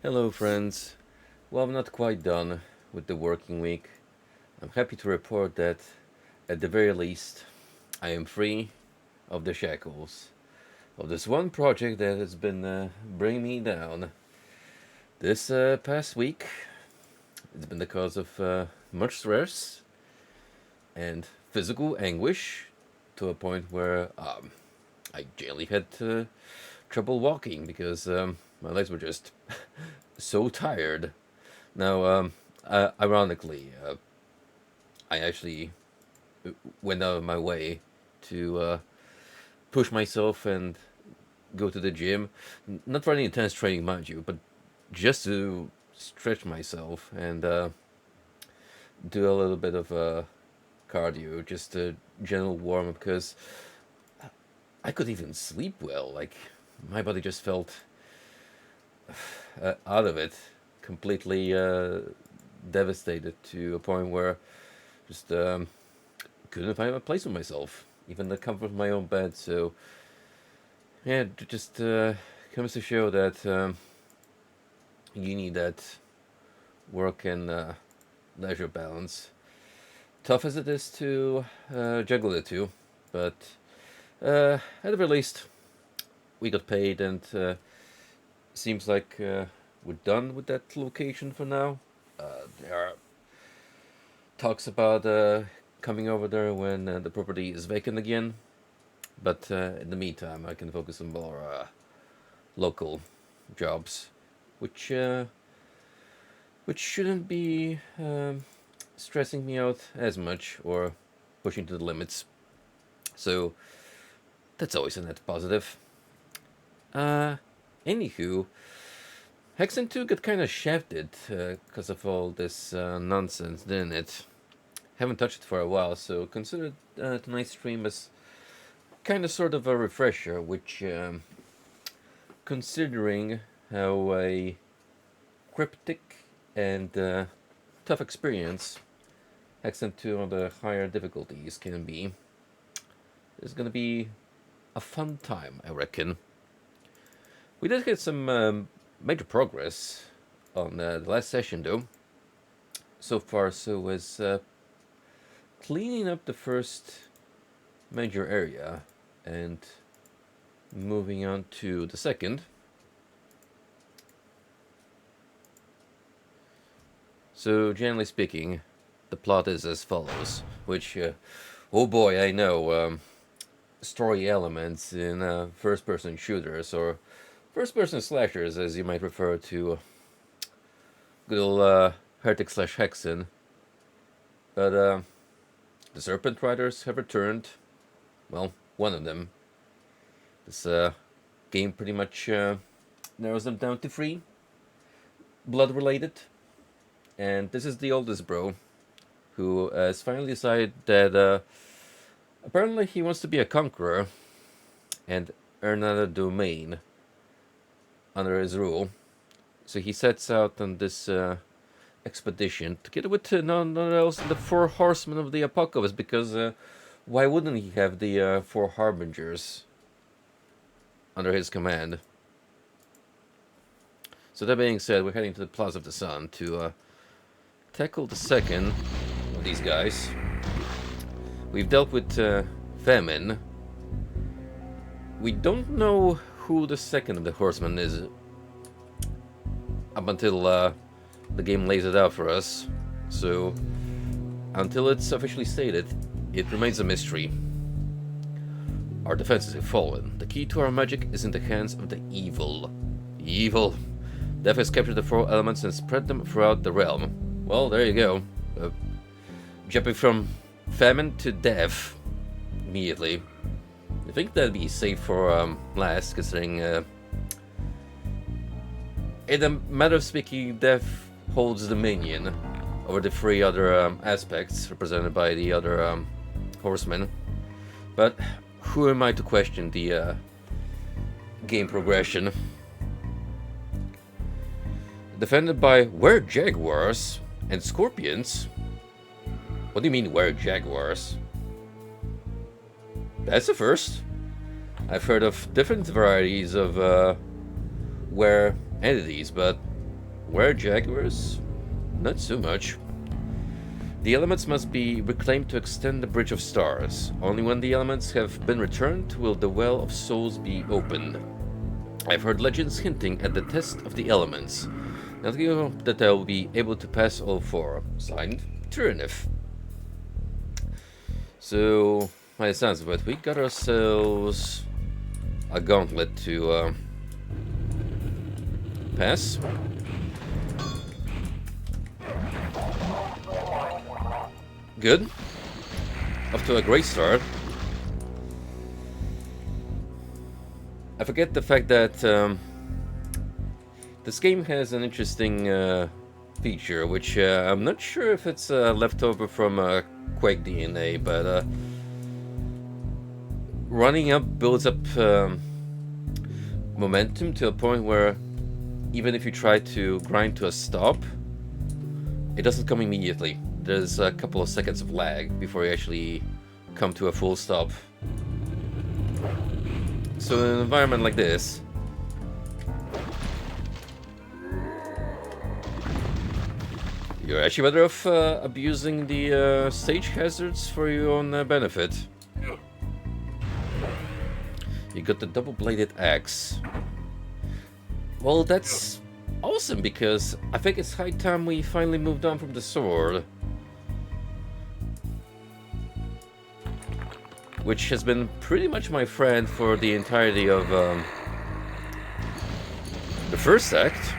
Hello, friends. Well, I'm not quite done with the working week. I'm happy to report that, at the very least, I am free of the shackles of this one project that has been bringing me down. This past week, it's been the cause of much stress and physical anguish to a point where I generally had trouble walking because my legs were just so tired. Now, ironically, I actually went out of my way to push myself and go to the gym. Not for any intense training, mind you, but just to stretch myself and do a little bit of cardio, just a general warm up, because I could even sleep well. Like, my body just felt out of it, completely devastated to a point where just couldn't find a place for myself, even the comfort of my own bed. So yeah, it just comes to show that you need that work and leisure balance. Tough as it is to juggle the two, but at the very least, we got paid, and seems like we're done with that location for now. There are talks about coming over there when the property is vacant again, but in the meantime, I can focus on more local jobs, which which shouldn't be stressing me out as much or pushing to the limits. So that's always a net positive. Uh, Anywho, Hexen II got kind of shafted because of all this nonsense, didn't it? Haven't touched it for a while, so consider tonight's stream as kind of sort of a refresher, which, considering how a cryptic and tough experience Hexen II on the higher difficulties can be, is going to be a fun time, I reckon. We did get some major progress on the last session, though. So far, so as cleaning up the first major area and moving on to the second. So, generally speaking, the plot is as follows, which, oh boy, I know, story elements in first-person shooters, or first-person slashers, as you might refer to good old Heretic slash Hexen. But the Serpent Riders have returned. Well, one of them. This game pretty much narrows them down to three. Blood-related. And this is the oldest bro, who has finally decided that apparently he wants to be a conqueror and earn another domain under his rule. So he sets out on this expedition together with none else than the four horsemen of the apocalypse, because why wouldn't he have the four harbingers under his command? So that being said, we're heading to the Plaza of the Sun to tackle the second of these guys. We've dealt with famine. We don't know who the second of the horsemen is up until the game lays it out for us. So until it's officially stated, it remains a mystery. Our defenses have fallen. The key to our magic is in the hands of the evil. Evil. Death has captured the four elements and spread them throughout the realm. Well, there you go. Jumping from famine to death immediately. I think that'd be safe for last, considering in a matter of speaking, death holds dominion over the three other aspects represented by the other horsemen. But who am I to question the game progression? Defended by were-jaguars and scorpions? What do you mean were-jaguars? That's the first. I've heard of different varieties of were entities, but Were jaguars? Not so much. The elements must be reclaimed to extend the Bridge of Stars. Only when the elements have been returned will the Well of Souls be opened. I've heard legends hinting at the test of the elements. I hope that I will be able to pass all four. Signed, Turnif. So, by the sounds of it, we got ourselves a gauntlet to pass. Good. Off to a great start. I forget the fact that this game has an interesting feature, which I'm not sure if it's left over from Quake DNA, but running up builds up momentum to a point where even if you try to grind to a stop, it doesn't come immediately. There's a couple of seconds of lag before you actually come to a full stop. So in an environment like this, you're actually better off abusing the stage hazards for your own benefit. You got the double-bladed axe. Well, that's awesome, because I think it's high time we finally moved on from the sword. Which has been pretty much my friend for the entirety of the first act.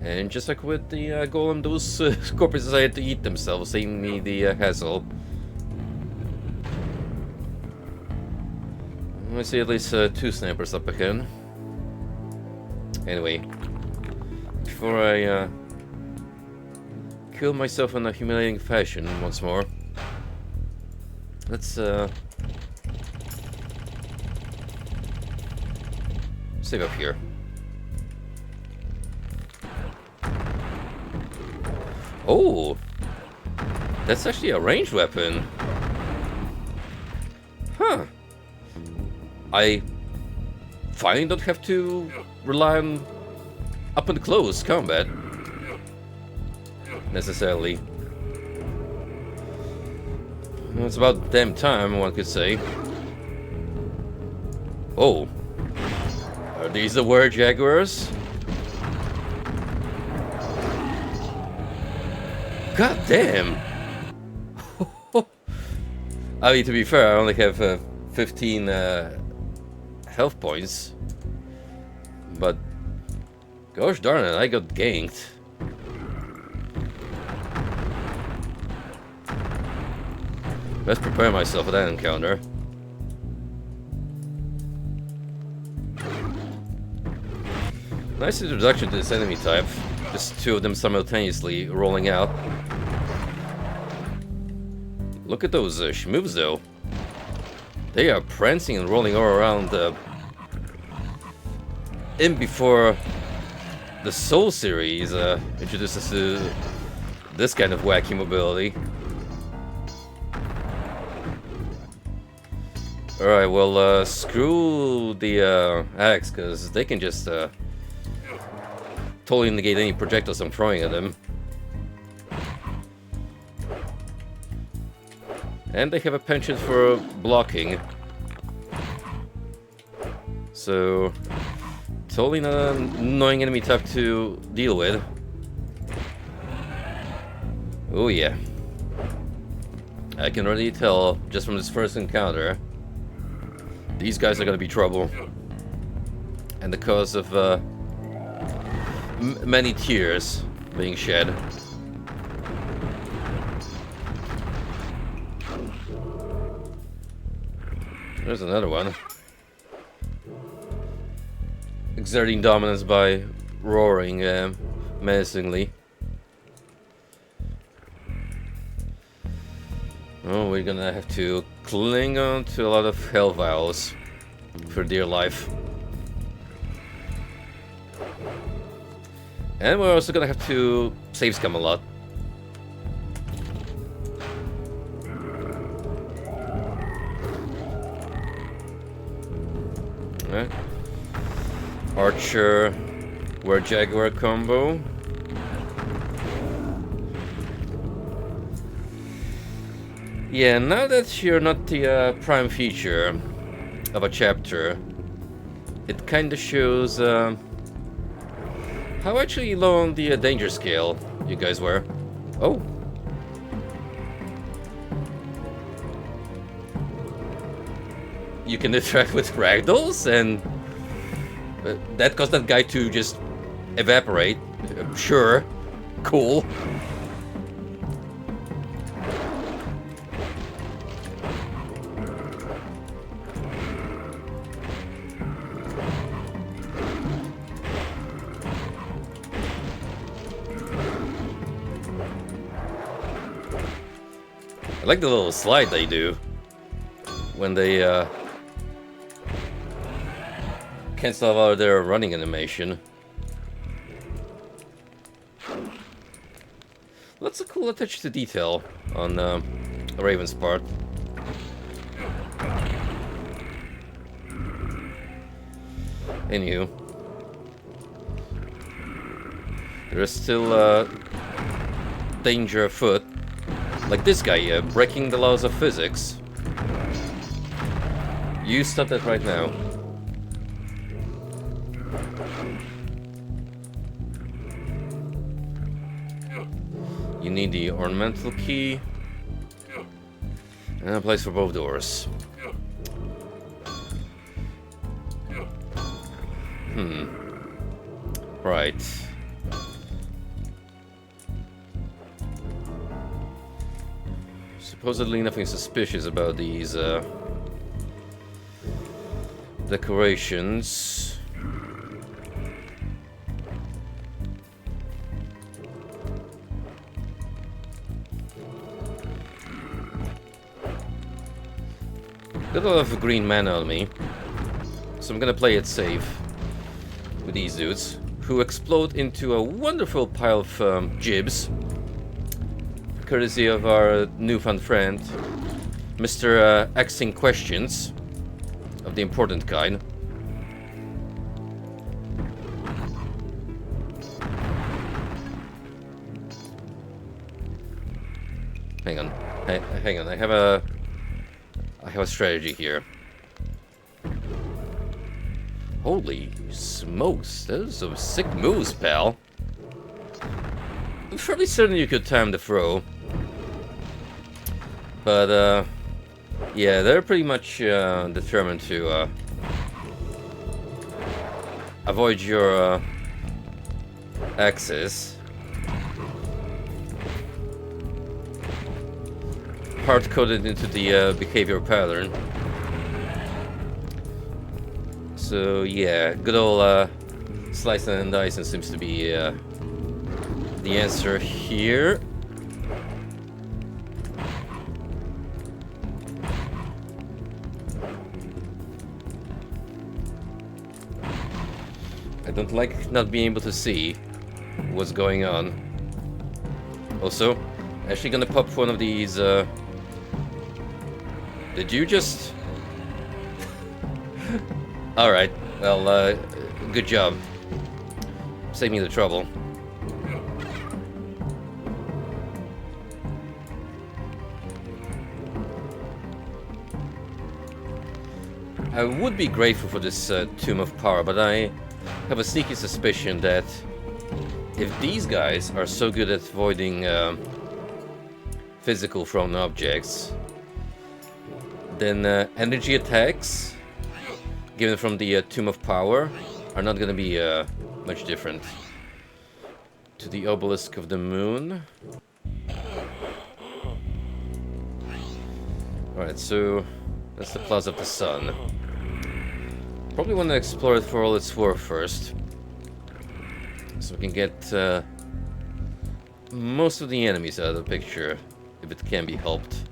And just like with the golem, those corpses decided to eat themselves, saving me the hassle. I see at least 2 snipers up again. Anyway, before I kill myself in a humiliating fashion once more, let's save up here. Oh, that's actually a ranged weapon. Huh. I finally don't have to rely on up and close combat necessarily. It's about damn time, one could say. Oh, are these the were jaguars? God damn! I mean, to be fair, I only have 15 health points, but gosh darn it, I got ganked. Let's prepare myself for that encounter. Nice introduction to this enemy type. Just 2 of them simultaneously rolling out. Look at those shmoves though. They are prancing and rolling all around in before the Soul series introduced us to this kind of wacky mobility. Alright, well, screw the axe, because they can just totally negate any projectiles I'm throwing at them. And they have a penchant for blocking. So, totally not an annoying enemy type to deal with. Oh yeah. I can already tell, just from this first encounter, these guys are gonna be trouble. And the cause of many tears being shed. There's another one. Exerting dominance by roaring menacingly. Oh, we're gonna have to cling on to a lot of hell vials for dear life. And we're also gonna have to save scum a lot. Alright. Archer War Jaguar combo. Yeah, now that you're not the prime feature of a chapter, it kinda shows how actually low on the danger scale you guys were. Oh. You can interact with ragdolls, and that caused that guy to just evaporate. Sure. Cool. I like the little slide they do when they cancel out their running animation. That's a cool attention to detail on Raven's part. Anywho, there is still danger afoot. Like this guy, breaking the laws of physics. You stop that right now. You need the ornamental key. And a place for both doors. Right. Supposedly nothing suspicious about these decorations. Got a lot of green mana on me, so I'm gonna play it safe with these dudes, who explode into a wonderful pile of jibs, courtesy of our newfound friend, Mr. Asking Questions, of the important kind. Hang on, hang on. I have a strategy here. Holy smokes, those are some sick moves, pal. I'm fairly certain you could time the throw. But, yeah, they're pretty much determined to avoid your axis. Hard-coded into the behavior pattern. So yeah, good old slice and dicing seems to be the answer here. I don't like not being able to see what's going on. Also, actually gonna pop one of these. Did you just? All right. Well, good job. Save me the trouble. I would be grateful for this Tomb of Power, but I have a sneaky suspicion that if these guys are so good at avoiding physical thrown objects, then energy attacks given from the Tomb of Power are not going to be much different. To the Obelisk of the Moon. Alright, so that's the Plaza of the Sun. Probably want to explore it for all it's worth first, so we can get most of the enemies out of the picture, if it can be helped.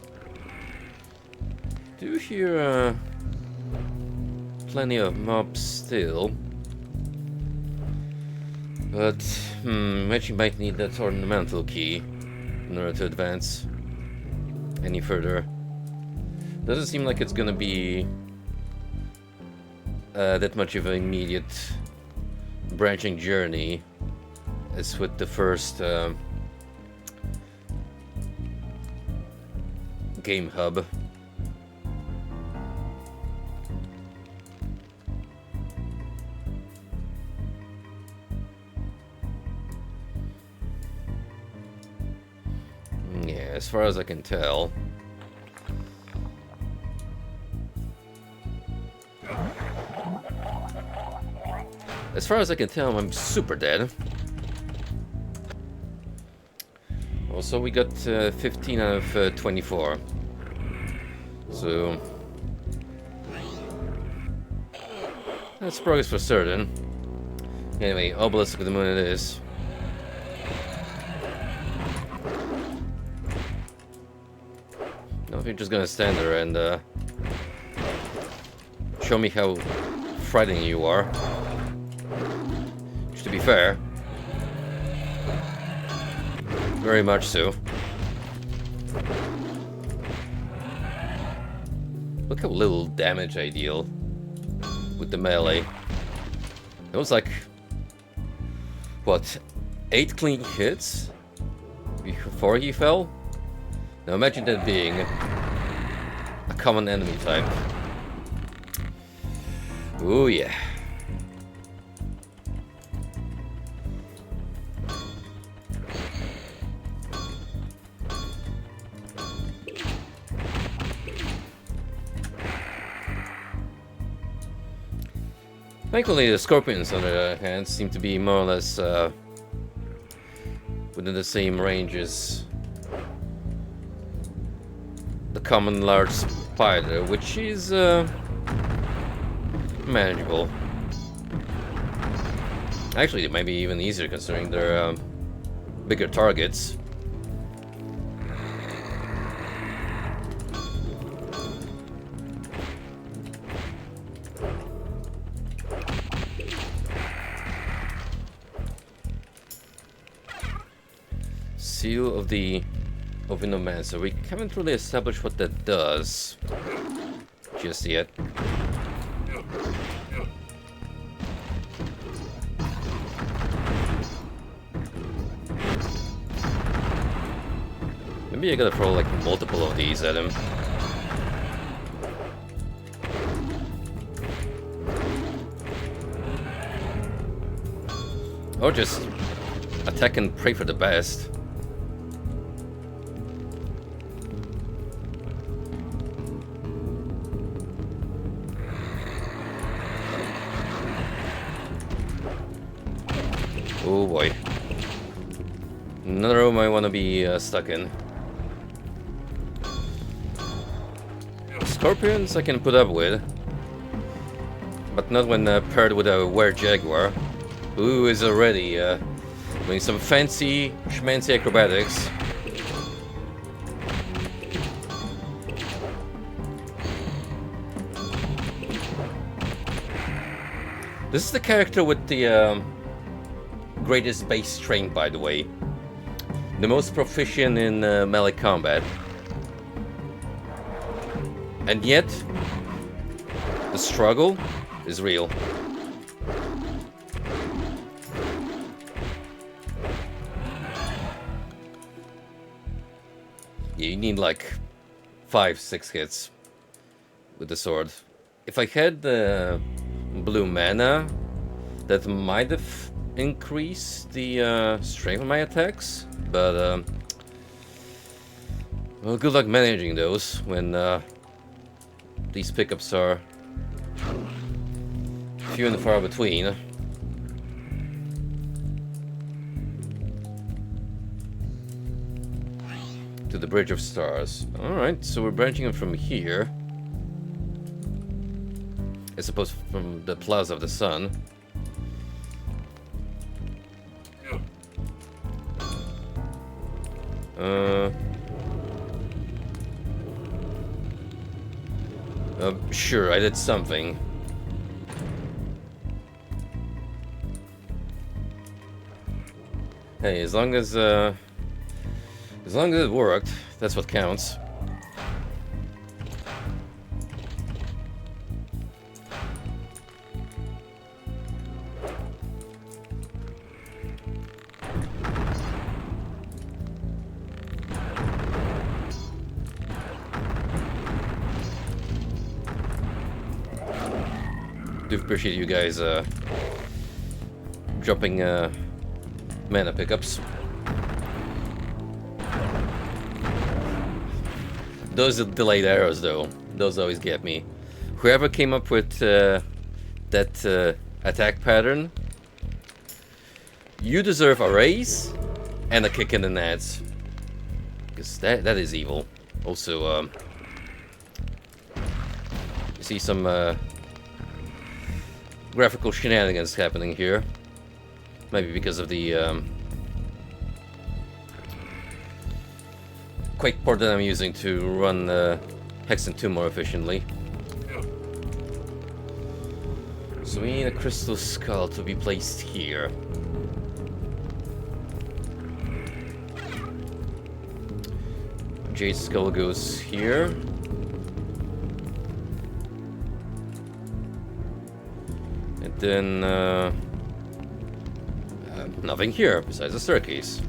Do hear plenty of mobs still, but actually might need that ornamental key in order to advance any further. Doesn't seem like it's gonna be that much of an immediate branching journey as with the first game hub. Yeah, as far as I can tell. As far as I can tell, I'm super dead. Also, we got 15 out of 24. So that's progress for certain. Anyway, Obelisk of the Moon it is. Now, if you're just gonna stand there and show me how frightening you are. Which, to be fair, very much so. Look how little damage I deal with the melee. It was like, what, 8 clean hits before he fell? Now imagine that being a common enemy type. Ooh yeah. Thankfully, the scorpions, on the other hand, seem to be more or less within the same range as the common large spider, which is manageable. Actually, it might be even easier considering they're bigger targets. Seal of the Ovinomancer. We haven't really established what that does just yet. Maybe I gotta throw like multiple of these at him. Or just attack and pray for the best. Oh boy. Another room I want to be stuck in. Scorpions I can put up with, but not when paired with a were-jaguar, who is already doing some fancy schmancy acrobatics. This is the character with the greatest base strength, by the way. The most proficient in melee combat. And yet, the struggle is real. Yeah, you need like 5-6 hits with the sword. If I had the blue mana, that might have increased the strength of my attacks, but well, good luck managing those when these pickups are few and far between. To the Bridge of Stars. Alright, so we're branching in from here, as opposed from the Plaza of the Sun. Sure, I did something. Hey, as long as it worked, that's what counts. do appreciate you guys dropping mana pickups. Those delayed arrows, though, those always get me. Whoever came up with that attack pattern, you deserve a raise and a kick in the nuts. Because that is evil. Also, you see some graphical shenanigans happening here. Maybe because of the Quake port that I'm using to run Hexen II more efficiently. So we need a crystal skull to be placed here. Jade skull goes here. And then nothing here besides a staircase.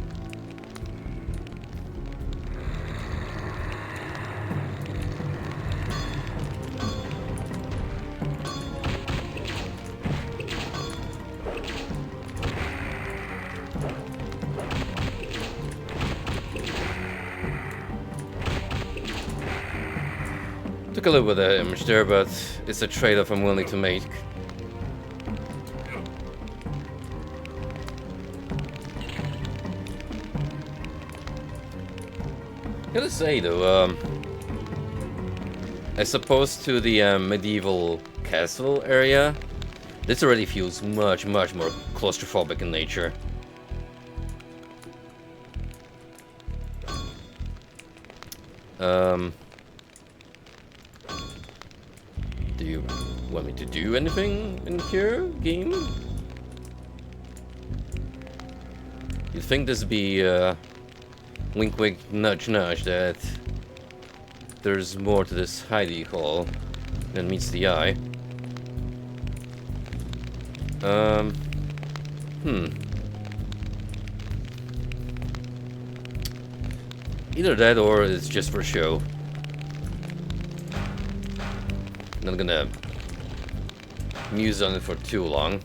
Took a little bit of damage there, but it's a trade-off I'm willing to make. Gotta say though, as opposed to the medieval castle area, this already feels much more claustrophobic in nature. Do you want me to do anything in here, game? You'd think this be wink wink nudge nudge that there's more to this hidey hole than meets the eye. Either that or it's just for show. Not gonna muse on it for too long.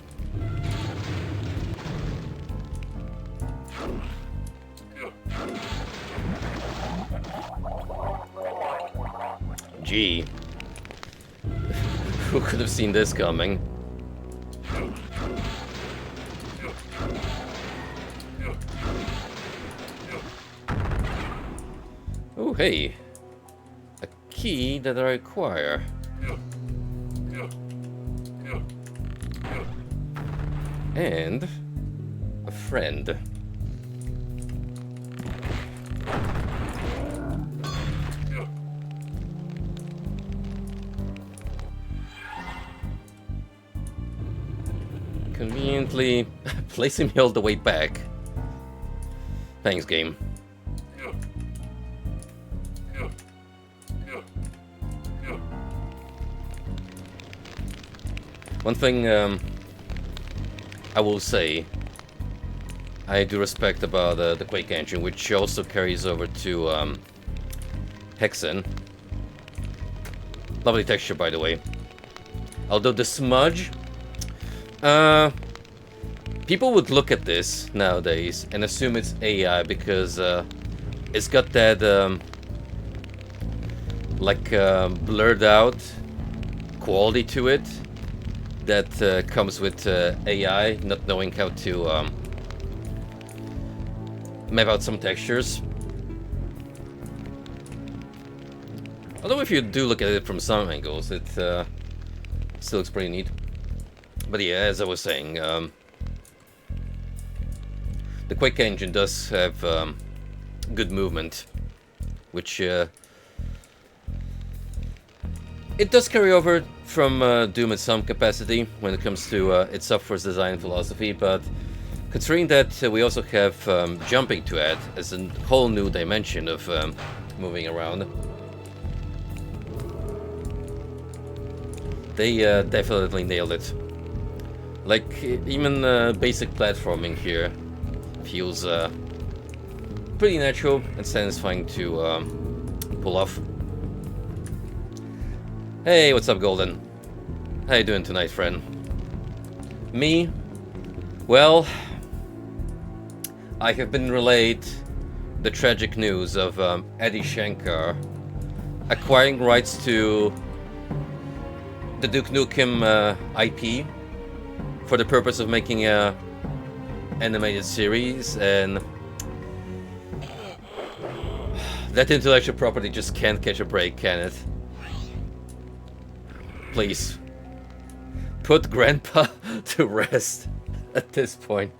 Gee. Who could have seen this coming? Oh, hey. A key that I require. And a friend. Conveniently placing me all the way back. Thanks, game. One thing I will say I do respect about the Quake engine, which also carries over to Hexen. Lovely texture, by the way. Although the smudge, people would look at this nowadays and assume it's AI because it's got that blurred out quality to it that comes with AI not knowing how to map out some textures. Although if you do look at it from some angles, it still looks pretty neat. But yeah, as I was saying, the Quake engine does have good movement, which it does carry over from Doom in some capacity when it comes to its software's design philosophy, but considering that we also have jumping to add as a whole new dimension of moving around, they definitely nailed it. Like, even basic platforming here feels pretty natural and satisfying to pull off. Hey, what's up, Golden? How you doing tonight, friend? Me? Well, I have been relayed the tragic news of Eddie Shankar acquiring rights to the Duke Nukem IP for the purpose of making a animated series, and that intellectual property just can't catch a break, can it? Please, put Grandpa to rest at this point.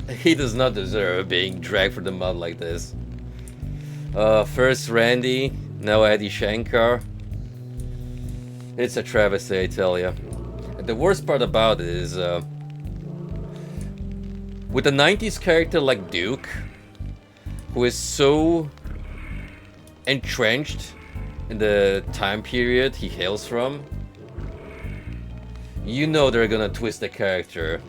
He does not deserve being dragged through the mud like this. First Randy, now Eddie Shankar. It's a travesty, I tell ya. The worst part about it is, with a 90s character like Duke, who is so entrenched in the time period he hails from, you know they're gonna twist the character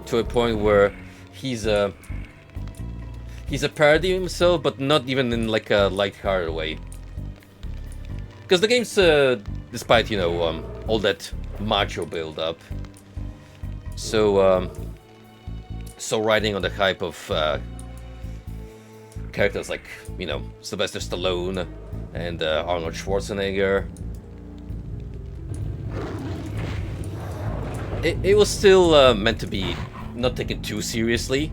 to a point where he's a parody of himself, but not even in like a light-hearted way. Because the game's, despite, you know, all that macho build-up, so riding on the hype of characters like, you know, Sylvester Stallone and Arnold Schwarzenegger, it was still meant to be not taken too seriously.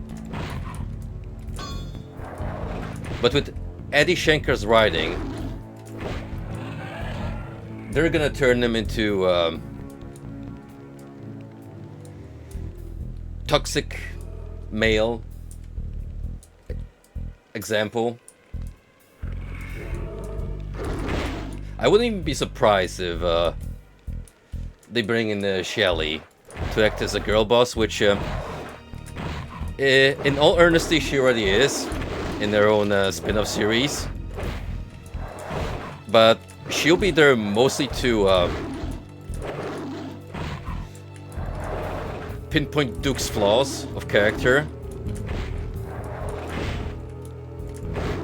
But with Eddie Shankar's writing, they're gonna turn him into toxic male example. I wouldn't even be surprised if they bring in Shelley to act as a girl boss, which in all earnesty she already is in their own spin-off series. But she'll be there mostly to pinpoint Duke's flaws of character,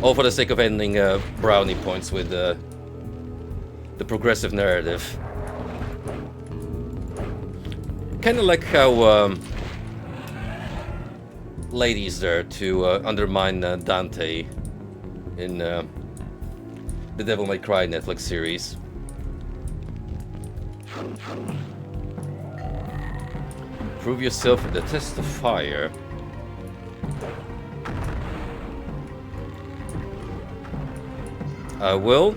all for the sake of ending brownie points with the progressive narrative. Kind of like how Lady's there to undermine Dante in the Devil May Cry Netflix series. Prove yourself in the test of fire. I will,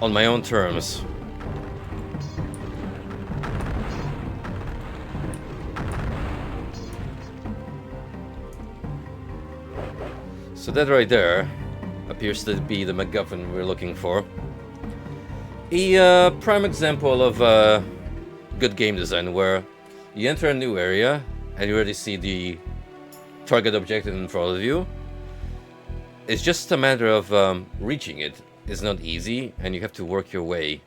on my own terms. So that right there appears to be the MacGuffin we're looking for. A prime example of good game design, where you enter a new area and you already see the target objective in front of you. It's just a matter of reaching it. It's not easy, and you have to work your way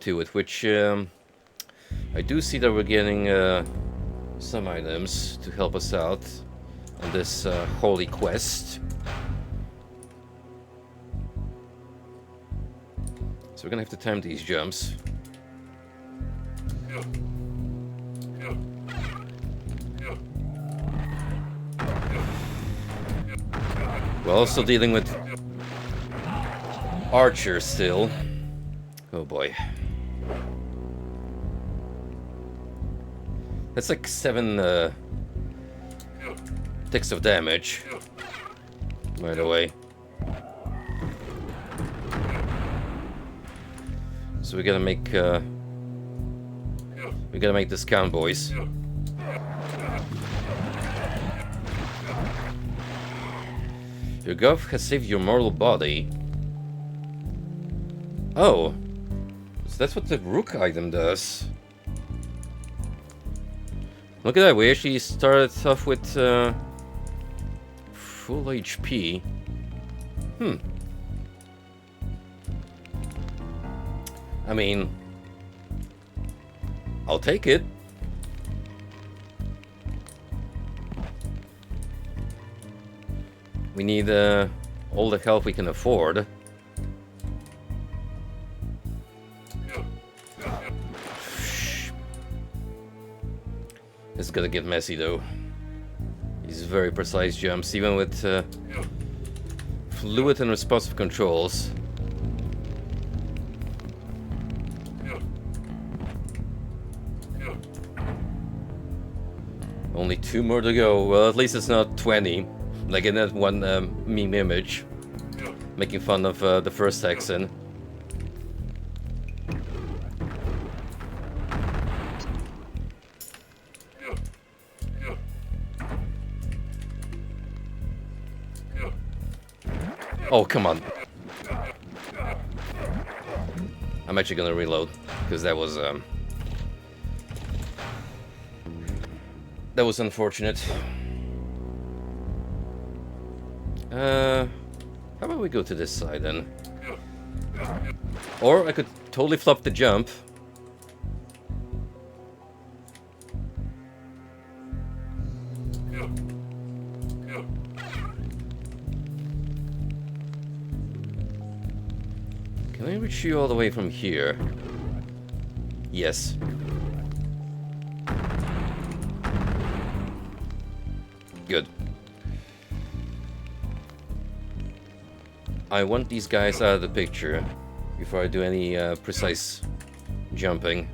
to it, which I do see that we're getting some items to help us out on this holy quest. So we're gonna have to time these jumps. We're also dealing with archers still. Oh boy. That's like 7 ticks of damage, by the way. So we gotta make this count, boys. Your gov has saved your mortal body. Oh, so that's what the Rook item does. Look at that, we actually started off with full HP. I mean, I'll take it. We need all the help we can afford. It's gonna get messy though. These very precise jumps, even with fluid and responsive controls. Only 2 more to go. Well, at least it's not 20, like in that one meme image, making fun of the first Hexen. Oh, come on. I'm actually gonna reload, because that was unfortunate. How about we go to this side then? Or I could totally flop the jump. Can I reach you all the way from here? Yes. Good. I want these guys out of the picture before I do any precise jumping.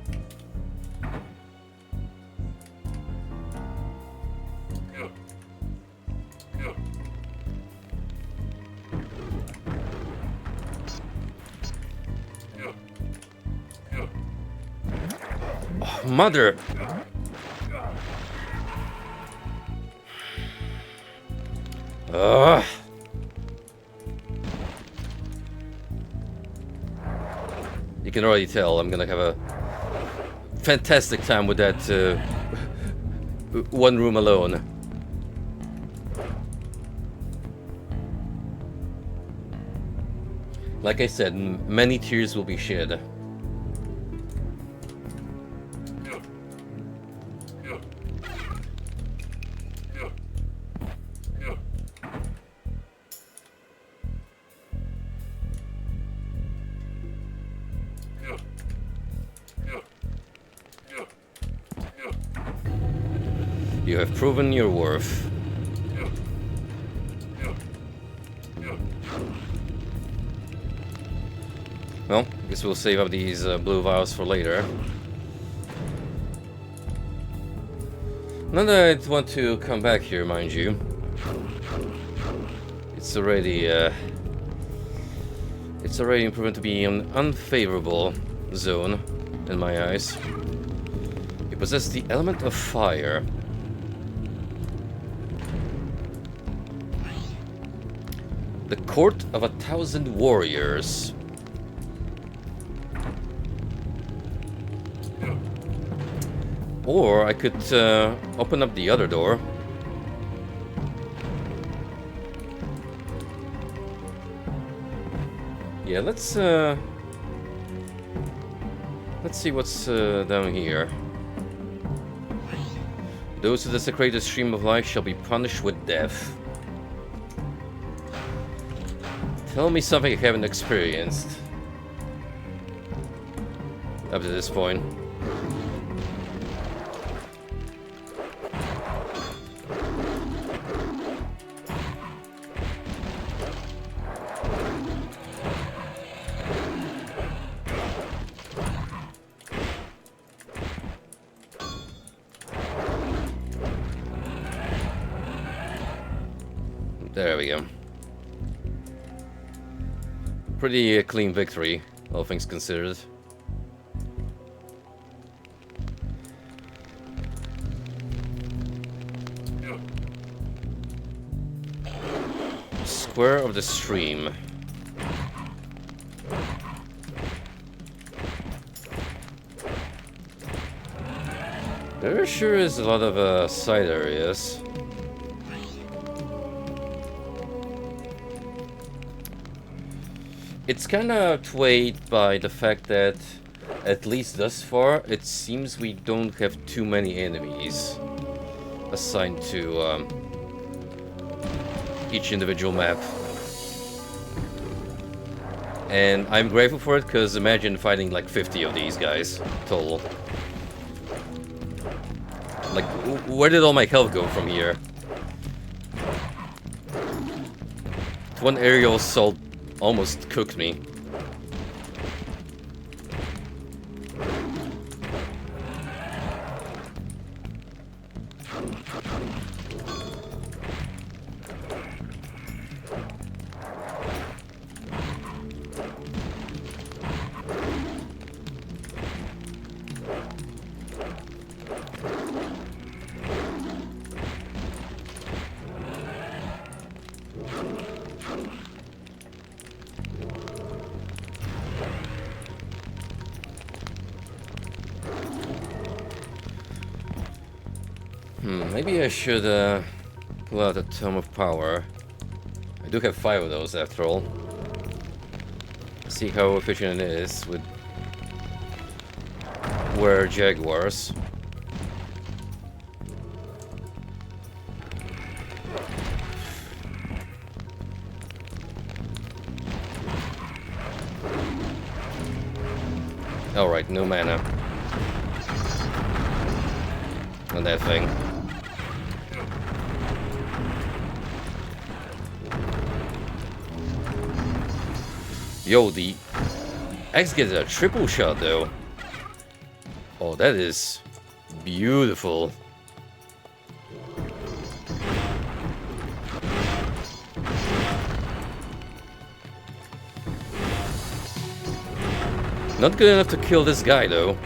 Oh, mother! Ugh. You can already tell I'm gonna have a fantastic time with that one room alone. Like I said, many tears will be shed. You have proven your worth. Well, I guess we'll save up these blue vials for later. Not that I want to come back here, mind you. It's already proven to be an unfavorable zone in my eyes. You possess the element of fire. The Court of 1,000 Warriors. Or I could open up the other door. Yeah, let's see what's down here. Those who desecrate the stream of life shall be punished with death. Tell me something I haven't experienced up to this point. There we go. Pretty clean victory, all things considered. Square of the stream. There sure is a lot of side areas. It's kind of swayed by the fact that, at least thus far, it seems we don't have too many enemies assigned to each individual map. And I'm grateful for it, because imagine fighting like 50 of these guys total. Like, where did all my health go from here? One aerial assault almost cooked me. Maybe I should pull out a Tome of Power. I do have 5 of those after all. See how efficient it is with Jaguars. Alright, no mana on that thing. Yo, the X gets a triple shot though. Oh, that is beautiful. Not good enough to kill this guy though.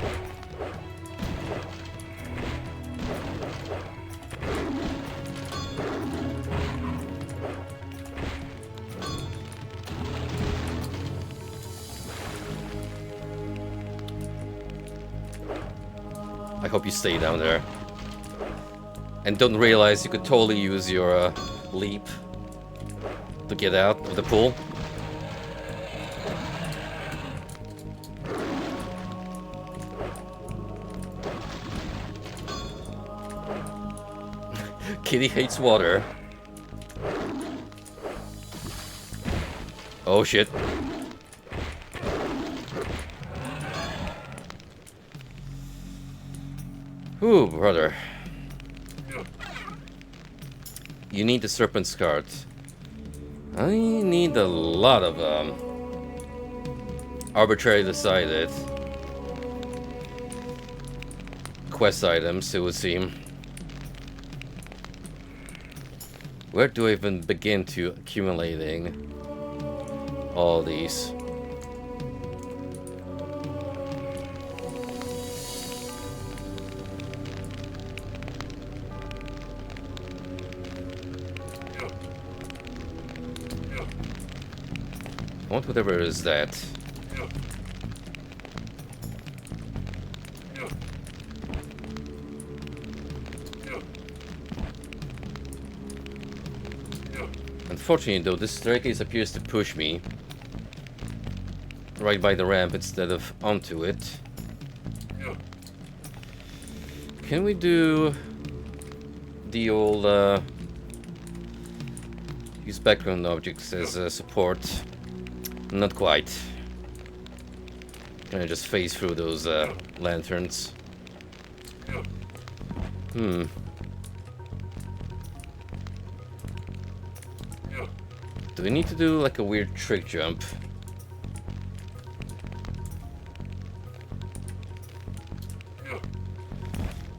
I hope you stay down there. And don't realize you could totally use your leap to get out of the pool. Kitty hates water. Oh shit. Ooh, brother. You need the Serpent's Card. I need a lot of arbitrarily decided quest items, it would seem. Where do I even begin to accumulating all these? I want whatever is that. Unfortunately though, this staircase appears to push me right by the ramp instead of onto it. Can we do the old use background objects as support? Not quite. Can I just phase through those lanterns? Do we need to do like a weird trick jump?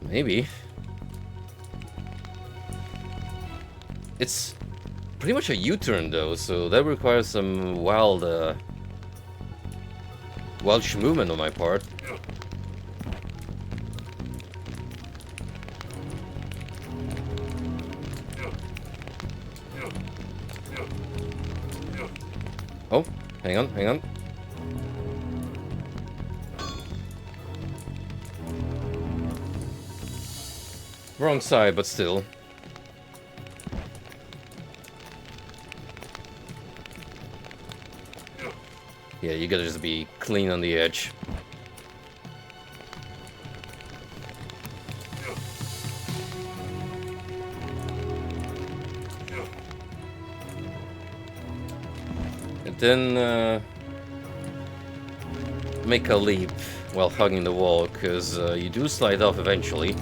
Maybe. It's pretty much a U-turn though, so that requires some wild movement on my part. Oh, hang on. Wrong side, but still. Yeah, you gotta just be clean on the edge. And then make a leap while hugging the wall, because you do slide off eventually.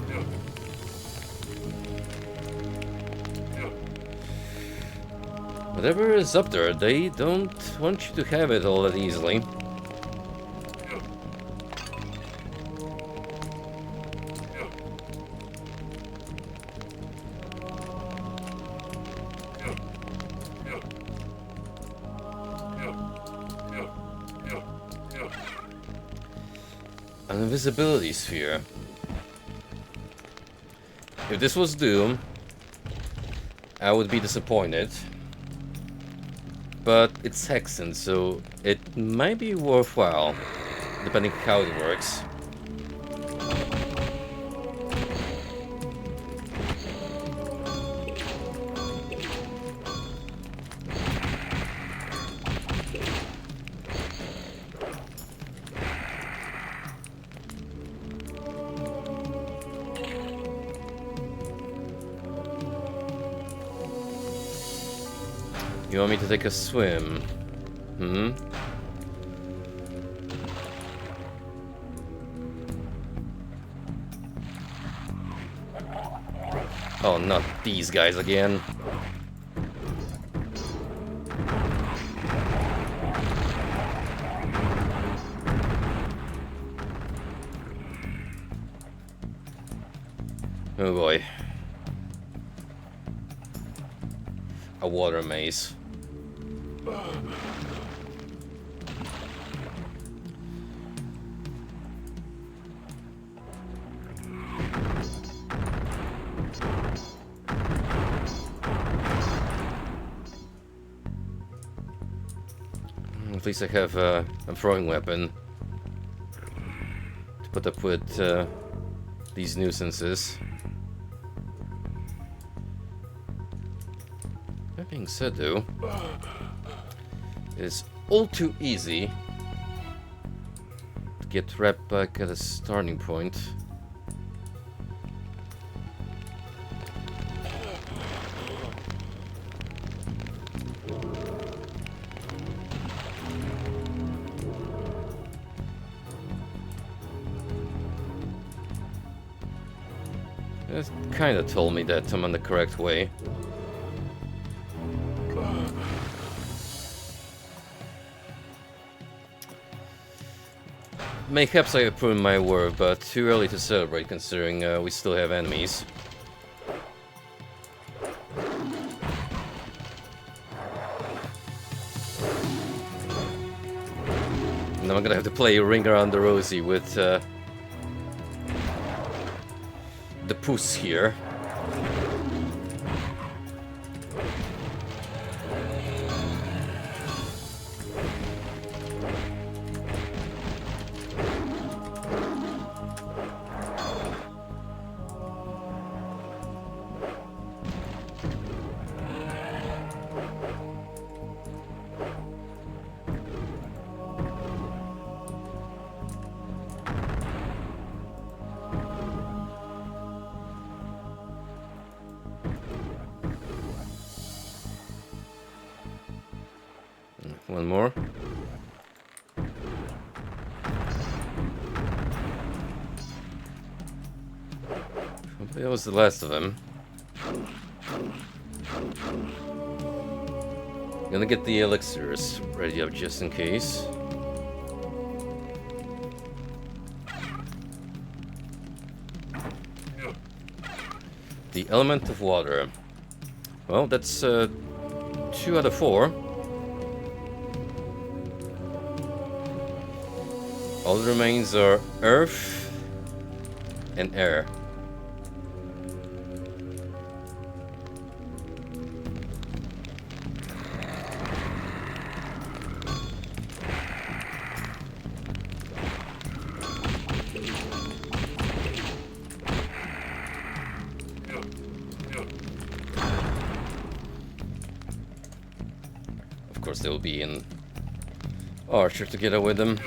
Whatever is up there, they don't want you to have it all that easily. An invisibility sphere. If this was Doom, I would be disappointed. But it's Hexen, so it might be worthwhile, depending how it works. You want me to take a swim? Hmm? Oh, not these guys again. Oh boy. A water maze. At least I have a throwing weapon to put up with these nuisances. That being said, though, it's all too easy to get right back at a starting point. It kind of told me that I'm on the correct way. Mayhaps I have proven my worth, but too early to celebrate considering we still have enemies. Now I'm gonna have to play Ring Around the Rosie with the puss here. One more. That was the last of them. Gonna get the elixirs ready up just in case. The element of water. Well, that's 2 out of 4. All that remains are earth and air. Of course, there will be an archer together with them.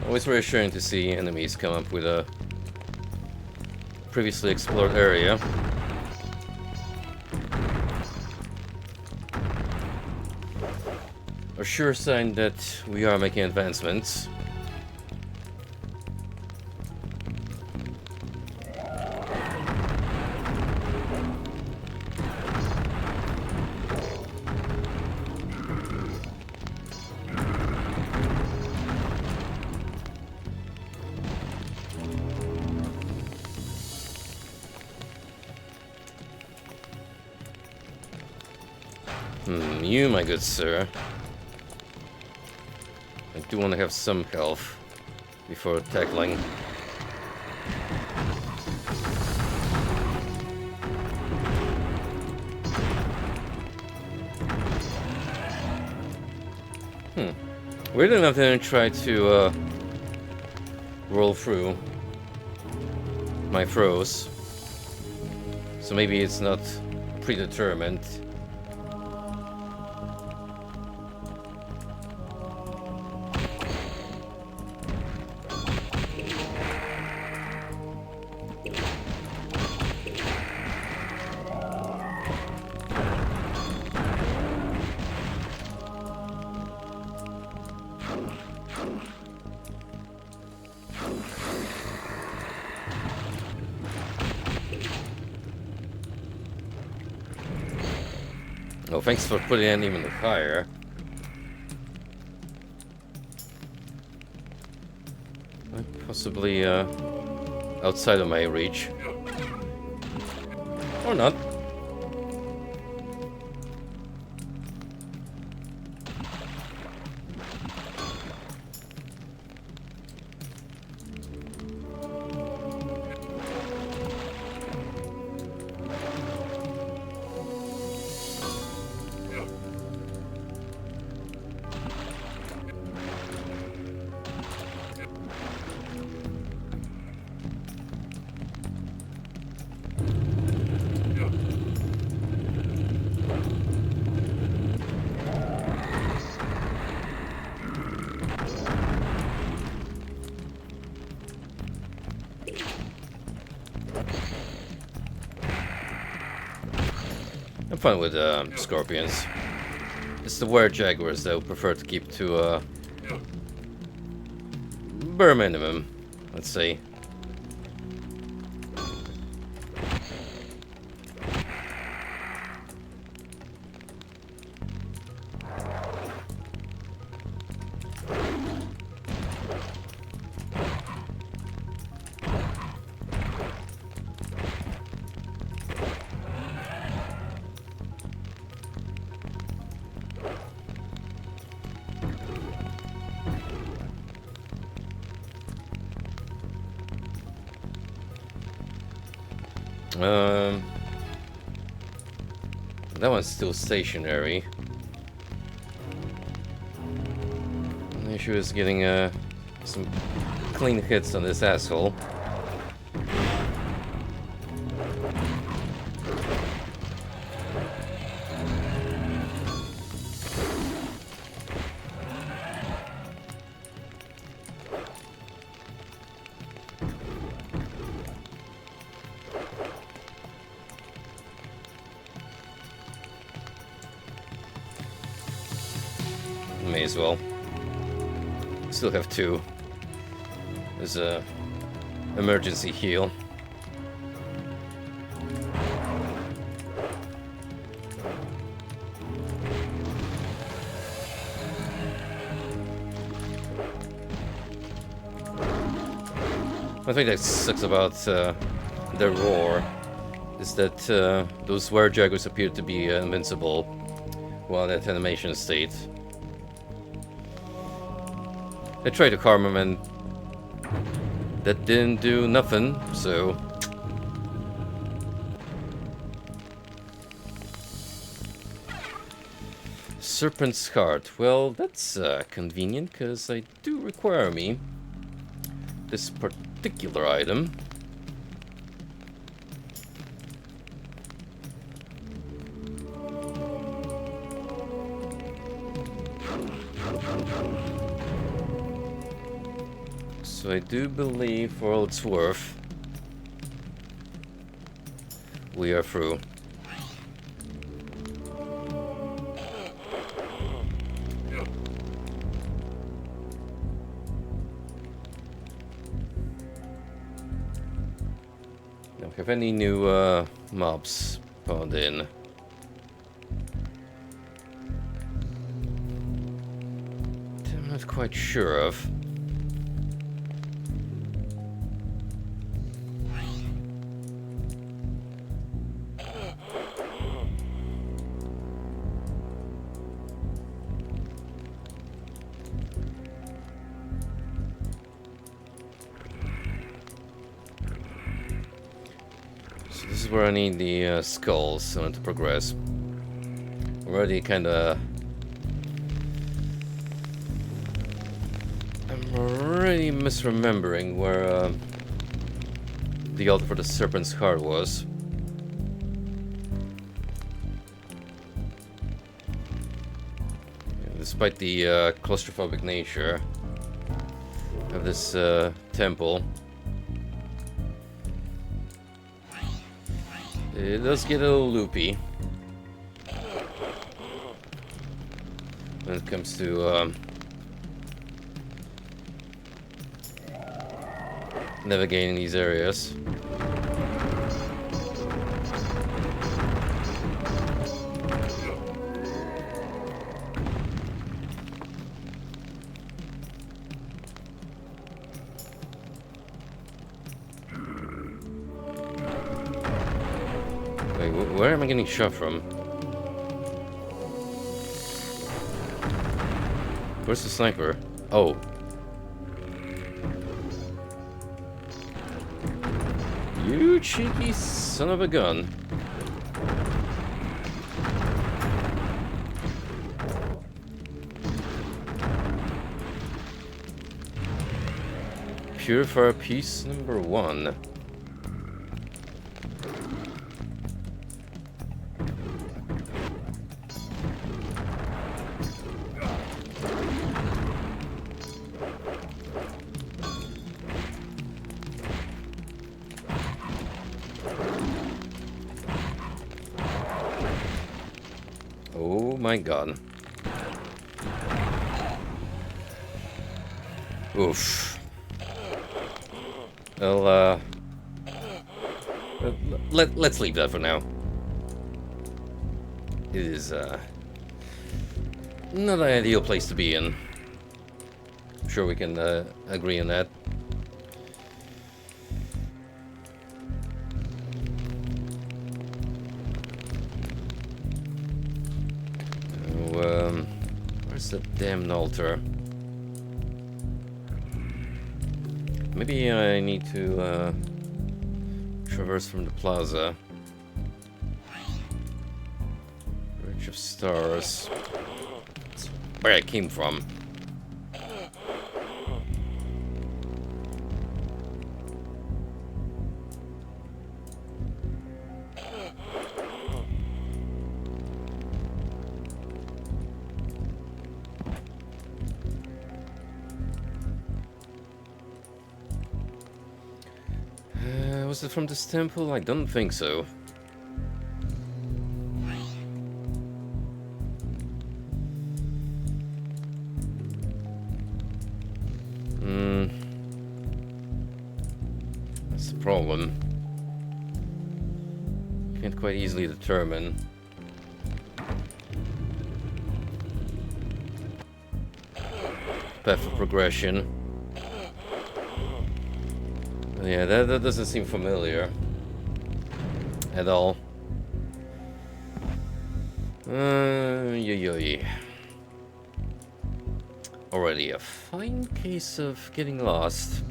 Always reassuring to see enemies come up with a previously explored area. A sure sign that we are making advancements. You, my good sir. I do want to have some health before tackling. Weird enough, they didn't try to roll through my throws. So maybe it's not predetermined. Oh, thanks for putting it even higher. Possibly outside of my reach. Or not. I'm fine with scorpions. It's the were jaguars that I would prefer to keep to bare minimum, let's say. That one's still stationary. The issue is getting some clean hits on this asshole. May as well. Still have two. There's a emergency heal. I think that sucks about the roar is that those were jaguars appear to be invincible while at animation state. I tried to calm him and that didn't do nothing, so... Serpent's Heart. Well, that's convenient, because I do require me this particular item. So I do believe, for all it's worth, we are through. Don't have any new mobs spawned in. I'm not quite sure of. So this is where I need the skulls in order to progress. Already kinda... I'm already misremembering where the altar for the Serpent's Heart was. Despite the claustrophobic nature of this temple, it does get a little loopy when it comes to navigating these areas. Wait, where am I getting shot from? Where's the sniper? Oh. You cheeky son of a gun. Purifier piece number 1. Oh my god. Oof. Well, let's leave that for now. It is, not an ideal place to be in. I'm sure we can, agree on that. Where's the damn altar? Maybe I need to traverse from the plaza. Bridge of Stars. That's where I came from. Was it from this temple? I don't think so. That's the problem. Can't quite easily determine. Path of progression. Yeah, that doesn't seem familiar at all. Already a fine case of getting lost.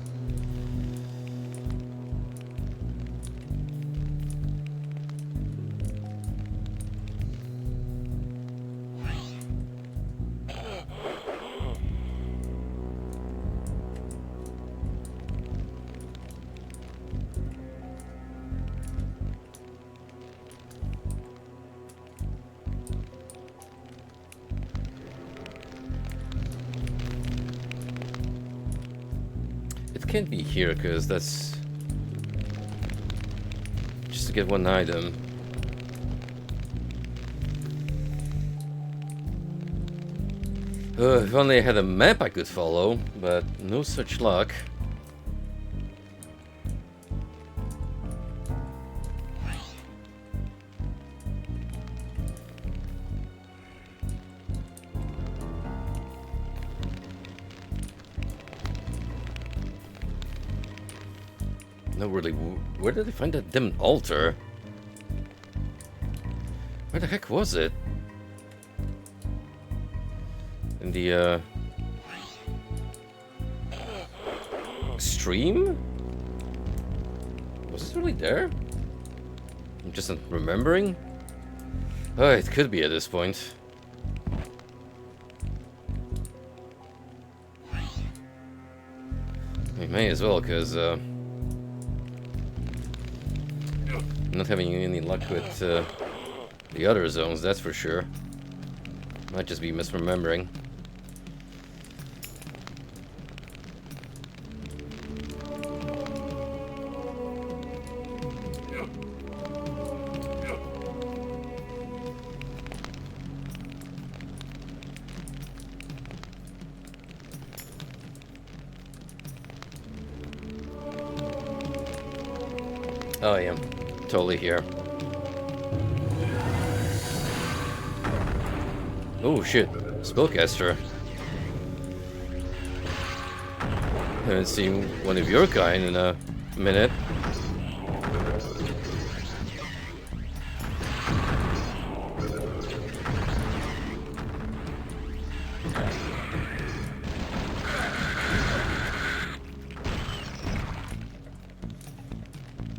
can't be here, because that's just to get one item. If only I had a map I could follow, but no such luck. No, really, where did they find that damn altar? Where the heck was it? In the, stream? Was it really there? I'm just not remembering? Oh, it could be at this point. We may as well, because, not having any luck with the other zones, that's for sure. Might just be misremembering. Oh, I am totally here. Oh shit, spellcaster. Haven't seen one of your kind in a minute.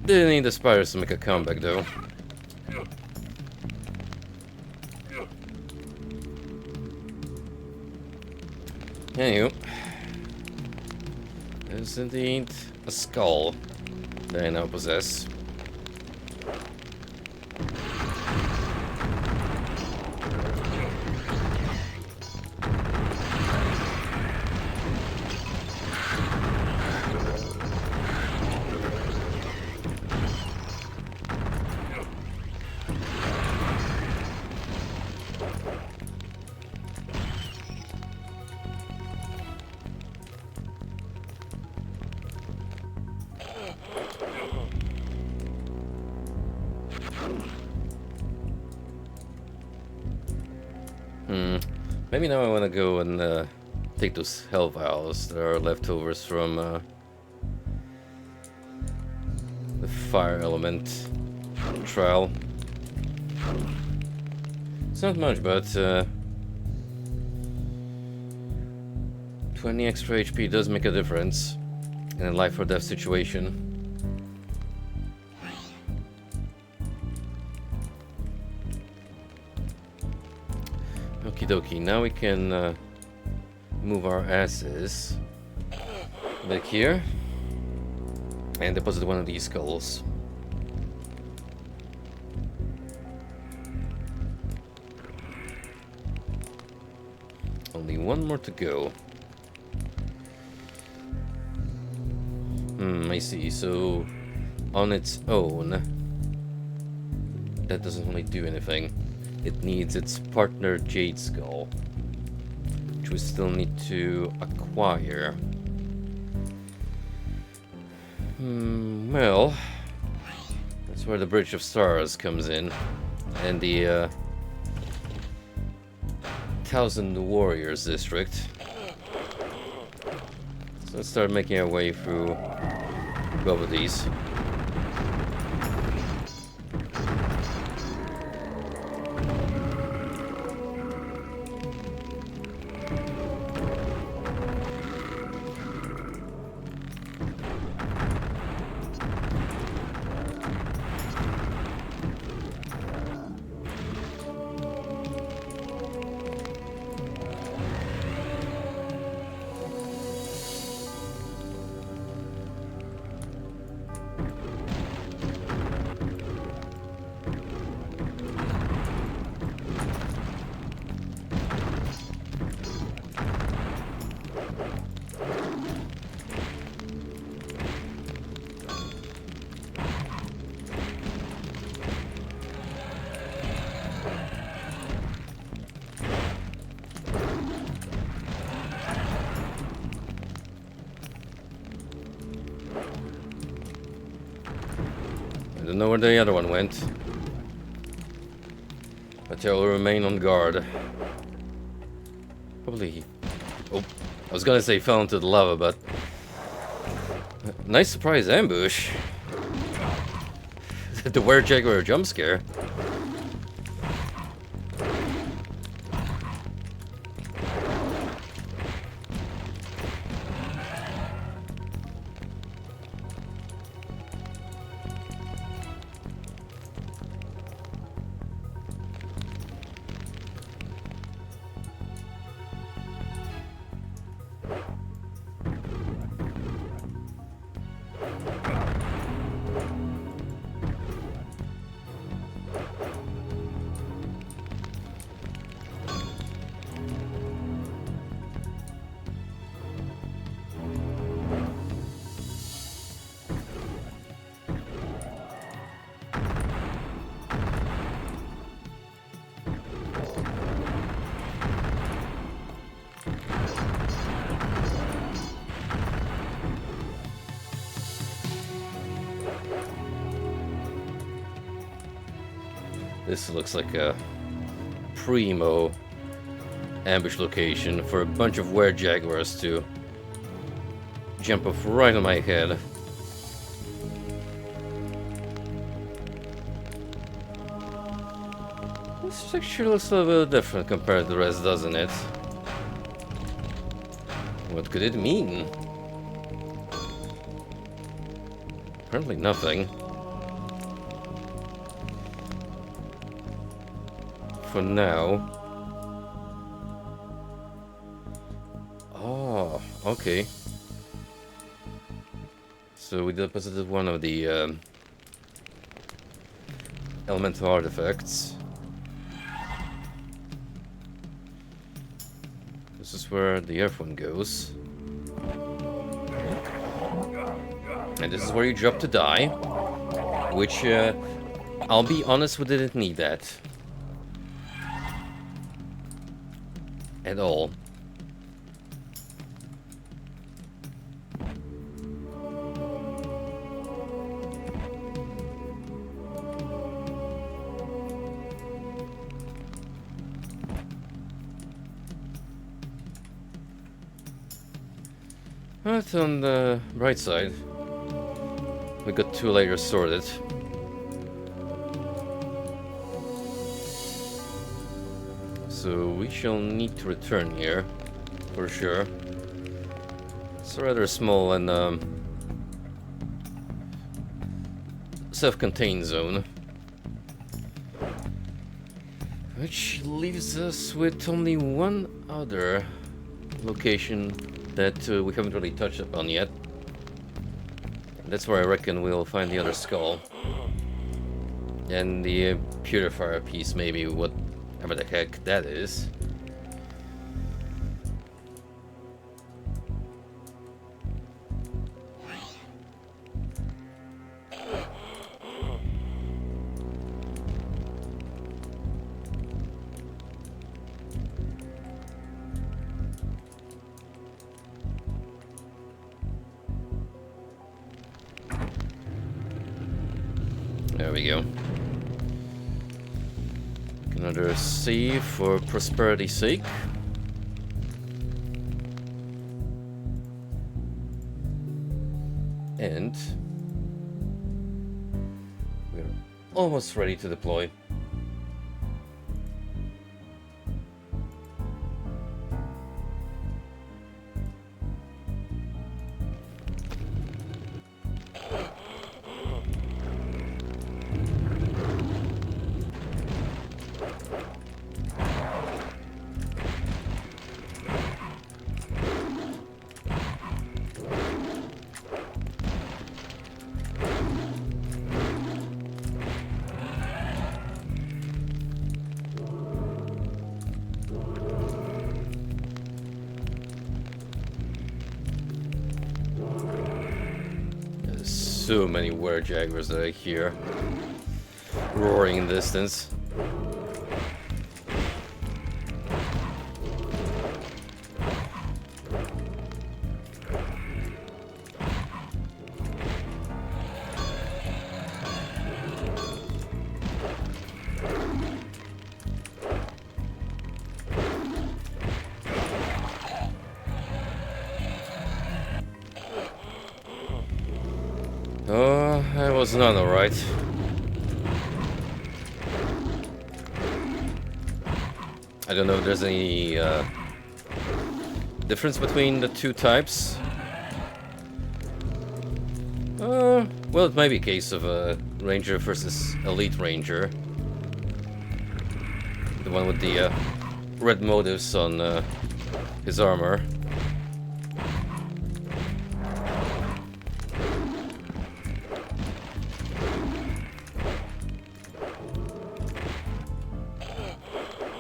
Didn't need the spiders to make a comeback though. Anywho, there's indeed a skull that I now possess. Maybe now I want to go and take those hell vials that are leftovers from the fire element trial. It's not much, but 20 extra HP does make a difference in a life or death situation. Okie dokie, now we can move our asses back here and deposit one of these skulls. Only one more to go. I see. So on its own, that doesn't really do anything. It needs its partner Jade Skull, which we still need to acquire. Well, that's where the Bridge of Stars comes in, and the 1000 Warriors district. So let's start making our way through both of these. I don't know where the other one went. But I will remain on guard. Probably he... Oh, I was gonna say fell into the lava, but... Nice surprise ambush. The were-jaguar jump scare. This looks like a primo ambush location for a bunch of were-jaguars to jump off right on my head. This texture looks a little bit different compared to the rest, doesn't it? What could it mean? Apparently nothing. For now. Oh, okay. So we deposited one of the elemental artifacts. This is where the earth one goes. And this is where you drop to die. Which, I'll be honest, we didn't need that. At all. But on the bright side, we got 2 layers sorted. So we shall need to return here, for sure. It's rather small and self-contained zone. Which leaves us with only one other location that we haven't really touched upon yet. That's where I reckon we'll find the other skull. And the purifier piece, maybe, whatever the heck that is. There we go. Another save for prosperity's sake. And we're almost ready to deploy. So many were-jaguars that I hear roaring in the distance. Oh, that was not alright. I don't know if there's any difference between the two types. Well, it might be a case of a Ranger versus Elite Ranger. The one with the red motifs on his armor.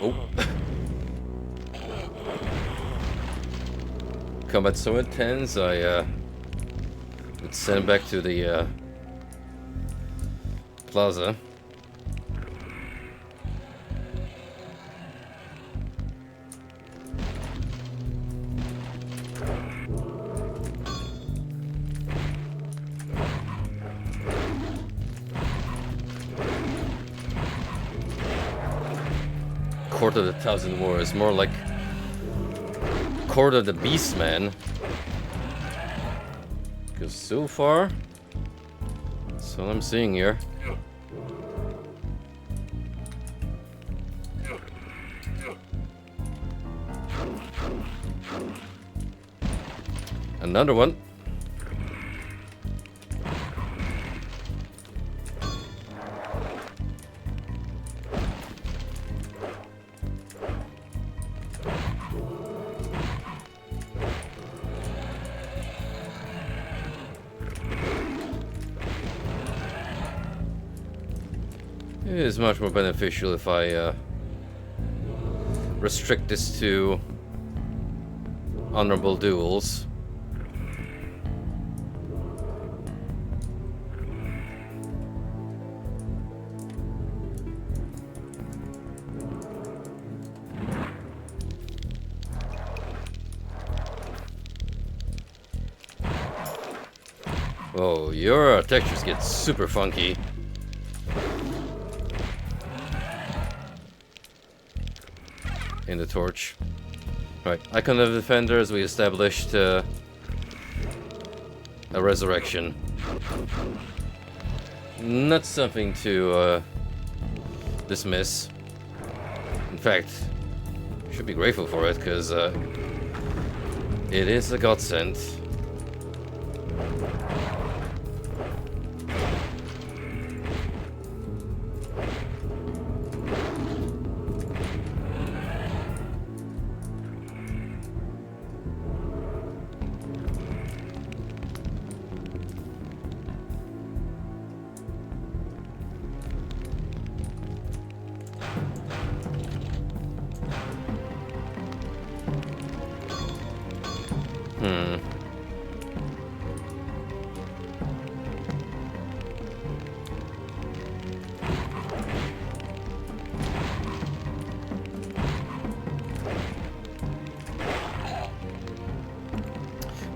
Oh. Combat so intense, I would send him back to the plaza. Court of the Thousand Wars, more like Court of the Beastman. Because so far, that's all I'm seeing here. Another one. It is much more beneficial if I restrict this to honorable duels. Oh, your textures get super funky. In the torch. Right, Icon of Defenders, we established a resurrection. Not something to dismiss. In fact, should be grateful for it, because it is a godsend.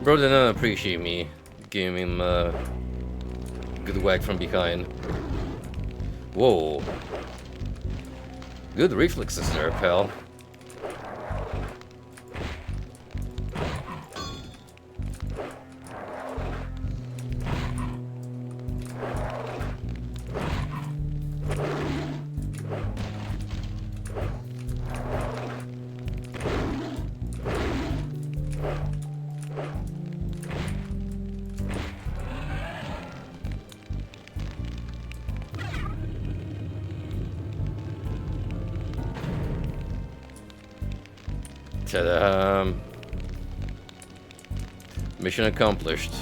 Bro did not appreciate me giving him a good whack from behind. Whoa. Good reflexes there, pal. Ta-da. Mission accomplished.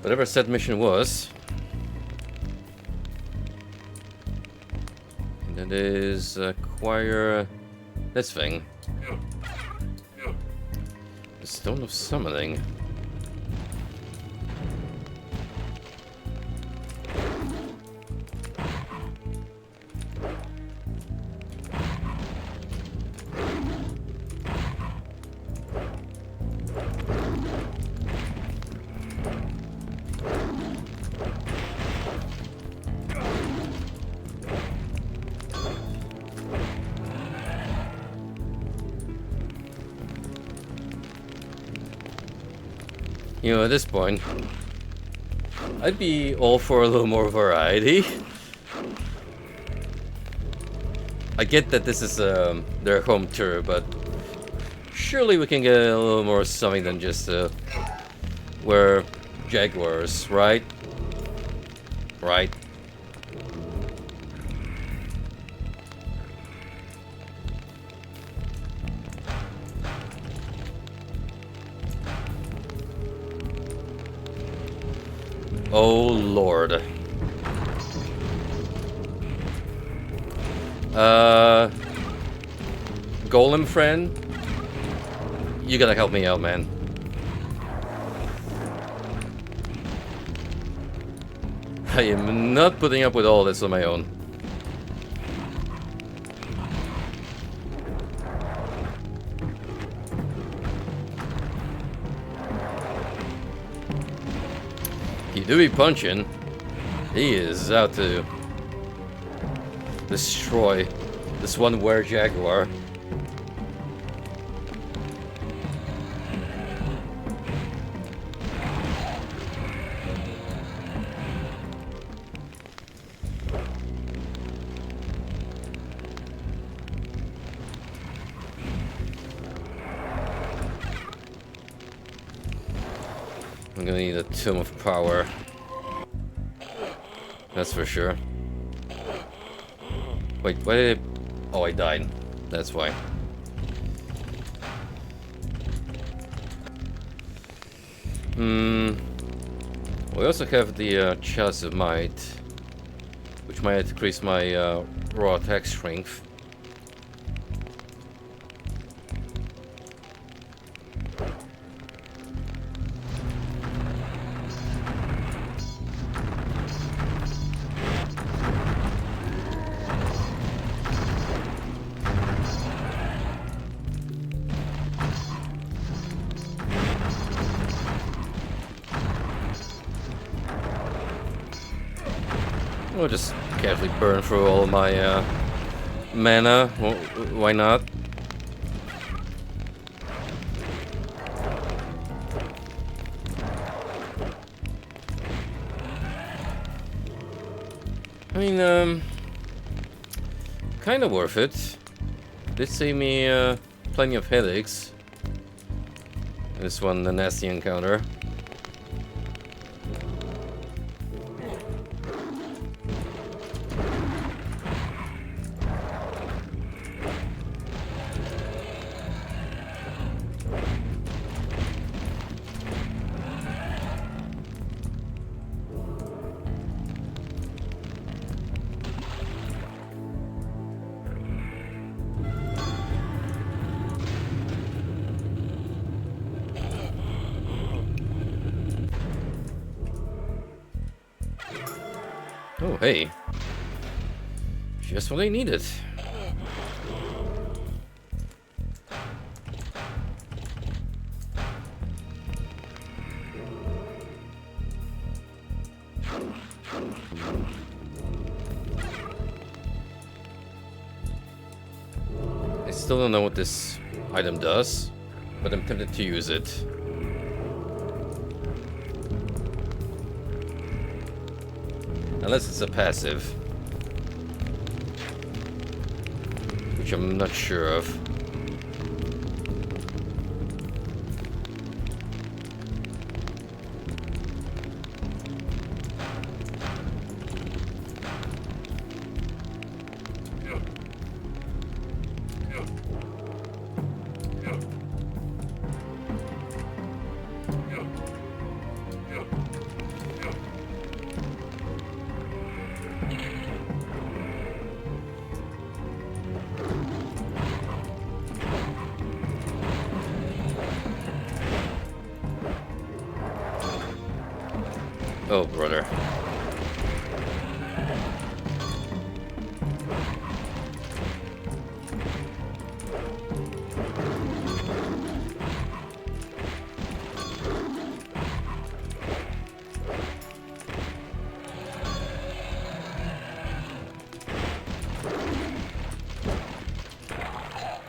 Whatever said mission was. And that is acquire this thing. The Stone of Summoning. You know, at this point, I'd be all for a little more variety. I get that this is their home tour, but surely we can get a little more something than just wear Jaguars, right? Right. Oh Lord. Golem friend, you gotta help me out, man. I am not putting up with all this on my own. He do be punching. He is out to destroy this one were Jaguar. I'm gonna need a Tomb of Power. That's for sure. Wait, why did I... Oh, I died. That's why. We also have the Chalice of Might, which might increase my raw attack strength. We'll just casually burn through all of my mana. Well, why not? I mean, kind of worth it. Did save me plenty of headaches. This one, the nasty encounter. Oh, hey. Just what I needed. I still don't know what this item does, but I'm tempted to use it. Unless it's a passive. Which I'm not sure of. Oh, brother.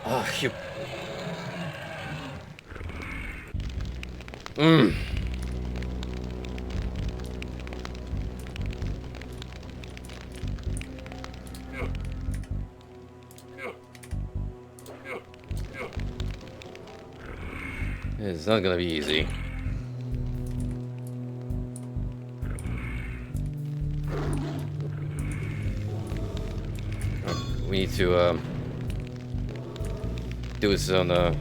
Oh, you... It's not gonna be easy. We need to do this on a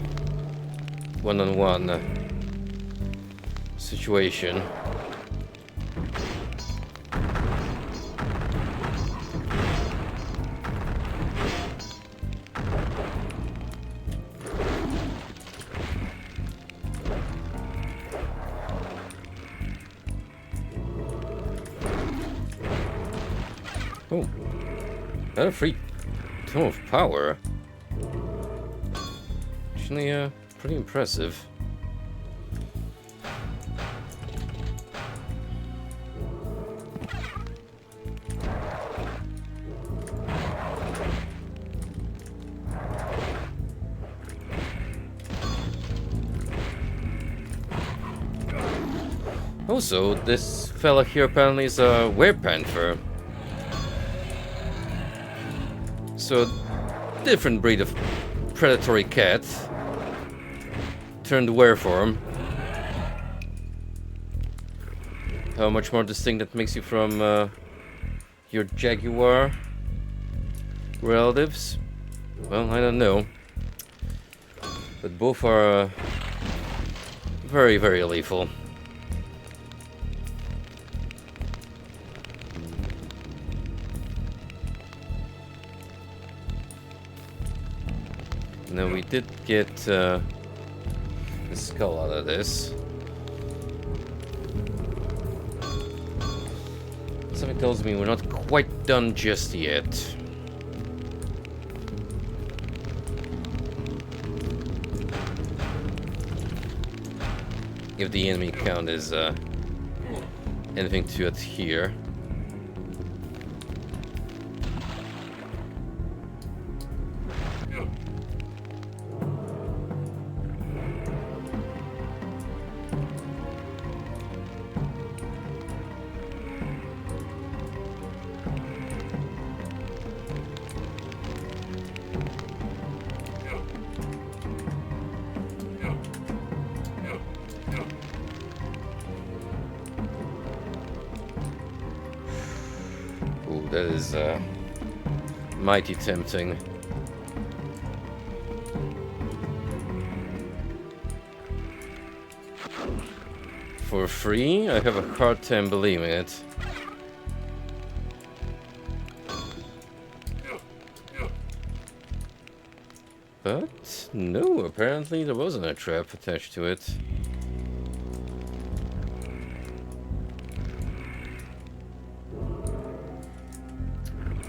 one-on-one situation. Oh, got a free tome of power. Actually, pretty impressive. Also, this fella here apparently is a werepanther. So, different breed of predatory cat turned wereform. How much more distinct that makes you from your jaguar relatives? Well, I don't know. But both are very, very lethal. Now we did get the skull out of this. Something tells me we're not quite done just yet. If the enemy count is anything to adhere. That is mighty tempting. For free? I have a hard time believing it. But no, apparently there wasn't a trap attached to it.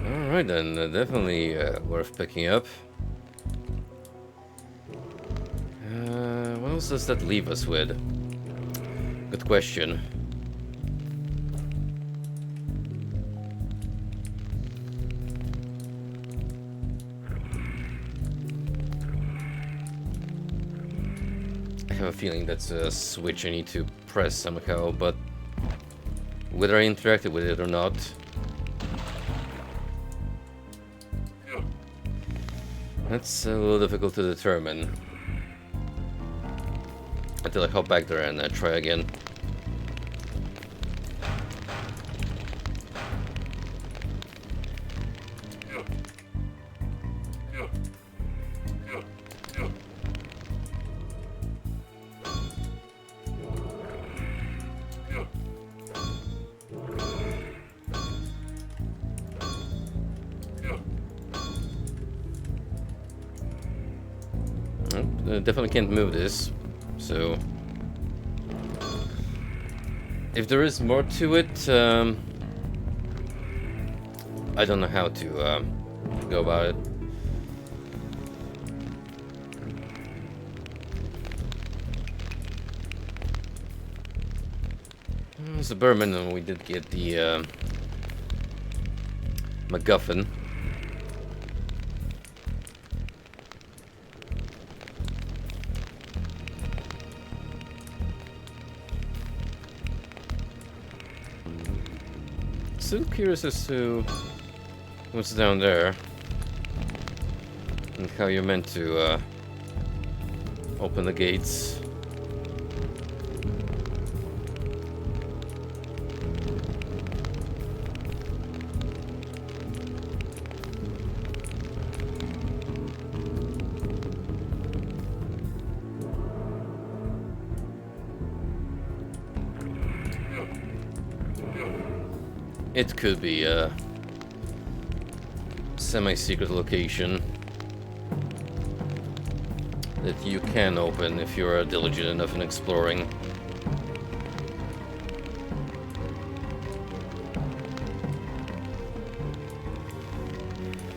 Alright then, definitely worth picking up. What else does that leave us with? Good question. I have a feeling that's a switch I need to press somehow, but whether I interacted with it or not, that's a little difficult to determine. Until I hop back there and try again. Definitely can't move this, so if there is more to it, I don't know how to go about it. As a Berman, we did get the MacGuffin. Still curious as to what's down there and how you're meant to open the gates. it could be a semi-secret location that you can open if you're diligent enough in exploring.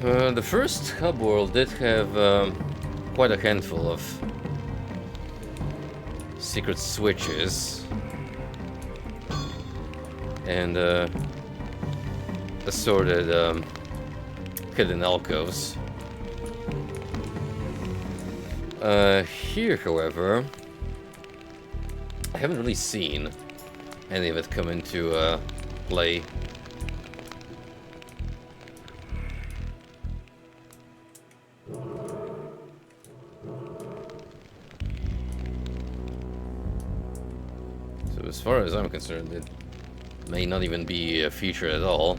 The first hub world did have quite a handful of secret switches and assorted hidden alcoves. Here, however, I haven't really seen any of it come into play. So as far as I'm concerned, it may not even be a feature at all.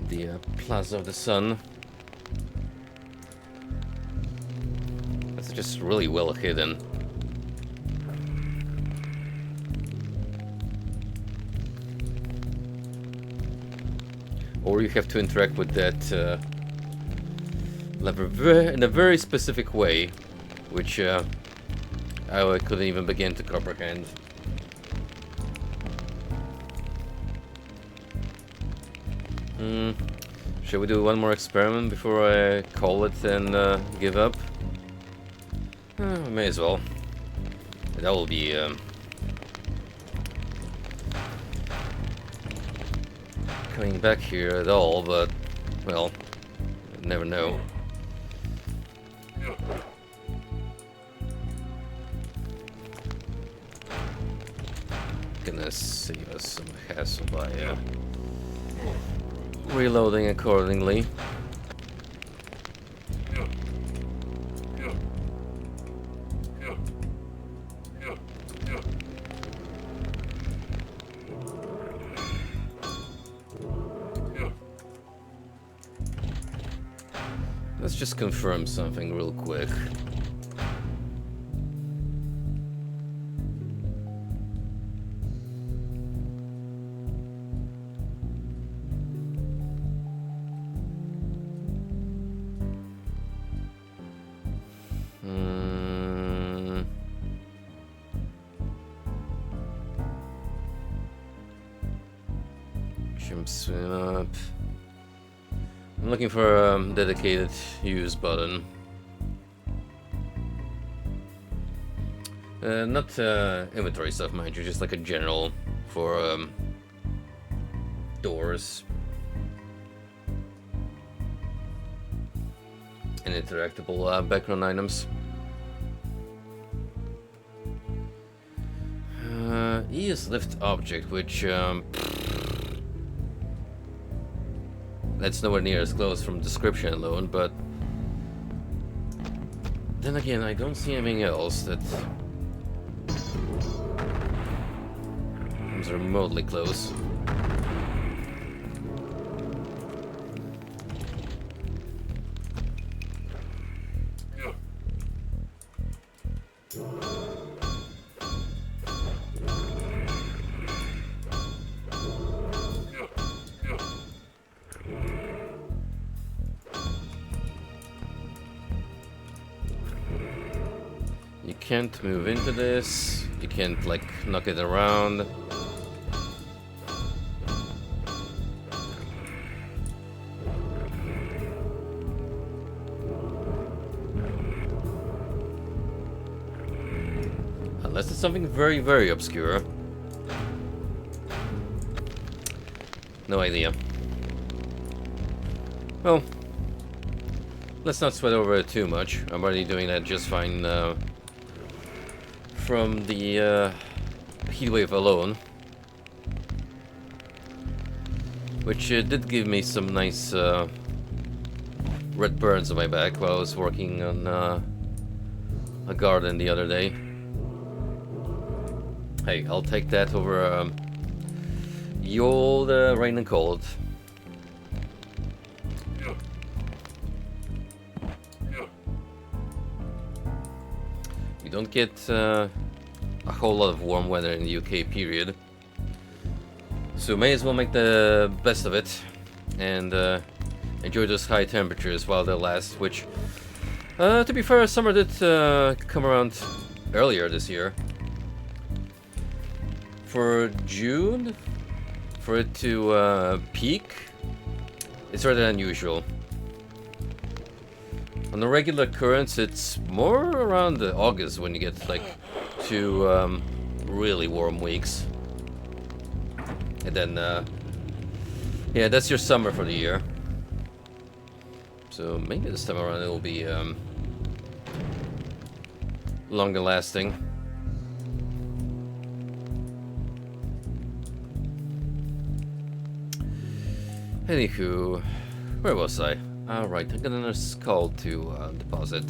The Plaza of the Sun. That's just really well hidden. Or you have to interact with that lever in a very specific way, which I couldn't even begin to comprehend. Shall we do one more experiment before I call it and give up? May as well. That will be coming back here at all, but well, you never know. Gonna save us some hassle by reloading accordingly. Let's just confirm something real quick. Jump swim up. I'm looking for a dedicated use button. Not inventory stuff, mind you, just like a general for doors and interactable background items. E is lift object, which that's nowhere near as close from description alone, but then again, I don't see anything else that comes remotely close. You can't move into this, you can't like knock it around. Unless it's something very, very obscure. No idea. Well, let's not sweat over it too much. I'm already doing that just fine from the heatwave alone, which did give me some nice red burns on my back while I was working on a garden the other day. Hey, I'll take that over the old rain and cold. You don't get a whole lot of warm weather in the UK, period. So may as well make the best of it and enjoy those high temperatures while they last, which, to be fair, summer did come around earlier this year. For June, for it to peak, it's rather unusual. On the regular currents, it's more around August when you get like 2 really warm weeks. And then, yeah, that's your summer for the year. So maybe this time around it will be longer lasting. Anywho, where was I? Alright, I got another skull to deposit.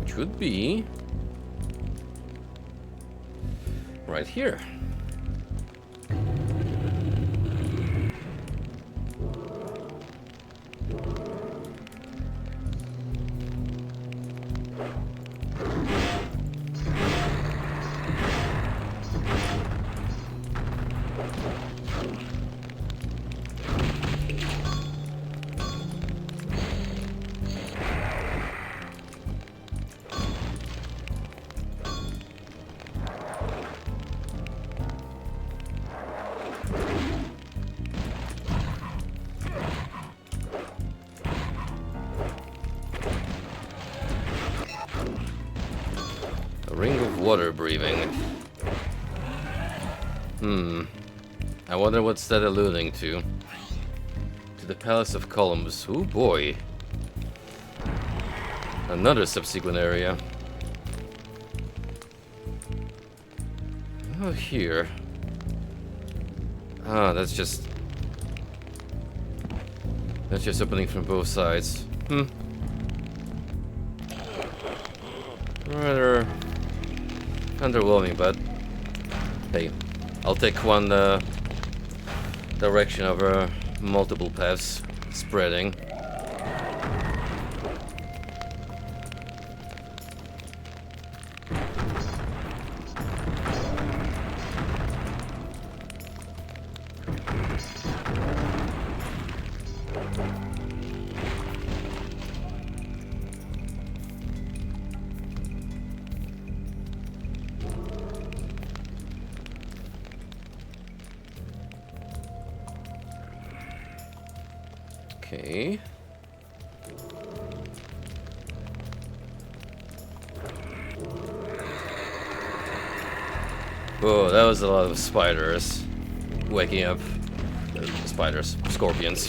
Which would be right here. Ring of water breathing. I wonder what's that alluding to. To the Palace of Columns. Oh boy. Another subsequent area. Oh, here. Ah, that's just opening from both sides. Rather underwhelming, but hey, I'll take one direction over multiple paths spreading. Okay. Oh, that was a lot of spiders waking up. Spiders, scorpions.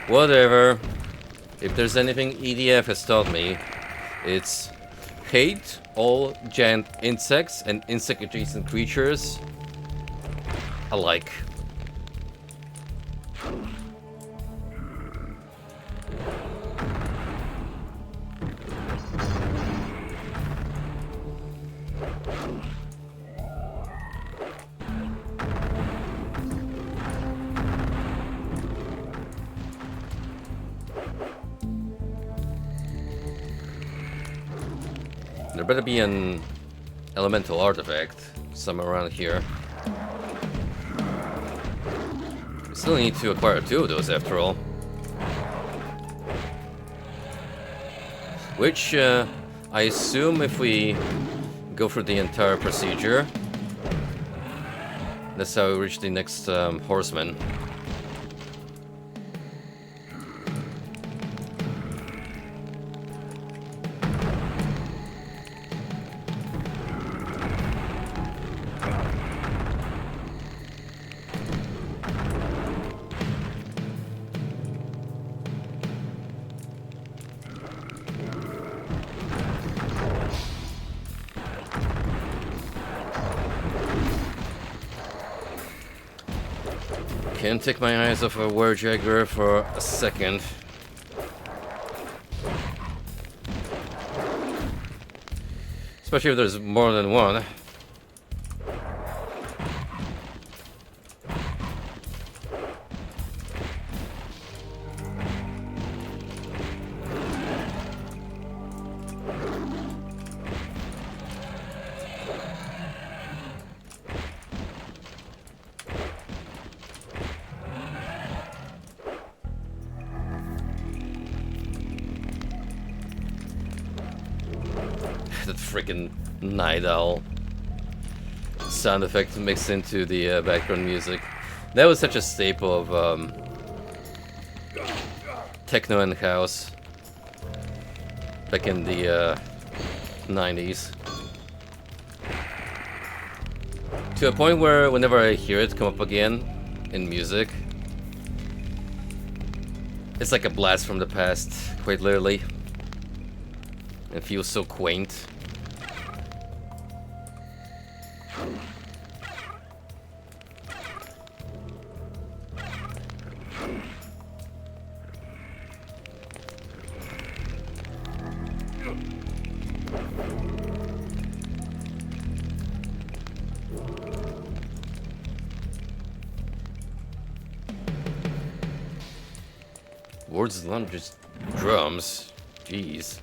Whatever. If there's anything EDF has taught me, it's hate all giant insects and insect adjacent creatures alike. There better be an elemental artifact somewhere around here. Still need to acquire 2 of those after all. Which, I assume if we go through the entire procedure, that's how we reach the next horseman. Can't take my eyes off a werejagger for a second. Especially if there's more than one. freaking night owl sound effect mixed into the background music. That was such a staple of techno and house back in the 90s. To a point where whenever I hear it come up again in music, it's like a blast from the past, quite literally. It feels so quaint. Words not just drums. Jeez.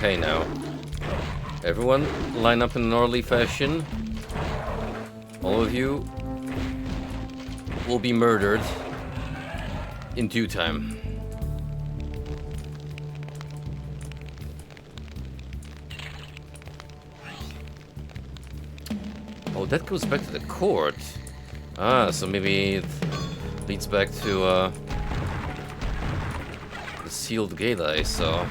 Hey now. Everyone line up in an orderly fashion. All of you will be murdered in due time. Oh, that goes back to the court. Ah, so maybe it leads back to the sealed gate I saw.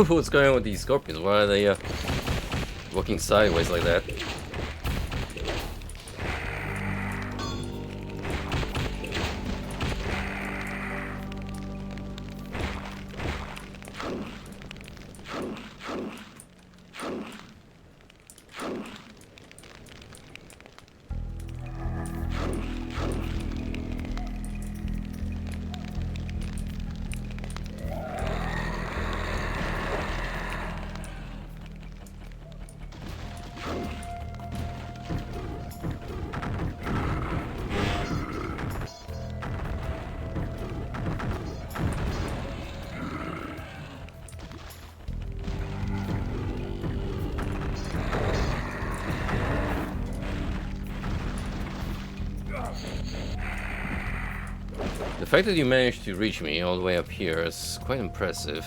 What's going on with these scorpions? Why are they walking sideways like that? The fact that you managed to reach me all the way up here is quite impressive.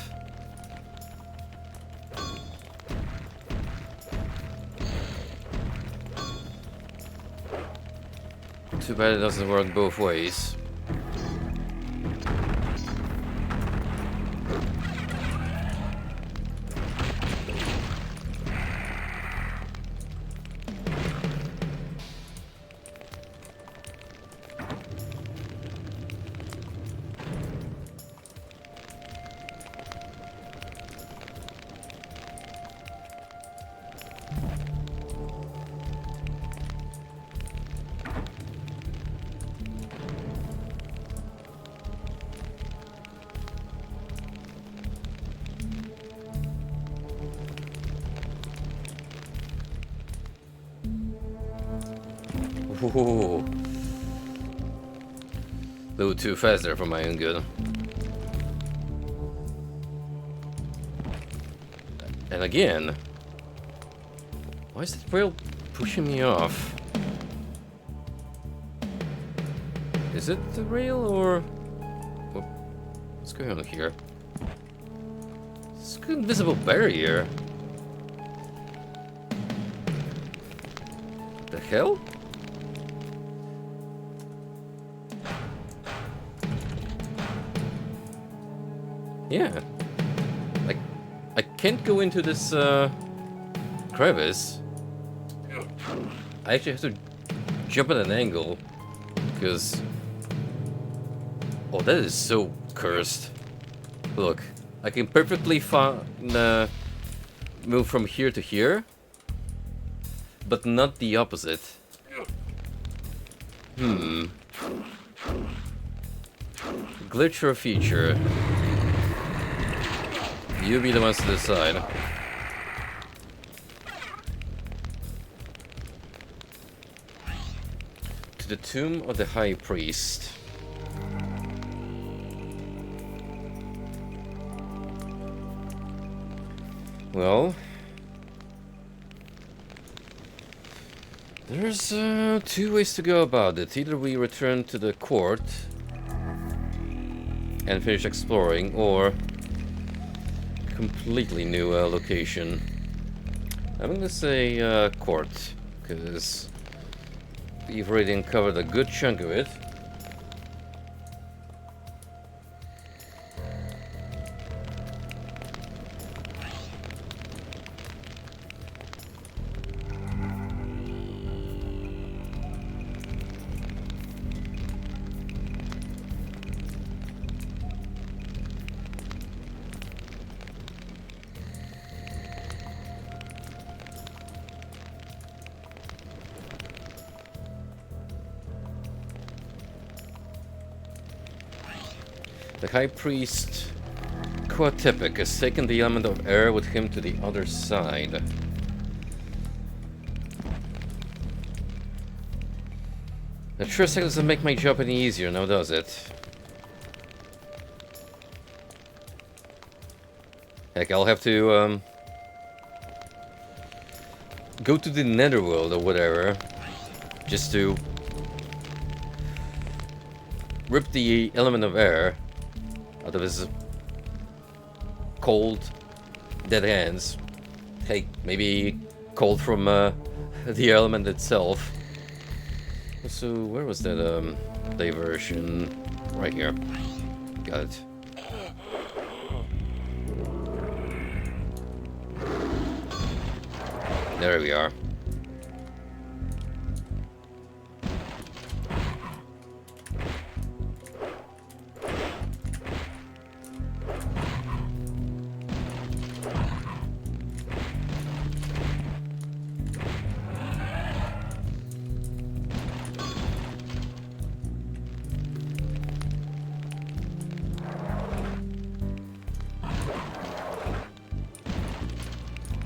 Too bad it doesn't work both ways. Ooh. A little too fast there for my own good. And again, why is that rail pushing me off? Is it the rail or what's going on here? It's an invisible barrier. The hell? Yeah. Like, I can't go into this crevice. I actually have to jump at an angle, because... Oh, that is so cursed. Look, I can perfectly move from here to here, but not the opposite. Glitch or feature? You be the ones to decide. To the tomb of the High Priest. Well, there's two ways to go about it. Either we return to the court and finish exploring, or completely new location. I'm gonna say court, because we've already uncovered a good chunk of it. The High Priest Coatepec has taken the element of air with him to the other side. That sure doesn't make my job any easier, now does it? Heck, I'll have to go to the netherworld or whatever, just to rip the element of air out of his cold, dead hands. Hey, maybe cold from the element itself. So where was that diversion? Right here. Got it. There we are.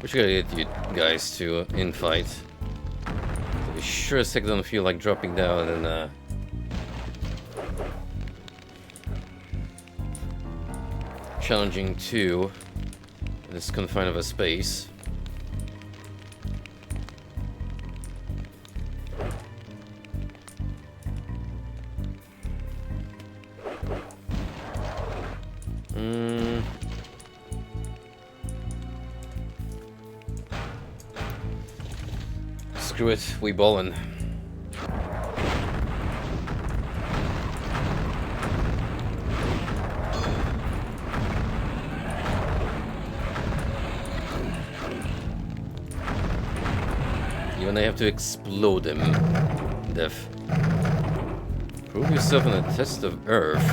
We gotta get you guys to infight. We sure as heck don't feel like dropping down and challenging two in this confine of a space. Screw it, we ballin'. Even I have to explode him. Def. Prove yourself in a test of earth.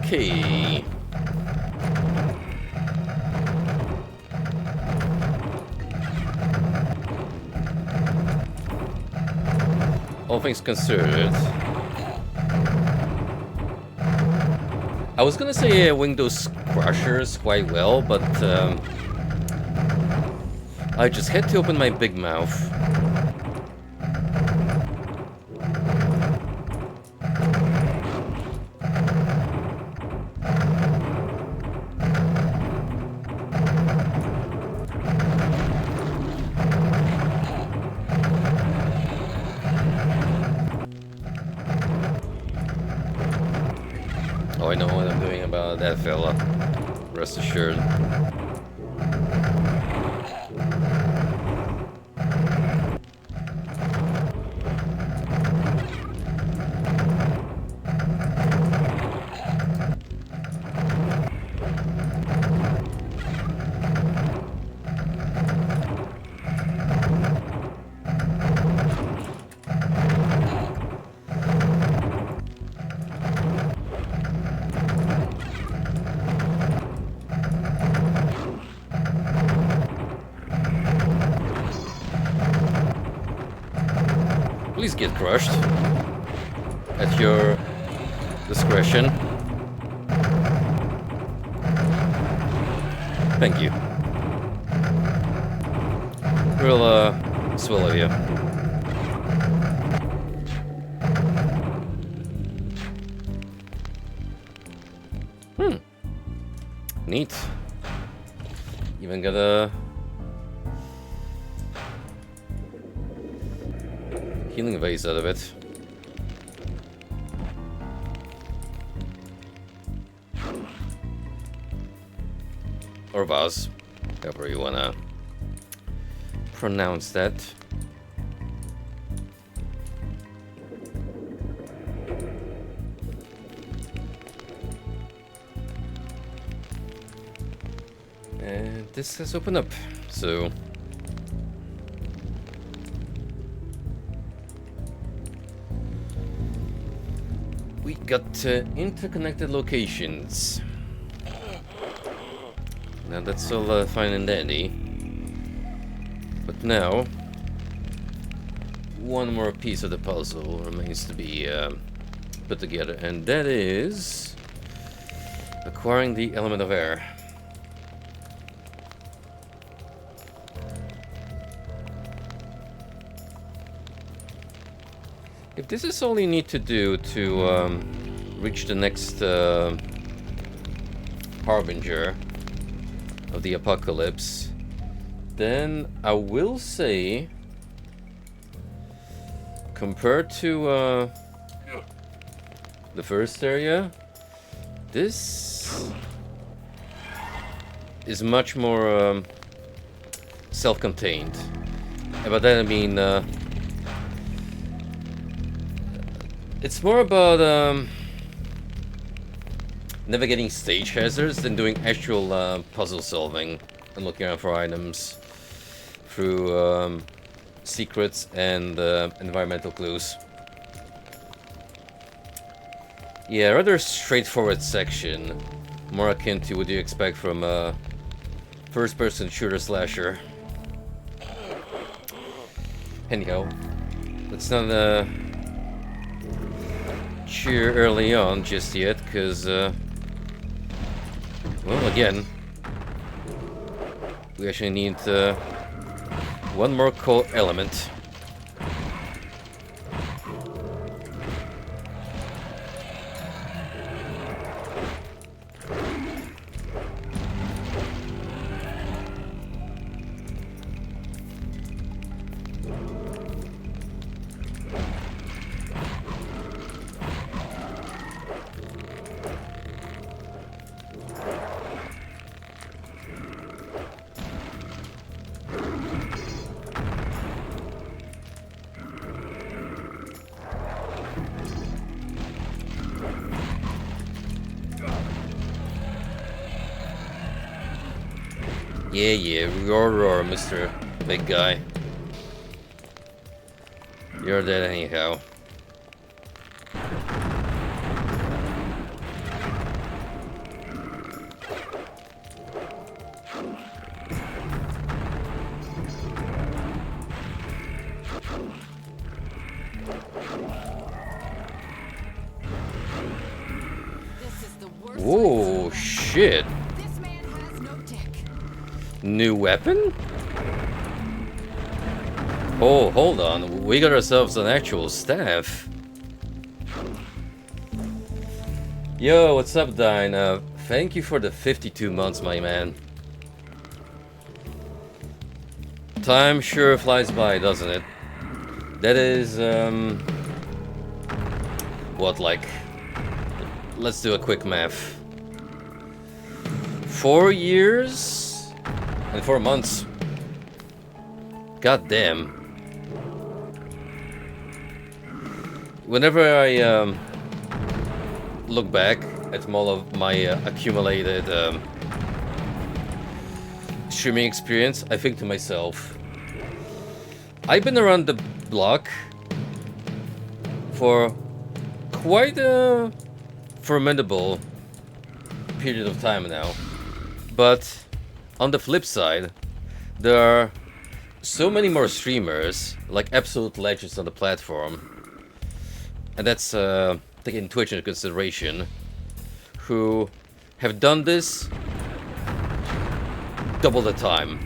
Okay. All things considered, I was gonna say wing those crushers quite well, but I just had to open my big mouth. Oh, I know what I'm doing about that fella. rest assured. Please get crushed at your discretion. Thank you. Real swell of you. Neat. Even got a healing vase out of it. Or vase, however you wanna pronounce that. And this has opened up, so we got interconnected locations. Now that's all fine and dandy, but now one more piece of the puzzle remains to be put together, and that is acquiring the element of air. If this is all you need to do to reach the next harbinger of the apocalypse, then I will say, compared to the first area, this is much more self-contained. And by that I mean it's more about navigating stage hazards than doing actual puzzle solving and looking out for items through secrets and environmental clues. Yeah, rather straightforward section, more akin to what you expect from a first-person shooter slasher. Anyhow, let's not cheer early on just yet, because, well, again, we actually need one more core element. Yeah, roar, Mr. Big Guy. You're dead anyhow. Whoa, shit. New weapon? Oh, hold on. We got ourselves an actual staff. Yo, what's up, Dine? Thank you for the 52 months, my man. Time sure flies by, doesn't it? That is, what, like... Let's do a quick math. 4 years and 4 months. God damn. Whenever I look back at all of my accumulated streaming experience, I think to myself, I've been around the block for quite a formidable period of time now. But on the flip side, there are so many more streamers, like absolute legends on the platform, and that's taking Twitch into consideration, who have done this double the time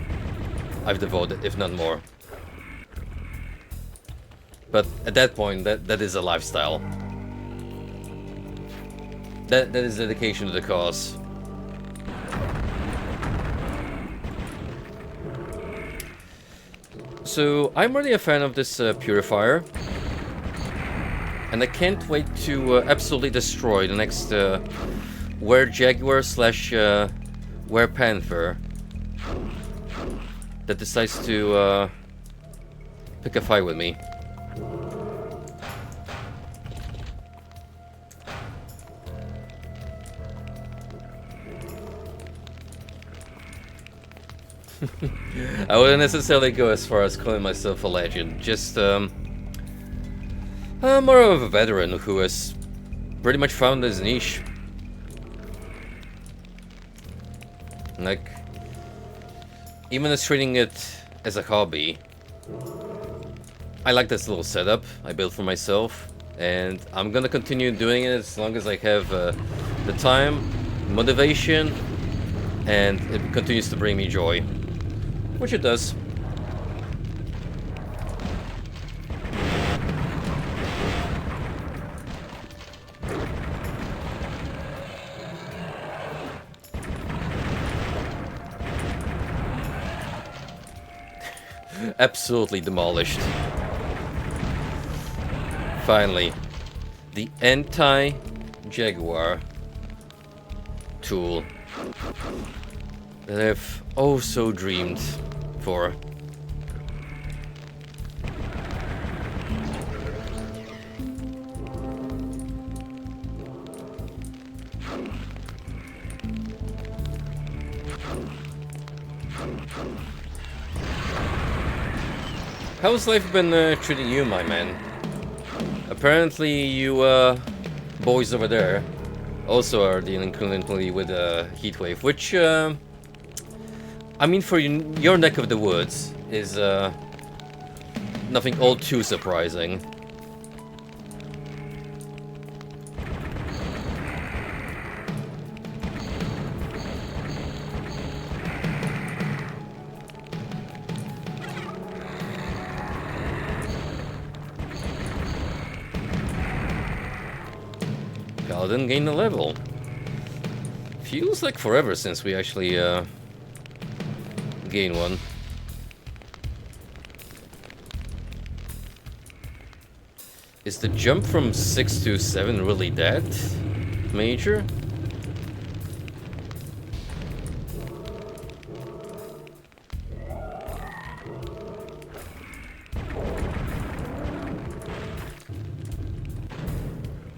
I've devoted, if not more. But at that point, that is a lifestyle. That is dedication to the cause. So I'm really a fan of this purifier, and I can't wait to absolutely destroy the next were-jaguar slash were-panther that decides to pick a fight with me. I wouldn't necessarily go as far as calling myself a legend, just more of a veteran who has pretty much found his niche. Like, even as treating it as a hobby, I like this little setup I built for myself, and I'm gonna continue doing it as long as I have the time, motivation, and it continues to bring me joy. Which it does. Absolutely demolished. Finally, the anti-Jaguar tool that I've oh so dreamed for. How's life been treating you, my man? Apparently you boys over there also are dealing currently with a heat wave, which I mean, for your neck of the woods is nothing all too surprising. Paladin gained a level. Feels like forever since we actually gain one. Is the jump from 6 to 7 really that major?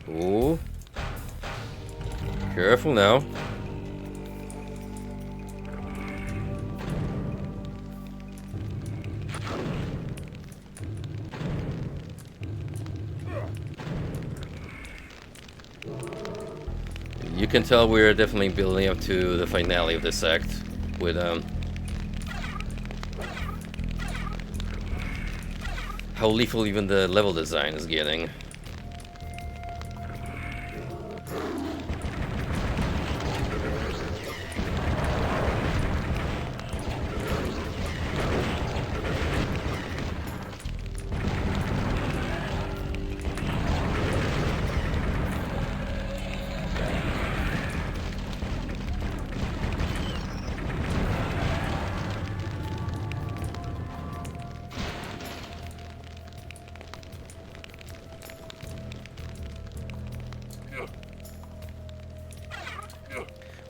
Ooh. Careful now. You can tell we're definitely building up to the finale of this act with how lethal even the level design is getting.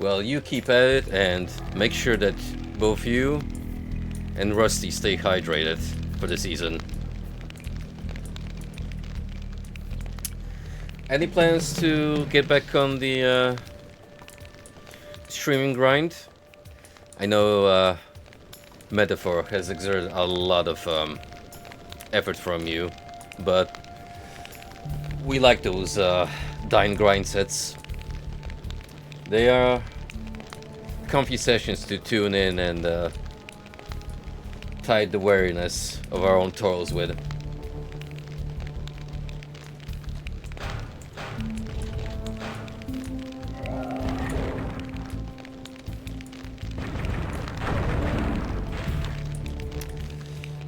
Well, you keep at it and make sure that both you and Rusty stay hydrated for the season. Any plans to get back on the streaming grind? I know Metaphor has exerted a lot of effort from you, but we like those Dying grind sets. They are comfy sessions to tune in and tide the weariness of our own toils with.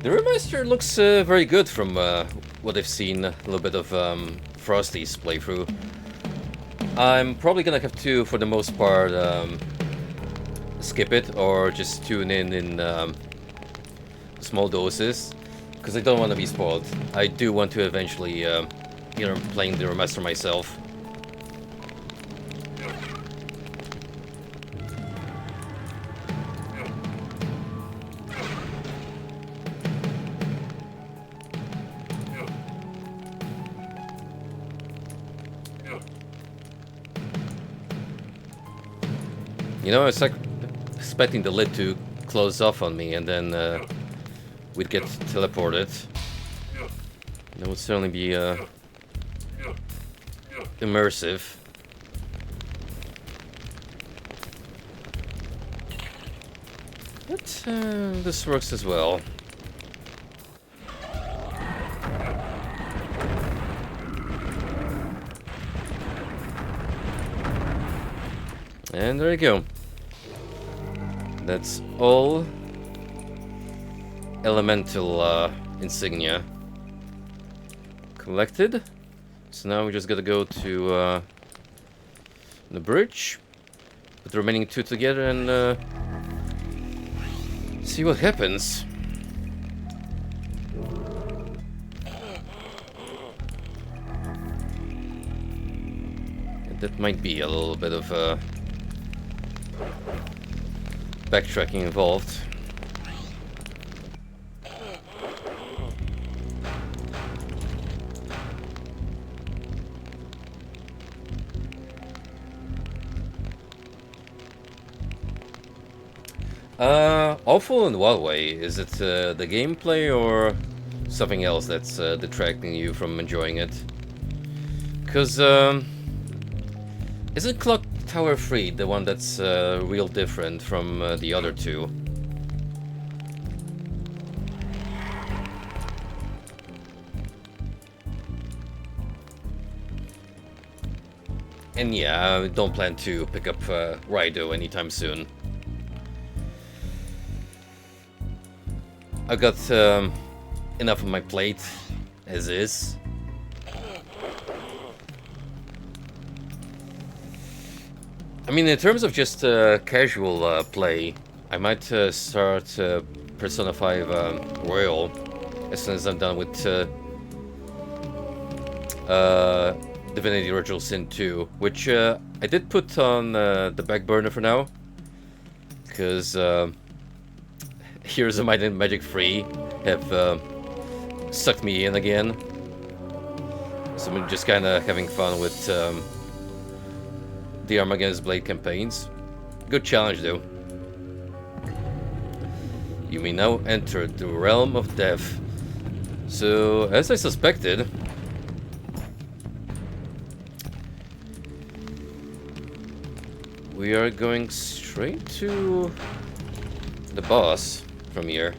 The remaster looks very good from what I've seen, a little bit of Frosty's playthrough. I'm probably gonna have to, for the most part, skip it or just tune in small doses, because I don't want to be spoiled. I do want to eventually either playing the remaster myself. You know, I was like expecting the lid to close off on me and then we'd get teleported. That would certainly be immersive. But this works as well. And there you go. That's all elemental insignia collected. So now we just gotta go to the bridge, put the remaining two together and see what happens. And that might be a little bit of backtracking involved. Awful in what way? Is it the gameplay or something else that's detracting you from enjoying it? Because isn't Clock Tower 3 the one that's real different from the other two? And yeah, I don't plan to pick up Raido anytime soon. I've got enough on my plate as is. I mean, in terms of just casual play, I might start Persona 5 Royal as soon as I'm done with Divinity Original Sin 2, which I did put on the back burner for now, because Heroes of Might and Magic 3 have sucked me in again. So I'm just kind of having fun with the Armageddon's Blade campaigns. Good challenge though. You may now enter the realm of death. So, as I suspected, we are going straight to the boss from here.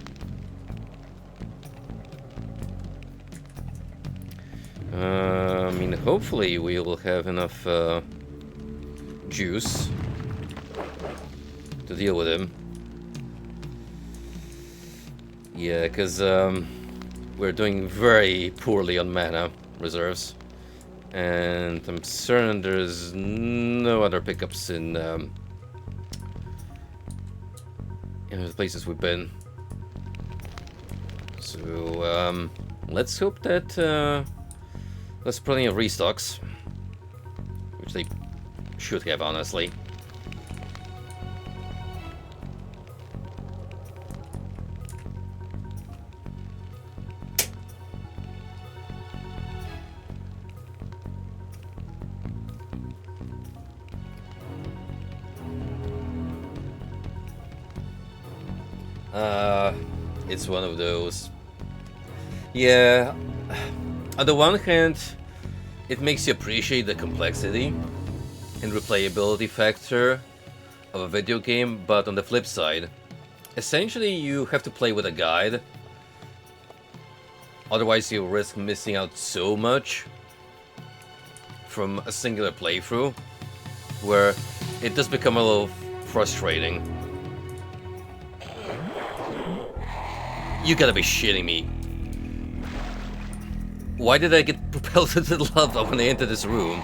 I mean, hopefully we will have enough juice to deal with him. Yeah, because we're doing very poorly on mana reserves, and I'm certain there's no other pickups in the places we've been. So let's hope that there's plenty of restocks, which they should have, honestly. Uh, it's one of those. Yeah, on the one hand, it makes you appreciate the complexity and replayability factor of a video game, but on the flip side, essentially you have to play with a guide, otherwise you risk missing out so much from a singular playthrough, where it does become a little frustrating. You gotta be shitting me. Why did I get propelled to the lava when I entered this room?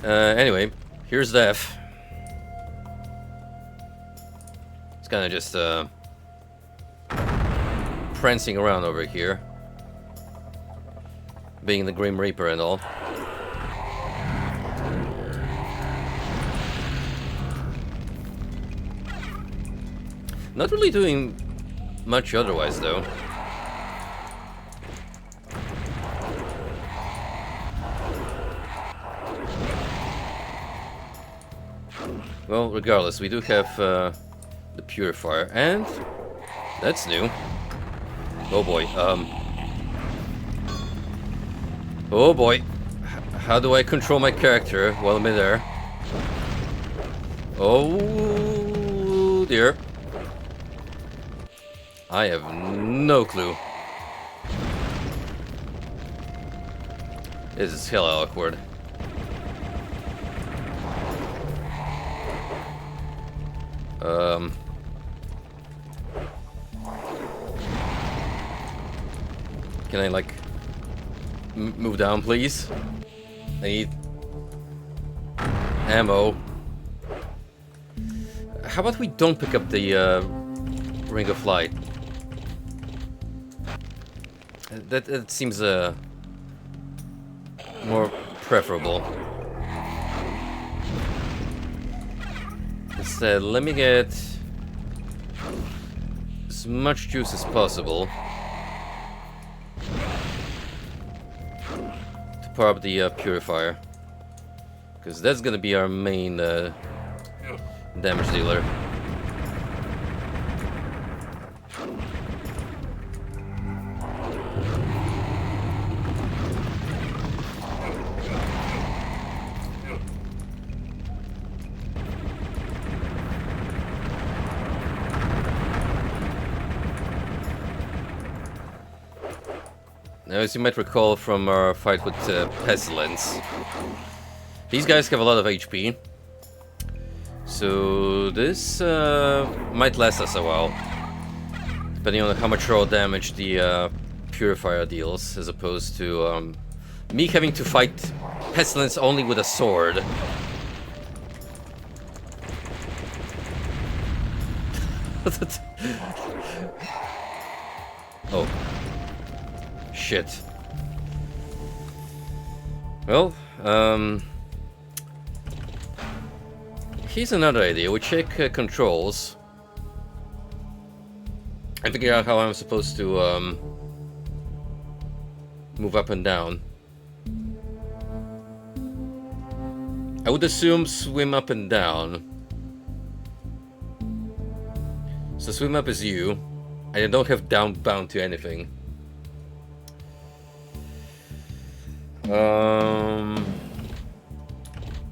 Anyway, here's Death. It's kinda just, prancing around over here. Being the Grim Reaper and all. Not really doing much otherwise, though. Well, regardless, we do have the Purifier, and that's new. Oh boy, oh boy. How do I control my character while I'm in there? Oh dear. I have no clue. This is hella awkward. Can I, like, move down, please? I need ammo. How about we don't pick up the Ring of Light? That seems more preferable. Instead, let me get as much juice as possible to power up the Purifier, because that's gonna be our main damage dealer. Now, as you might recall from our fight with Pestilence, these guys have a lot of HP, so this might last us a while, depending on how much raw damage the Purifier deals, as opposed to me having to fight Pestilence only with a sword. Oh. Shit. Well, here's another idea. We check controls and figure out how I'm supposed to move up and down. I would assume swim up and down. So swim up is you. I don't have down bound to anything.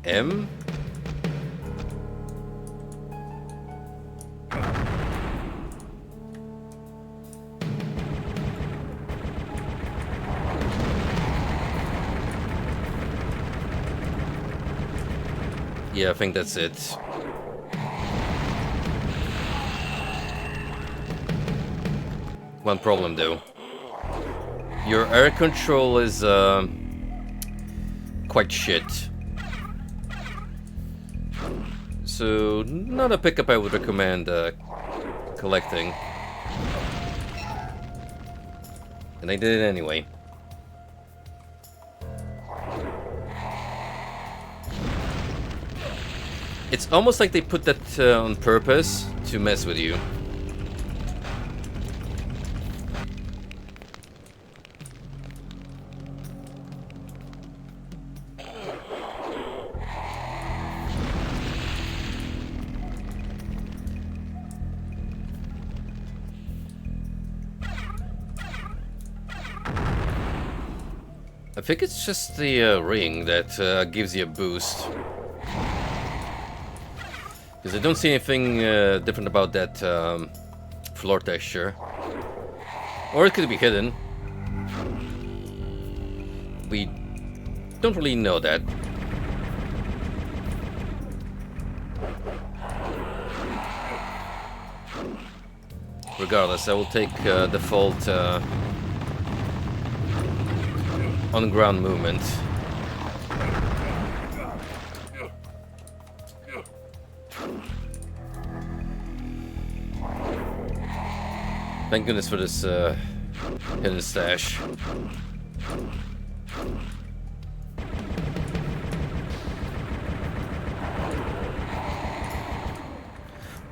M? Yeah, I think that's it. One problem though. Your air control is quite shit. So, not a pickup I would recommend collecting. And I did it anyway. It's almost like they put that on purpose to mess with you. I think it's just the ring that gives you a boost. Because I don't see anything different about that floor texture. Or it could be hidden. We don't really know that. Regardless, I will take default on-ground movement. Thank goodness for this hidden stash.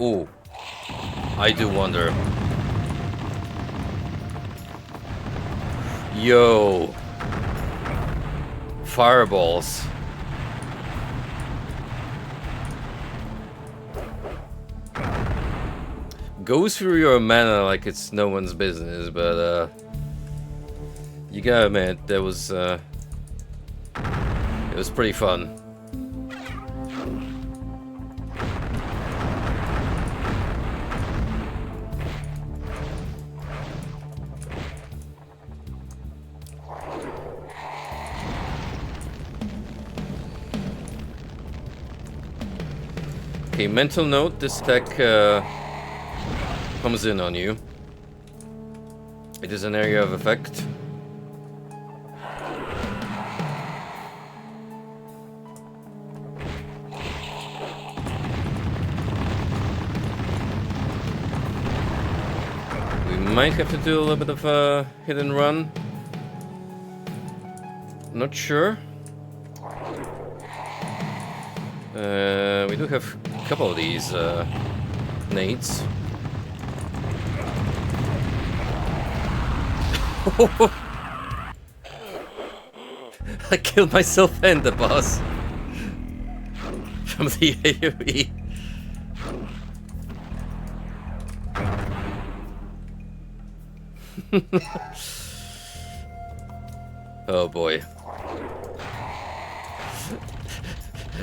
Ooh, I do wonder. Yo, fireballs. Goes through your mana like it's no one's business, but you gotta admit that was it was pretty fun. Okay, mental note, this deck comes in on you. It is an area of effect. We might have to do a little bit of a hit and run. Not sure. We do have a couple of these nades. I killed myself and the boss from the AoE. Oh boy.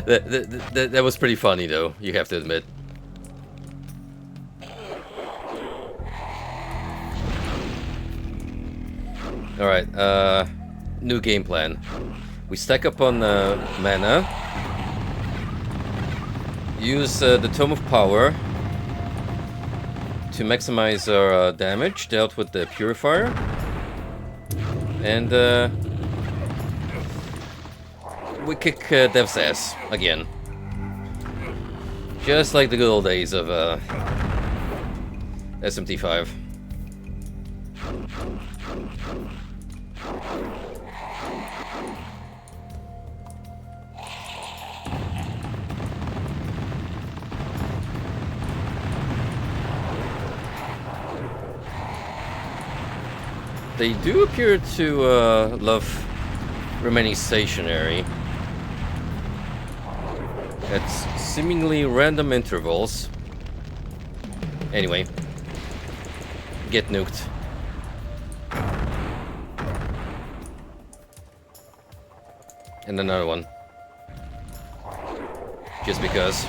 That was pretty funny though, you have to admit. Alright, new game plan. We stack up on mana, use the Tome of Power to maximize our damage dealt with the Purifier, and we kick Dev's ass again. Just like the good old days of SMT5. They do appear to love remaining stationary at seemingly random intervals. Anyway, get nuked. And another one. Just because.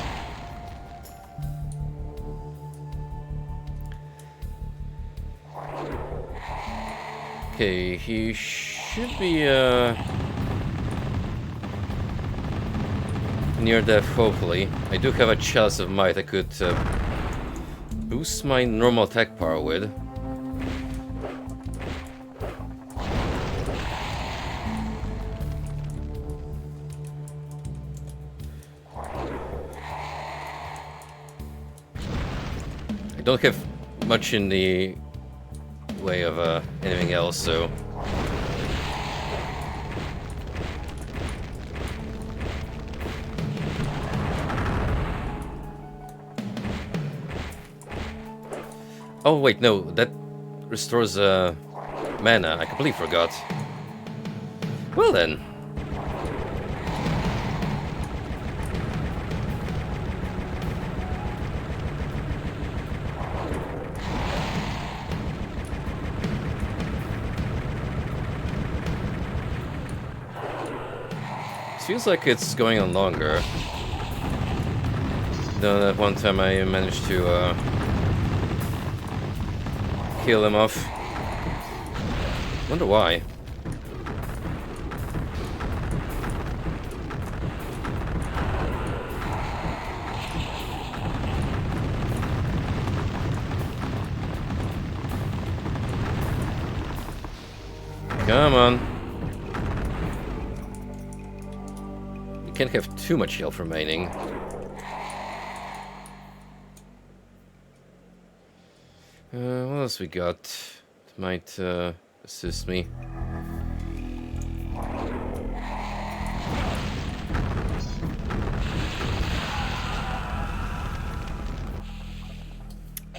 Okay, he should be near death, hopefully. I do have a Chalice of Might I could boost my normal attack power with. I don't have much in the way of anything else, so oh wait, no, that restores mana. I completely forgot. Well then. feels like it's going on longer. Though that one time I managed to kill him off. Wonder why. Come on. You can't have too much health remaining. What else we got? That might assist me.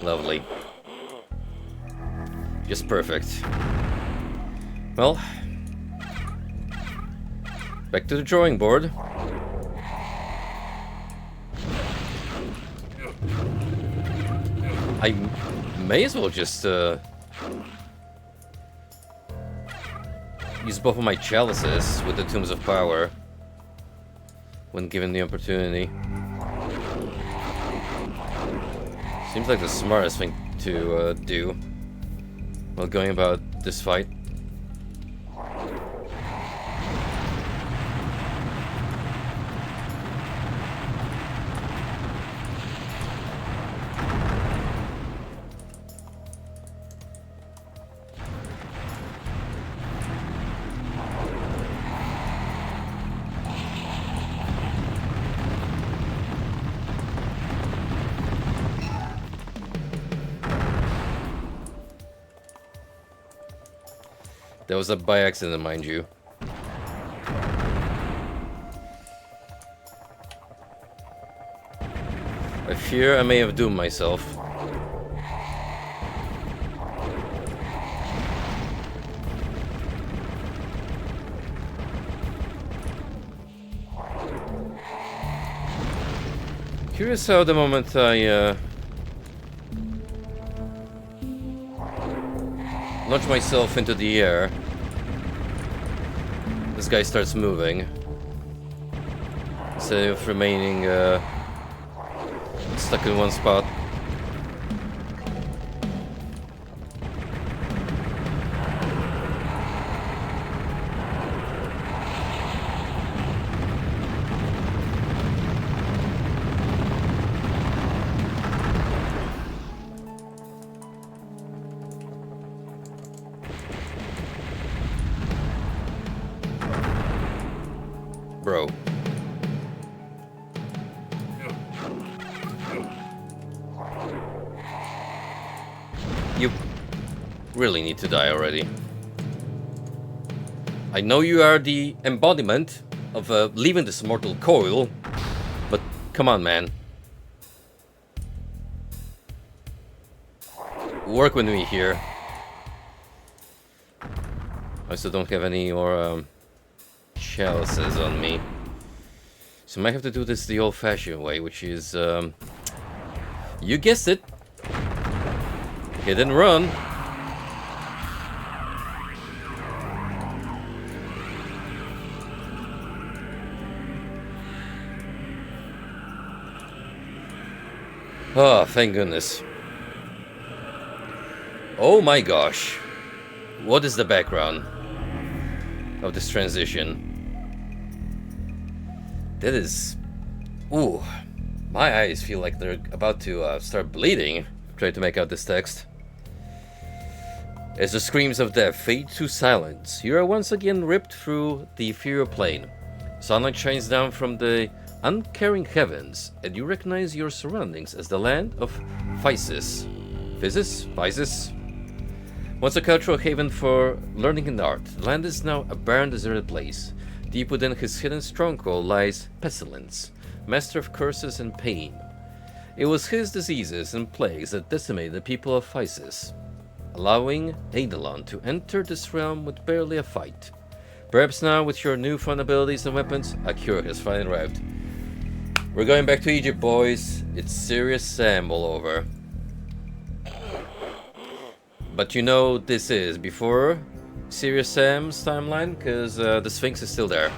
Lovely. Just perfect. Well, back to the drawing board. I may as well just use both of my chalices with the Tombs of Power when given the opportunity. Seems like the smartest thing to do while going about this fight. That was up by accident, mind you. I fear I may have doomed myself. Curious how the moment I launch myself into the air, this guy starts moving instead of remaining stuck in one spot. Bro. You really need to die already. I know you are the embodiment of leaving this mortal coil, but come on, man. Work with me here. I still don't have any more chalices on me, so I might have to do this the old-fashioned way, which is you guessed it, hit and run. Oh, thank goodness. Oh my gosh, what is the background of this transition? That is... Ooh, my eyes feel like they're about to start bleeding. Trying to make out this text. As the screams of death fade to silence, you are once again ripped through the ethereal plane. Sunlight shines down from the uncaring heavens, and you recognize your surroundings as the land of Physis. Physis? Once a cultural haven for learning and art, the land is now a barren, deserted place. Deep within his hidden stronghold lies Pestilence, master of curses and pain. It was his diseases and plagues that decimated the people of Physis, allowing Eidolon to enter this realm with barely a fight. Perhaps now, with your newfound abilities and weapons, a cure has finally arrived. We're going back to Egypt, boys. It's Serious Sam all over. But you know this is before Serious Sam's timeline, because the Sphinx is still there.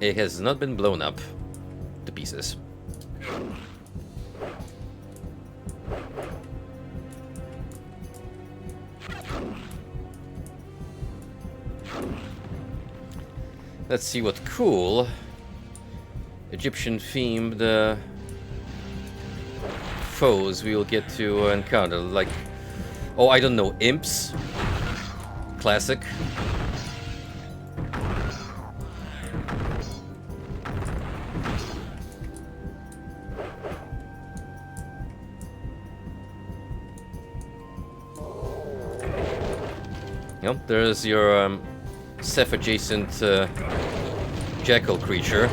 it has not been blown up to pieces. Let's see what cool Egyptian-themed foes we will get to encounter. Like, oh, I don't know, imps? Classic. Yep, there's your Ceph-adjacent jackal creature.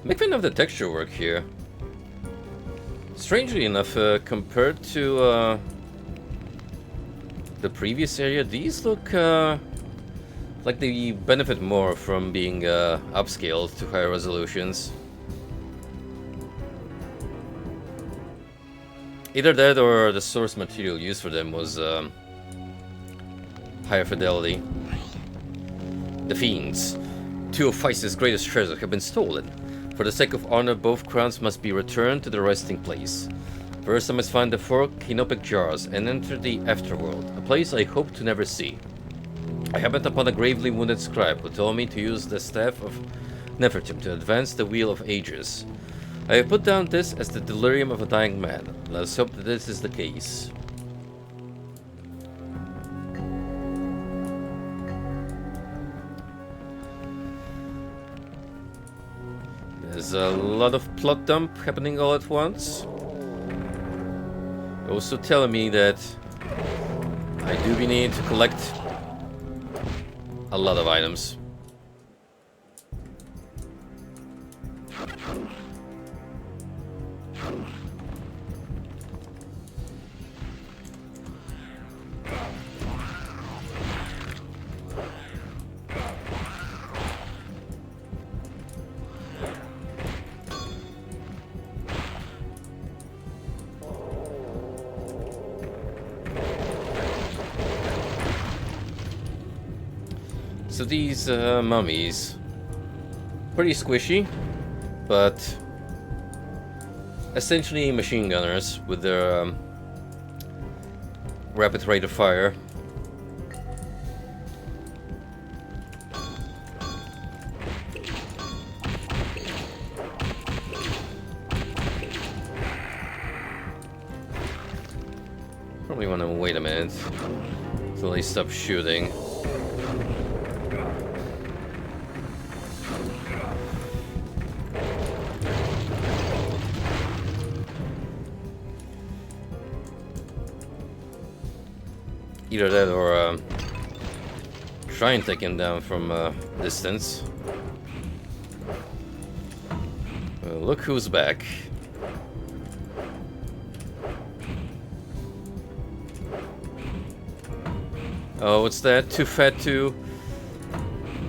Big fan of the texture work here. Strangely enough, compared to the previous area, these look like they benefit more from being upscaled to higher resolutions. Either that or the source material used for them was higher fidelity. The Fiends. Two of Feist's greatest treasures have been stolen. For the sake of honor, both crowns must be returned to their resting place. First, I must find the 4 canopic jars and enter the Afterworld, a place I hope to never see. I happened upon a gravely wounded scribe who told me to use the Staff of Nefertim to advance the Wheel of Ages. I have put down this as the delirium of a dying man. Let us hope that this is the case. There's a lot of plot dump happening all at once. Also telling me that I do need to collect a lot of items. So these mummies, pretty squishy, but essentially machine gunners with their rapid rate of fire. Probably want to wait a minute until they stop shooting. Either that or try and take him down from distance. Look who's back. Oh, what's that? Too fat to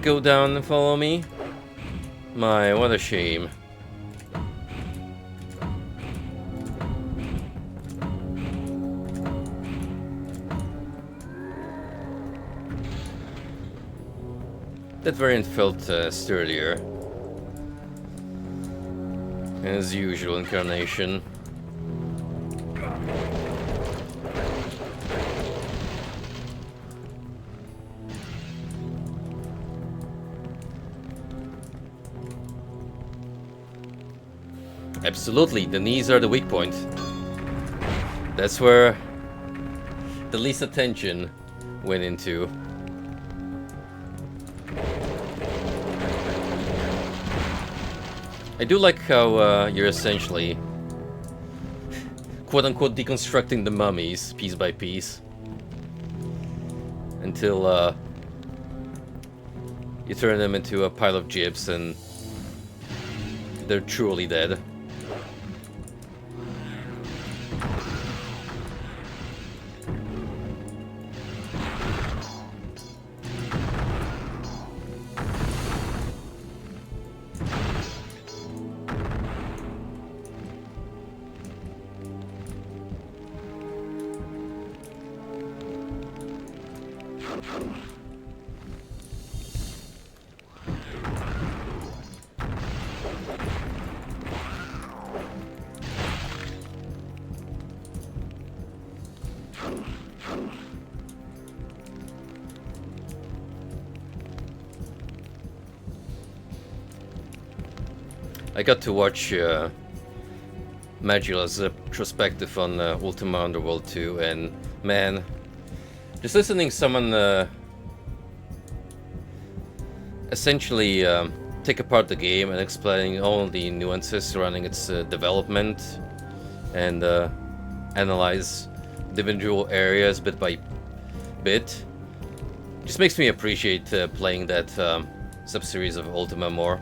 go down and follow me? My, what a shame. That variant felt sturdier. As usual, incarnation. Absolutely, the knees are the weak point. That's where the least attention went into. I do like how you're essentially quote-unquote deconstructing the mummies piece by piece until you turn them into a pile of gyps and they're truly dead. I got to watch Magula's perspective on Ultima Underworld 2, and man, just listening someone essentially take apart the game and explaining all the nuances surrounding its development and analyze individual areas bit by bit just makes me appreciate playing that sub-series of Ultima more.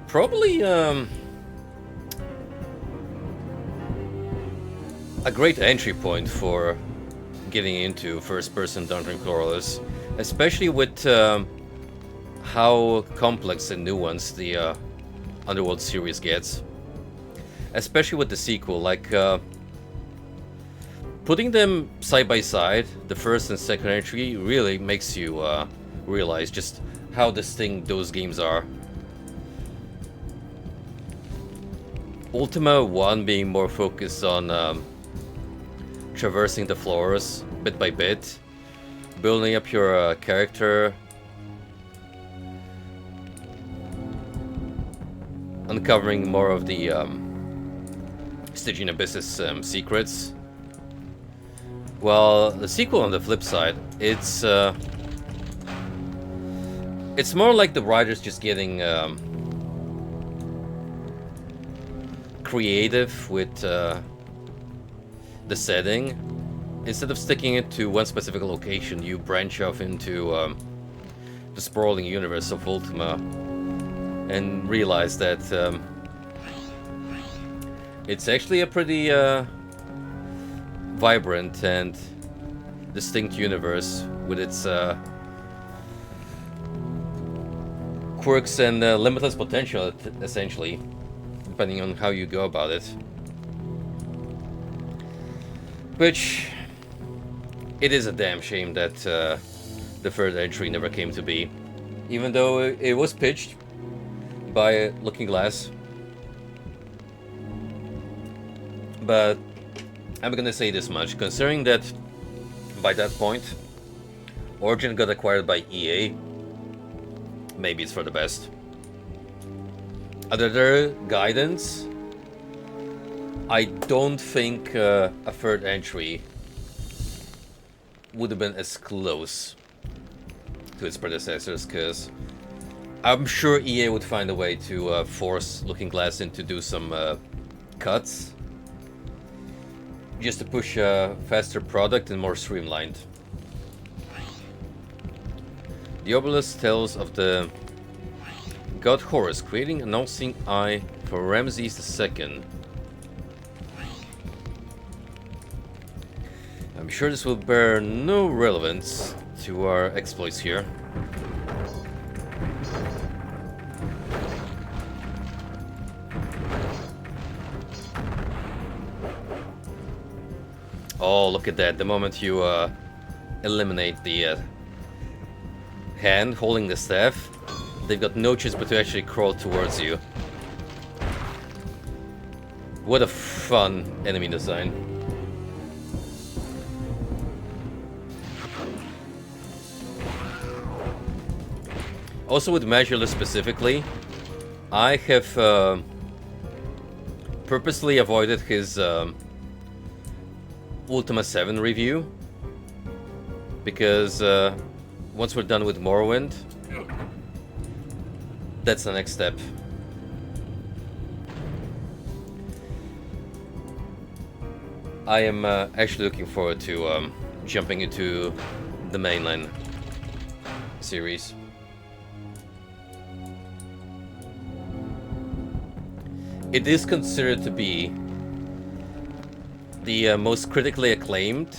Probably a great entry point for getting into first-person dungeon crawlers, especially with how complex and nuanced the Underworld series gets. Especially with the sequel, like putting them side by side, the first and second entry really makes you realize just how distinct those games are. Ultima 1 being more focused on traversing the floors bit by bit, building up your character, uncovering more of the Stygian Abyss's secrets. Well, the sequel on the flip side, it's more like the writers just getting creative with the setting. Instead of sticking it to one specific location, you branch off into the sprawling universe of Ultima and realize that it's actually a pretty vibrant and distinct universe with its quirks and limitless potential, essentially, depending on how you go about it. Which, it is a damn shame that the third entry never came to be, even though it was pitched by Looking Glass. But I'm gonna say this much, considering that by that point Origin got acquired by EA, maybe it's for the best. Under their guidance, I don't think a third entry would have been as close to its predecessors, because I'm sure EA would find a way to force Looking Glass in to do some cuts, just to push a faster product and more streamlined. The obelisk tells of the god Horus creating an all-seeing eye for Ramses II. I'm sure this will bear no relevance to our exploits here. Oh, look at that. The moment you eliminate the hand holding the staff, they've got no choice but to actually crawl towards you. What a fun enemy design. Also with Magula specifically, I have purposely avoided his Ultima 7 review, because once we're done with Morrowind, that's the next step. I am actually looking forward to jumping into the mainline series. It is considered to be the most critically acclaimed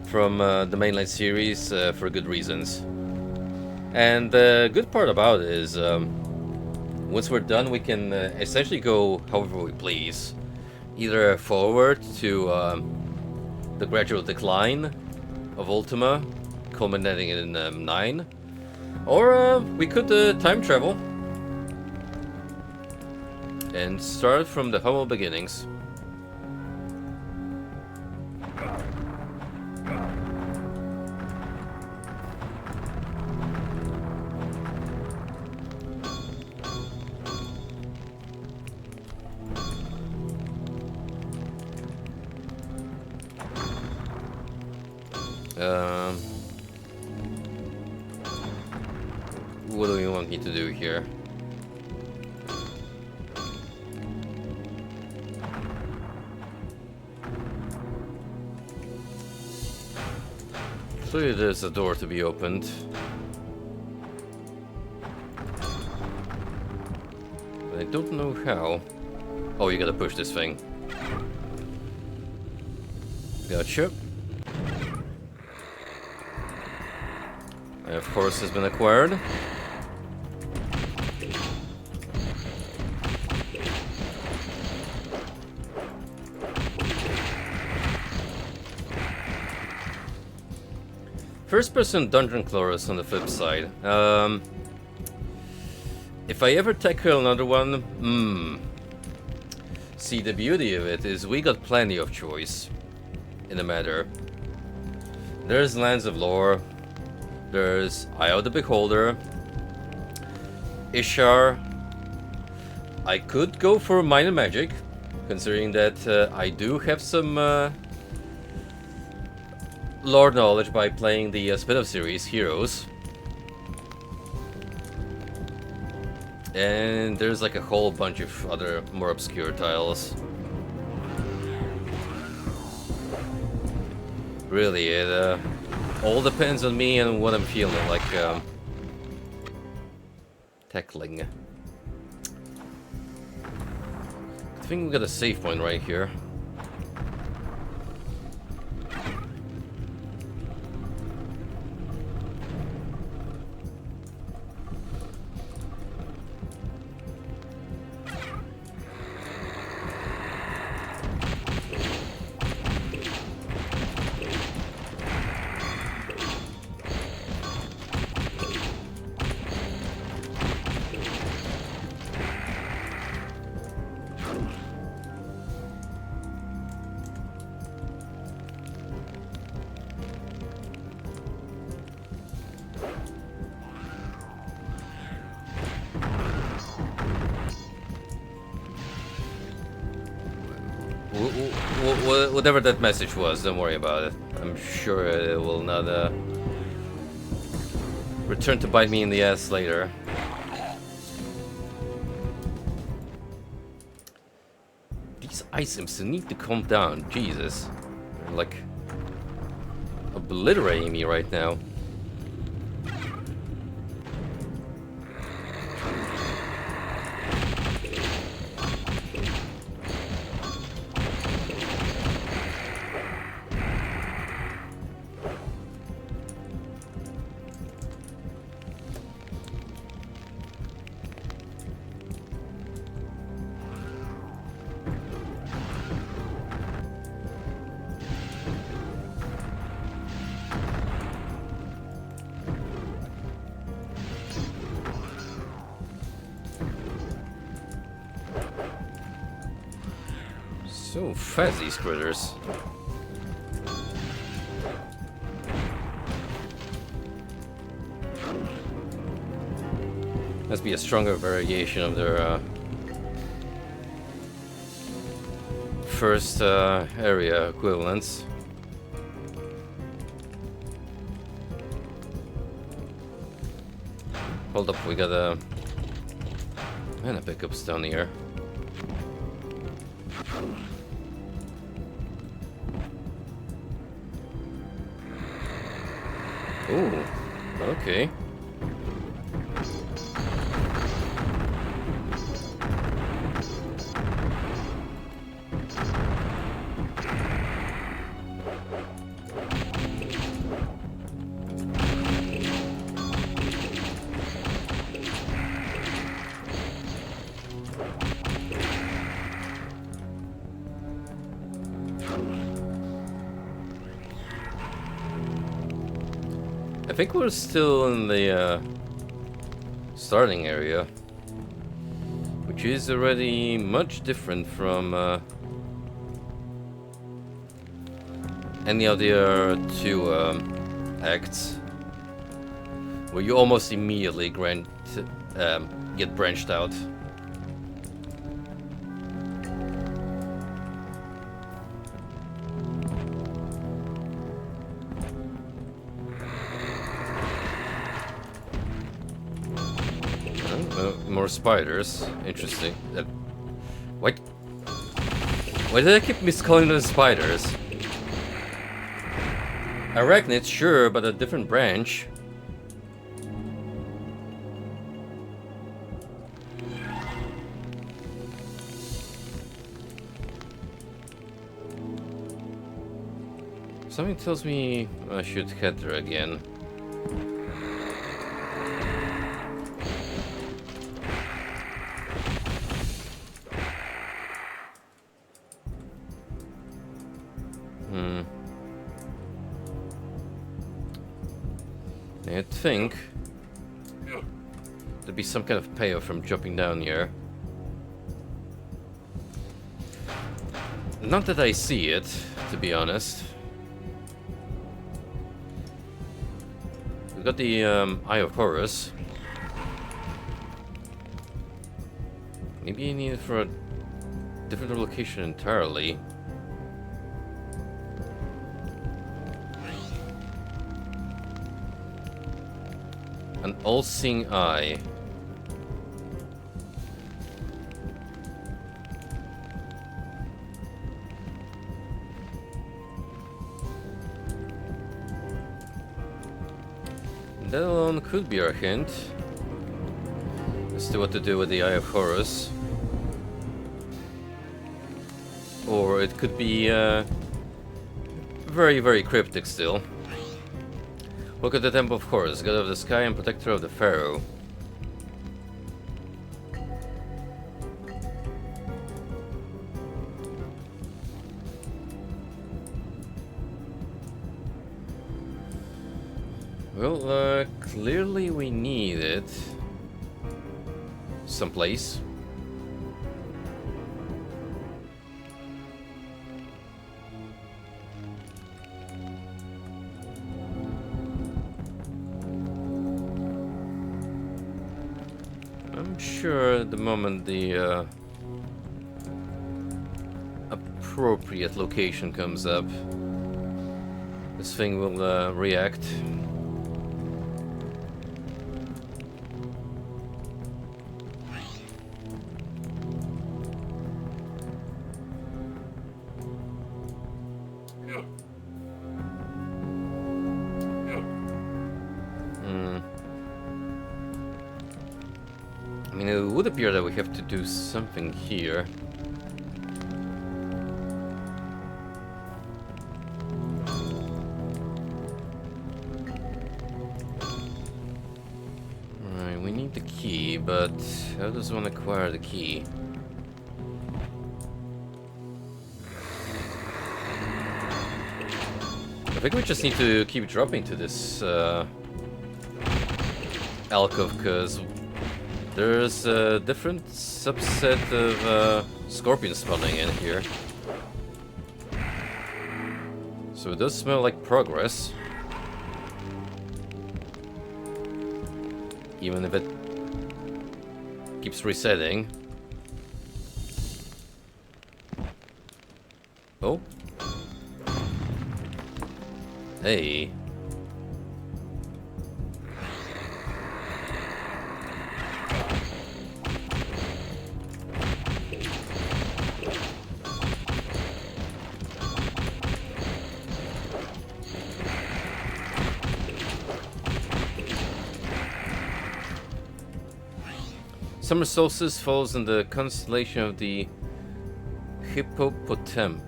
from the mainline series for good reasons. And the good part about it is once we're done, we can essentially go however we please. Either forward to the gradual decline of Ultima, culminating in 9, or we could time travel and start from the humble beginnings. Um, what do you want me to do here? Clearly there's a door to be opened. But I don't know how. Oh, you gotta push this thing. Gotcha. And of course has been acquired. First-person dungeon crawlers on the flip side. If I ever tackle another one, see, the beauty of it is we got plenty of choice in the matter. There's Lands of Lore, there's Eye of the Beholder, Ishar. I could go for Minor Magic, considering that I do have some lore knowledge by playing the spin-off series Heroes. And there's like a whole bunch of other more obscure tiles. Really, it all depends on me and what I'm feeling like tackling. I think we got a save point right here. Whatever that message was, don't worry about it. I'm sure it will not return to bite me in the ass later. These items need to calm down. Jesus. They're like obliterating me right now. So fast, these critters. Must be a stronger variation of their first area equivalents. Hold up, we got a mana pickups down here. Ooh, okay. I think we're still in the starting area, which is already much different from any of the other two acts, where you almost immediately get branched out. More spiders. Interesting. What? Why did I keep miscalling them spiders? Arachnids, sure, but a different branch. Something tells me I should head there again. I'd think there'd be some kind of payoff from jumping down here. Not that I see it, to be honest. We've got the Eye of Horus. Maybe you need it for a different location entirely. An all-seeing eye. That alone could be our hint as to what to do with the Eye of Horus. Or it could be very, very cryptic still. Look at the Temple of Horus, god of the sky and protector of the Pharaoh. Well, clearly we need it someplace. I'm sure at the moment the appropriate location comes up, this thing will react. I mean, it would appear that we have to do something here. Alright, we need the key, but how does one acquire the key? I think we just need to keep dropping to this alcove, because there's a different subset of scorpions spawning in here. So it does smell like progress. Even if it keeps resetting. Oh. Hey. Summer solstice falls in the constellation of the hippopotamus.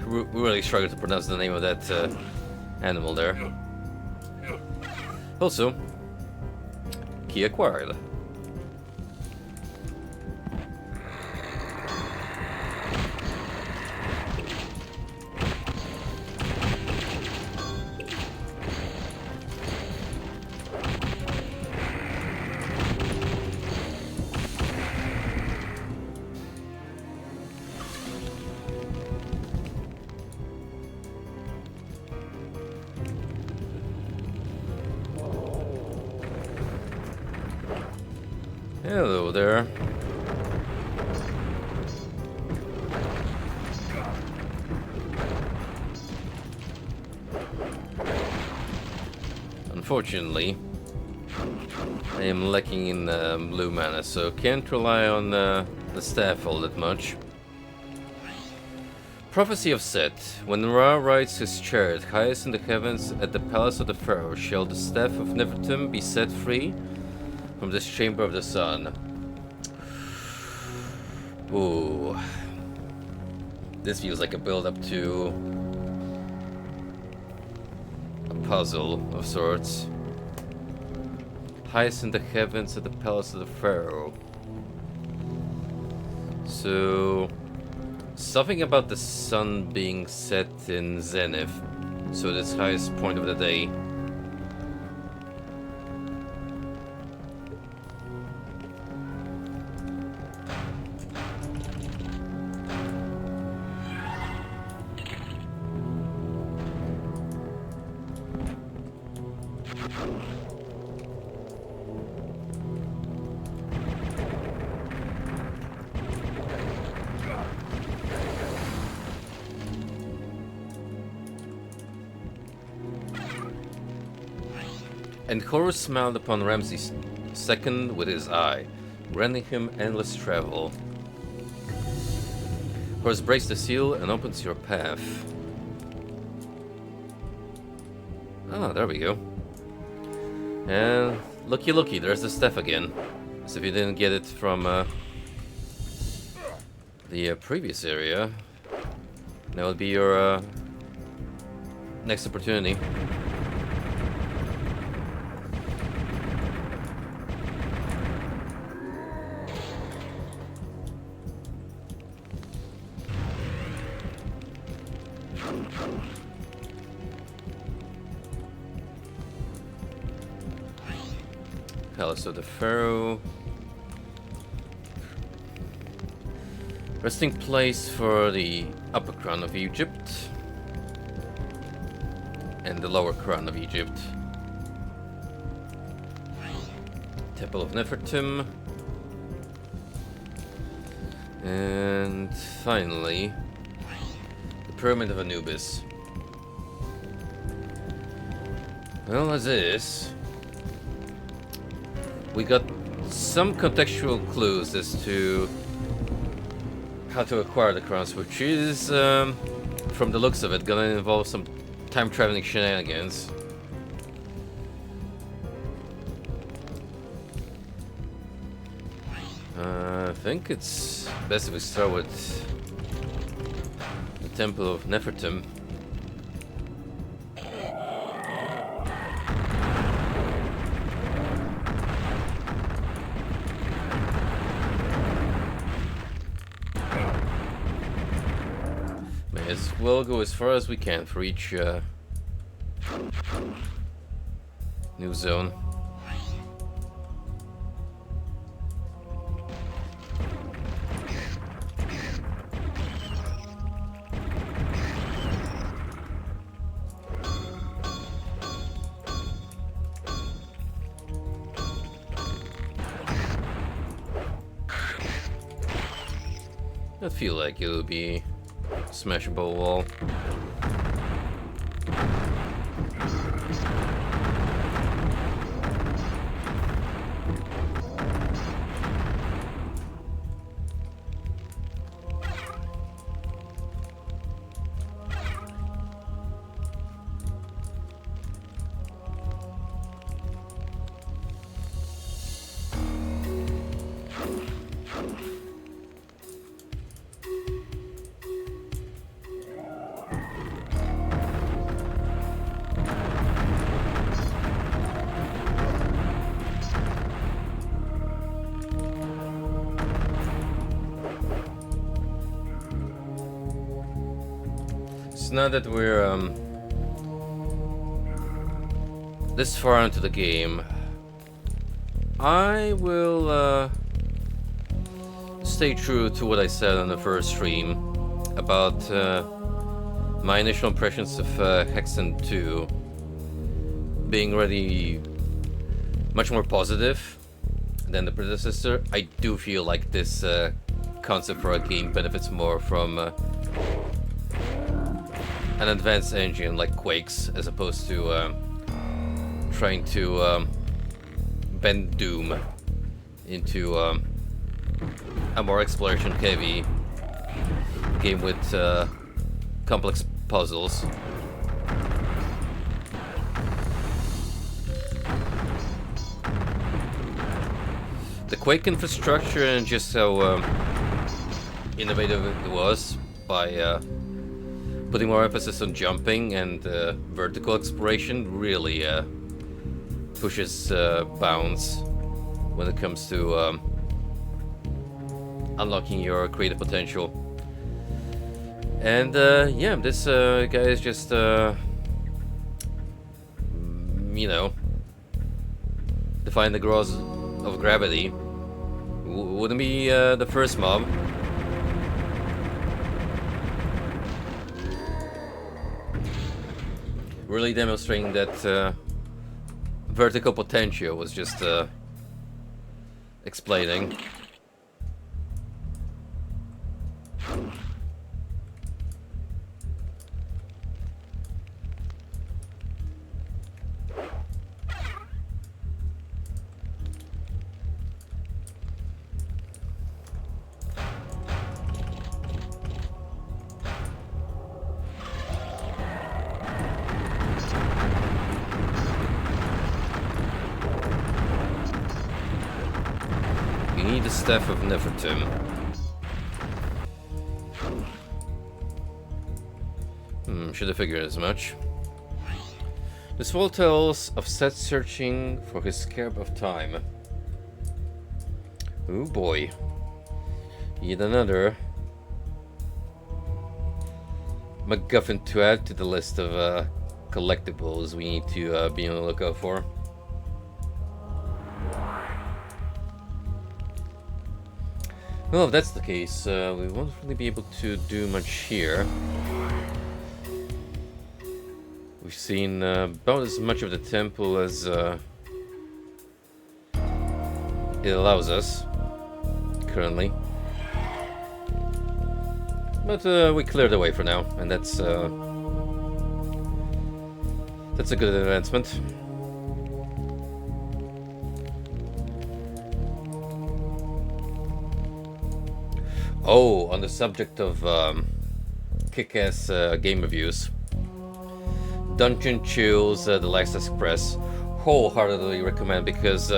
We really struggle to pronounce the name of that animal there. Also, key acquired. Hello there. Unfortunately, I am lacking in blue mana, so can't rely on the staff all that much. Prophecy of Set. When Ra rides his chariot highest in the heavens at the palace of the pharaoh, shall the staff of Nefertum be set free from this chamber of the sun. Ooh. This feels like a build-up to a puzzle of sorts. Highest in the heavens at the palace of the pharaoh. So something about the sun being set in zenith, so this highest point of the day. And Horus smiled upon Ramses II with his eye, granting him endless travel. Horus breaks the seal and opens your path. Ah, there we go. And looky, there's the staff again. As if you didn't get it from the previous area. That would be your next opportunity. Palace of the Pharaoh. Resting place for the upper crown of Egypt and the lower crown of Egypt. Temple of Nefertum. And finally, the Pyramid of Anubis. Well, as is, we got some contextual clues as to how to acquire the crowns, which is, from the looks of it, gonna involve some time-traveling shenanigans. I think it's best if we start with the Temple of Nefertum. We'll go as far as we can for each new zone. I feel like it would be smashable wall. So now that we're this far into the game, I will stay true to what I said on the first stream about my initial impressions of Hexen II being already much more positive than the predecessor. I do feel like this concept for a game benefits more from an advanced engine like Quake's, as opposed to trying to bend Doom into a more exploration-heavy game with complex puzzles. The Quake infrastructure and just how innovative it was by putting more emphasis on jumping and vertical exploration really pushes bounds when it comes to unlocking your creative potential. And yeah, this guy is just, you know, defying the laws of gravity. Wouldn't be the first mob. Really demonstrating that vertical potential was just explaining. You need the Staff of Nefertum. Should have figured as much. This wall tells of Seth searching for his Scarab of Time. Oh boy. Yet another MacGuffin to add to the list of collectibles we need to be on the lookout for. Well, if that's the case, we won't really be able to do much here. We've seen about as much of the temple as it allows us currently. But we cleared the way for now, and that's a good advancement. Oh, on the subject of kick-ass game reviews, Dungeon Chill's The Last Express, wholeheartedly recommend, because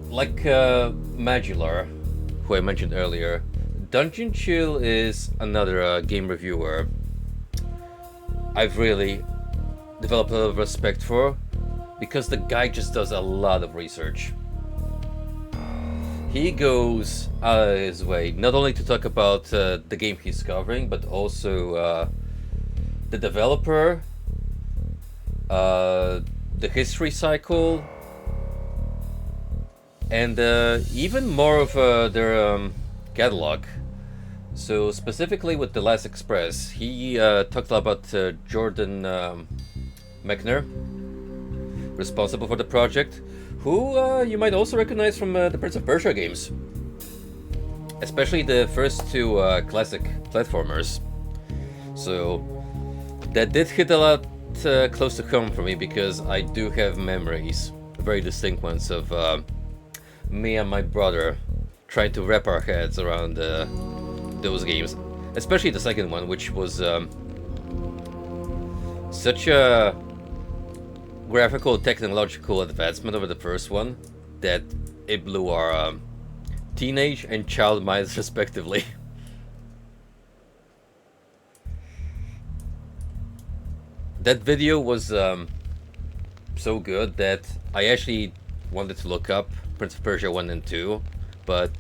like Magular, who I mentioned earlier, Dungeon Chill is another game reviewer I've really developed a lot of respect for, because the guy just does a lot of research. He goes out of his way not only to talk about the game he's covering, but also the developer, the history cycle, and even more of their catalog. So specifically with The Last Express, he talked a lot about Jordan Mechner, responsible for the project, who you might also recognize from the Prince of Persia games, especially the first two classic platformers. So that did hit a lot close to home for me, because I do have memories, very distinct ones, of me and my brother trying to wrap our heads around those games, especially the second one, which was such a graphical technological advancement over the first one that it blew our teenage and child minds respectively. That video was so good that I actually wanted to look up Prince of Persia 1 and 2, but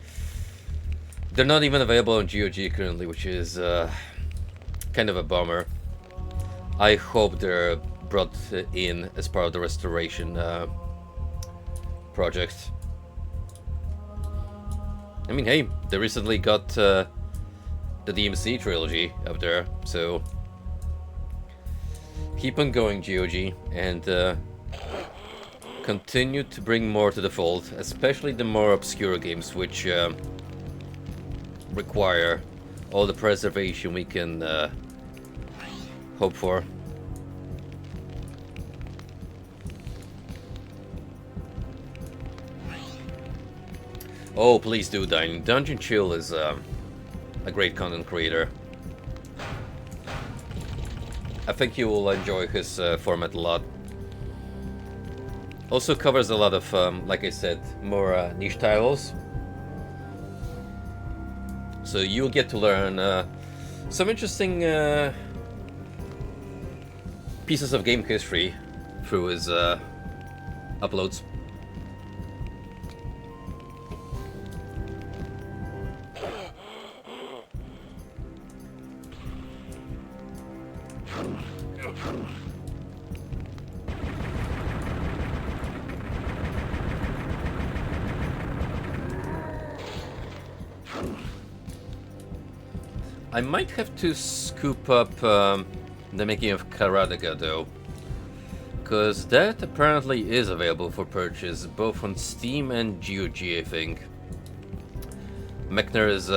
they're not even available on GOG currently, which is kind of a bummer. I hope they're brought in as part of the restoration project. I mean, hey, they recently got the DMC trilogy up there, so keep on going, GOG, and continue to bring more to the fold, especially the more obscure games, which require all the preservation we can hope for. Oh, please do, Dine. Dungeon Chill is a great content creator. I think you will enjoy his format a lot. Also covers a lot of, like I said, more niche titles. So you'll get to learn some interesting pieces of game history through his uploads. I might have to scoop up the making of Karateka though, because that apparently is available for purchase both on Steam and GOG, I think. Mechner's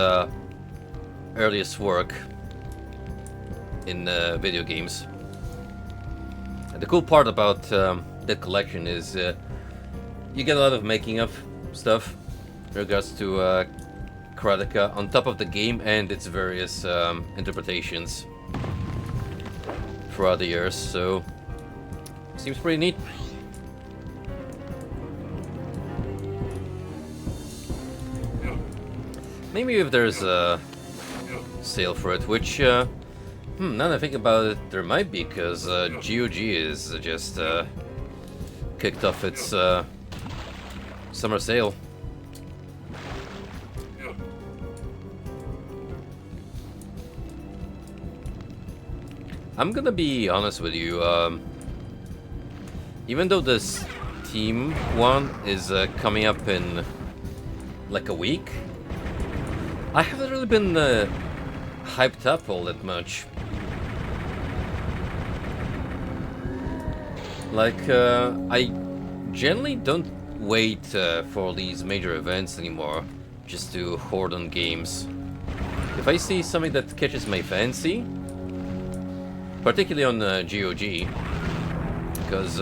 earliest work in video games. And the cool part about that collection is you get a lot of making of stuff in regards to Karateka on top of the game and its various interpretations throughout the years, so seems pretty neat. Maybe if there's a sale for it, which now that I think about it, there might be, because GOG is just kicked off its summer sale. I'm gonna be honest with you, even though this Steam one is coming up in like a week, I haven't really been hyped up all that much. Like, I generally don't wait for these major events anymore just to hoard on games. If I see something that catches my fancy, particularly on GOG, because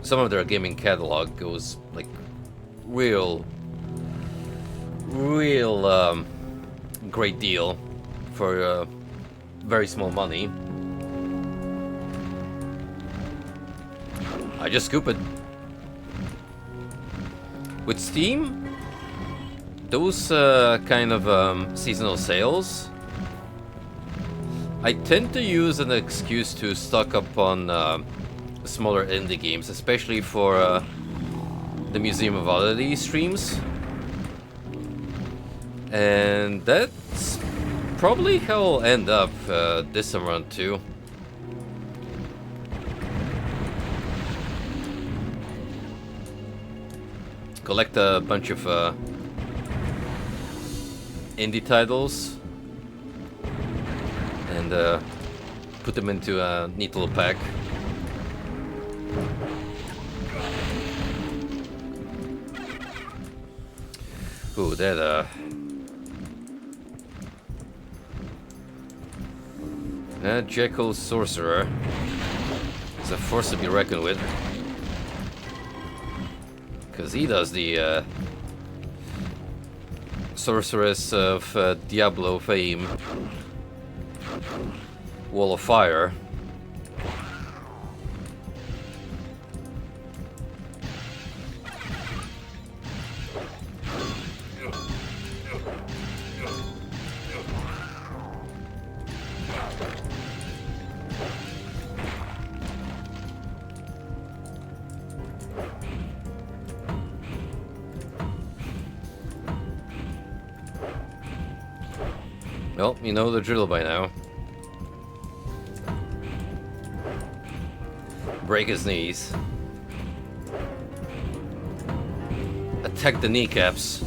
some of their gaming catalog goes like real great deal for very small money. I just scoop it. With Steam, those kind of seasonal sales, I tend to use an excuse to stock up on smaller indie games, especially for the Museum of Oddity streams. And that's probably how I'll end up this time around too. Collect a bunch of indie titles and put them into a neat little pack. Ooh, that Jekyll Sorcerer is a force to be reckoned with, because he does the Sorceress of Diablo fame, Wall of Fire. Well, you know the drill by now. Break his knees. Attack the kneecaps.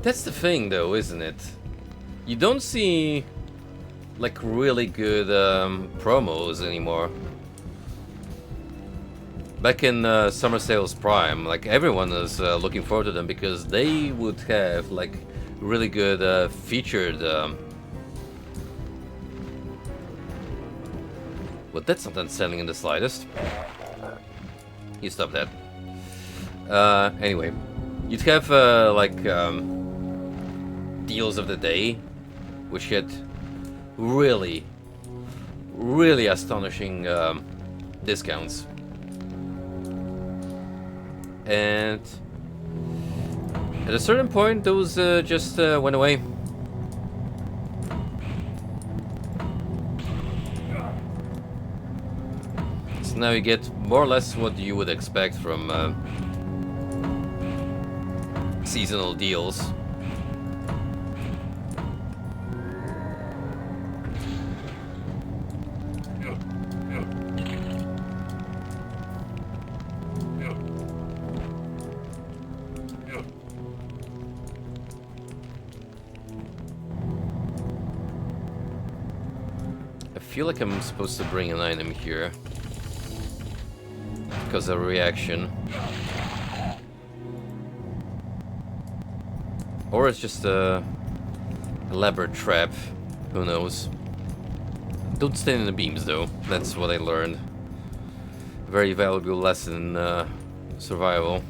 That's the thing though, isn't it? You don't see like really good promos anymore. Back in Summer Sales Prime, like everyone was looking forward to them because they would have like really good featured Well, that's not unsettling in the slightest. You stop that. Anyway, you'd have deals of the day, which had really, really astonishing discounts. And at a certain point, those just went away. So now you get more or less what you would expect from seasonal deals. I feel like I'm supposed to bring an item here because of reaction. Or it's just a elaborate trap. Who knows? Don't stand in the beams though. That's what I learned. Very valuable lesson in survival.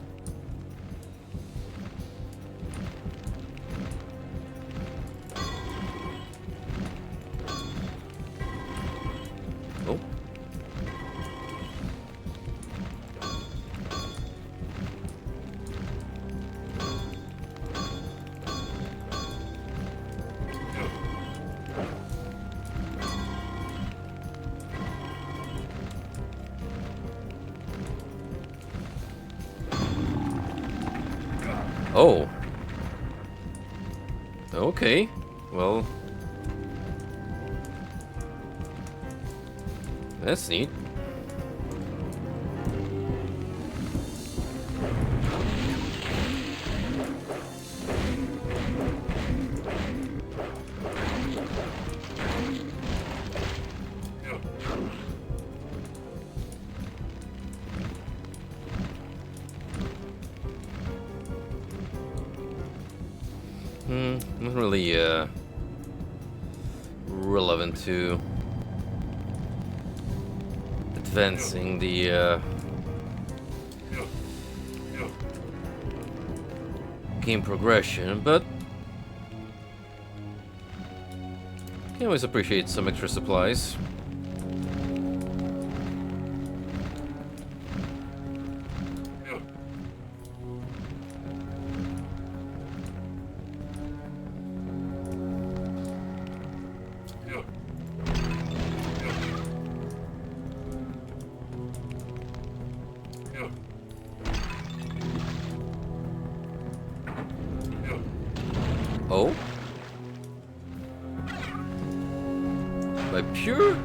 Oh. Okay. Well, that's neat. Not really relevant to advancing the game progression, but I always appreciate some extra supplies. Oh? By pure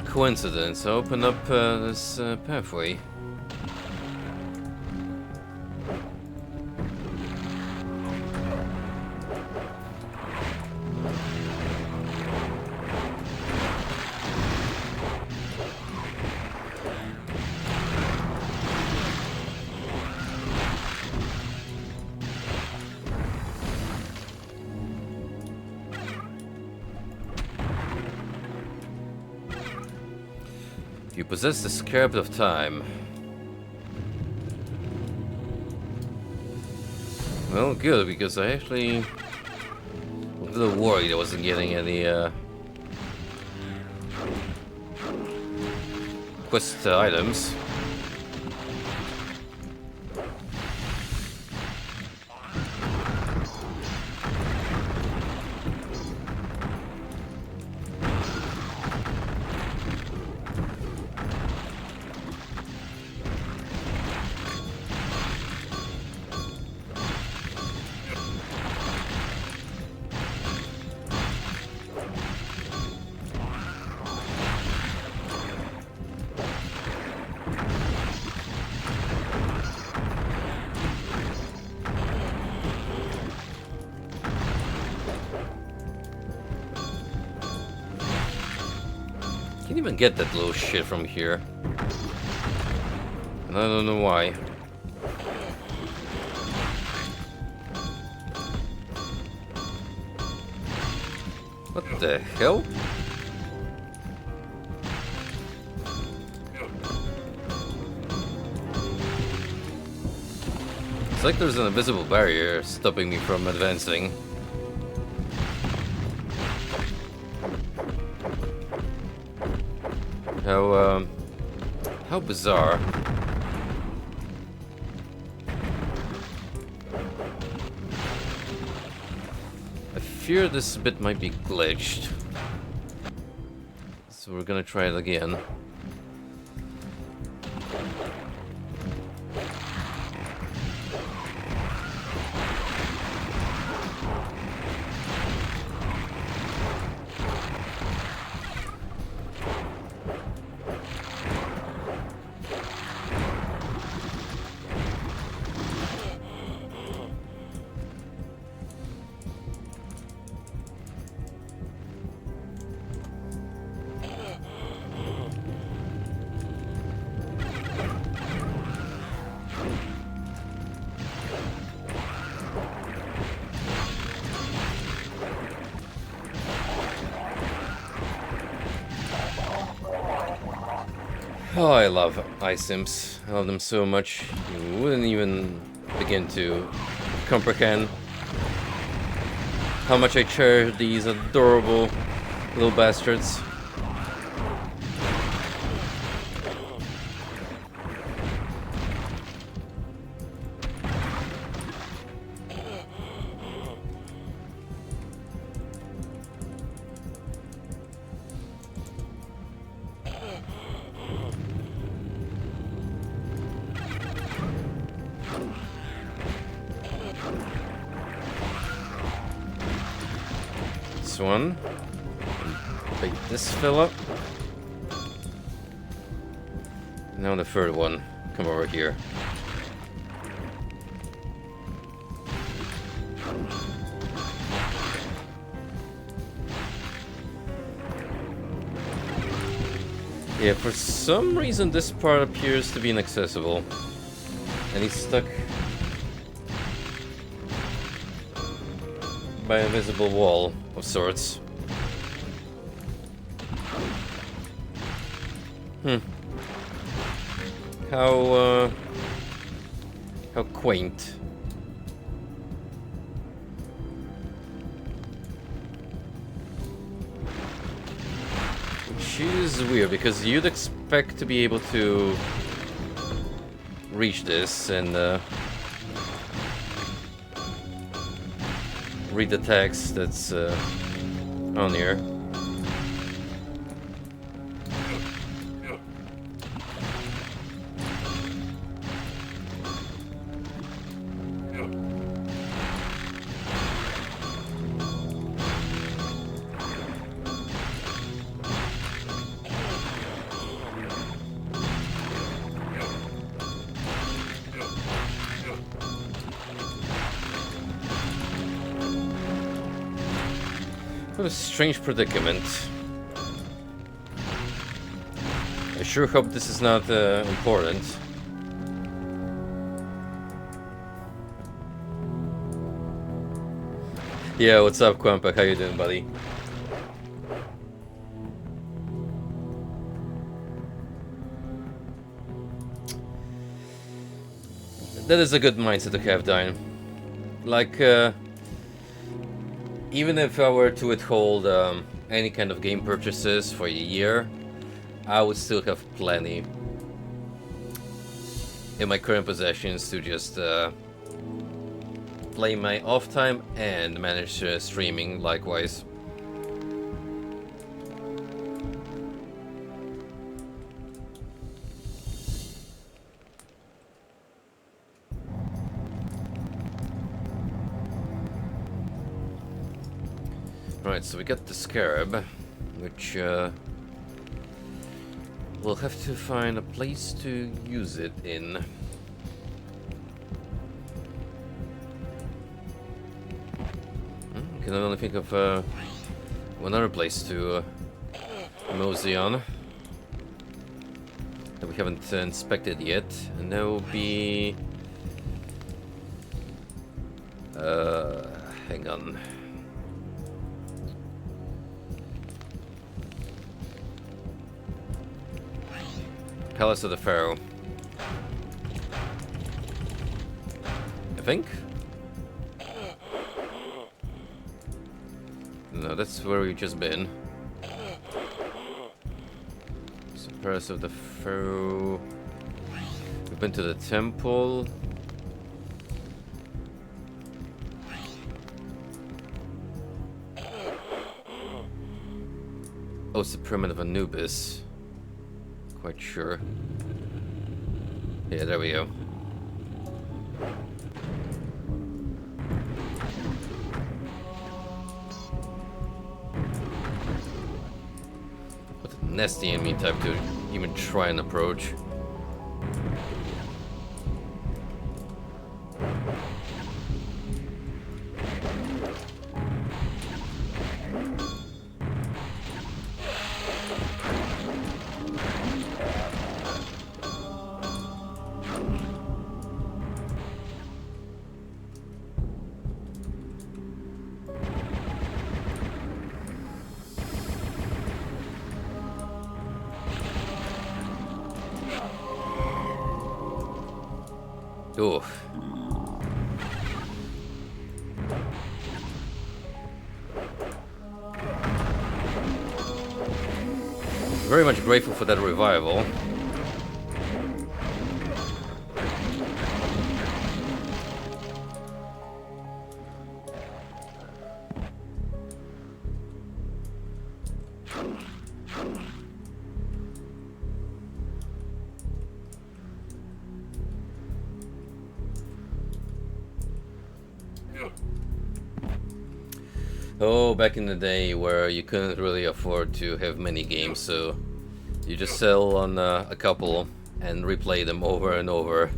coincidence, I open up this pathway. You possess the Scarab of Time. Well, good, because I actually was a little worried I wasn't getting any quest items. Can't even get that little shit from here. And I don't know why. What the hell? like there's an invisible barrier stopping me from advancing. How bizarre. I fear this bit might be glitched. So we're gonna try it again. Oh, I love ice imps. I love them so much. You wouldn't even begin to comprehend how much I cherish these adorable little bastards. This one. Pick this fella. Now the third one. Come over here. Yeah, for some reason this part appears to be inaccessible. And he's stuck by an invisible wall of sorts. How quaint. Which is weird, because you'd expect to be able to reach this and read the text that's on here. What a strange predicament. I sure hope this is not important. Yeah, what's up, Quampa? How you doing, buddy? That is a good mindset to have, Dine. Like, even if I were to withhold any kind of game purchases for a year, I would still have plenty in my current possessions to just play my off time and manage streaming likewise. Right, so we got the scarab, which we'll have to find a place to use it in. Can only think of one other place to mosey on that we haven't inspected yet, and that will be hang on. Palace of the Pharaoh. I think. No, that's where we've just been. Suppress of the foe. We've been to the temple. Oh, it's the Pyramid of Anubis. Quite sure. Yeah, there we go. What a nasty enemy type to even try and approach. Oof. Very much grateful for that revival. Oh, back in the day where you couldn't really afford to have many games, so you just sell on a couple and replay them over and over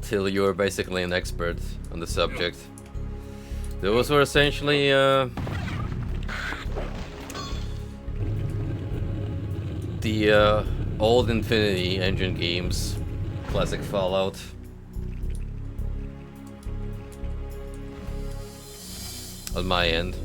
till you're basically an expert on the subject. Those were essentially the old Infinity Engine games, classic Fallout. On my end.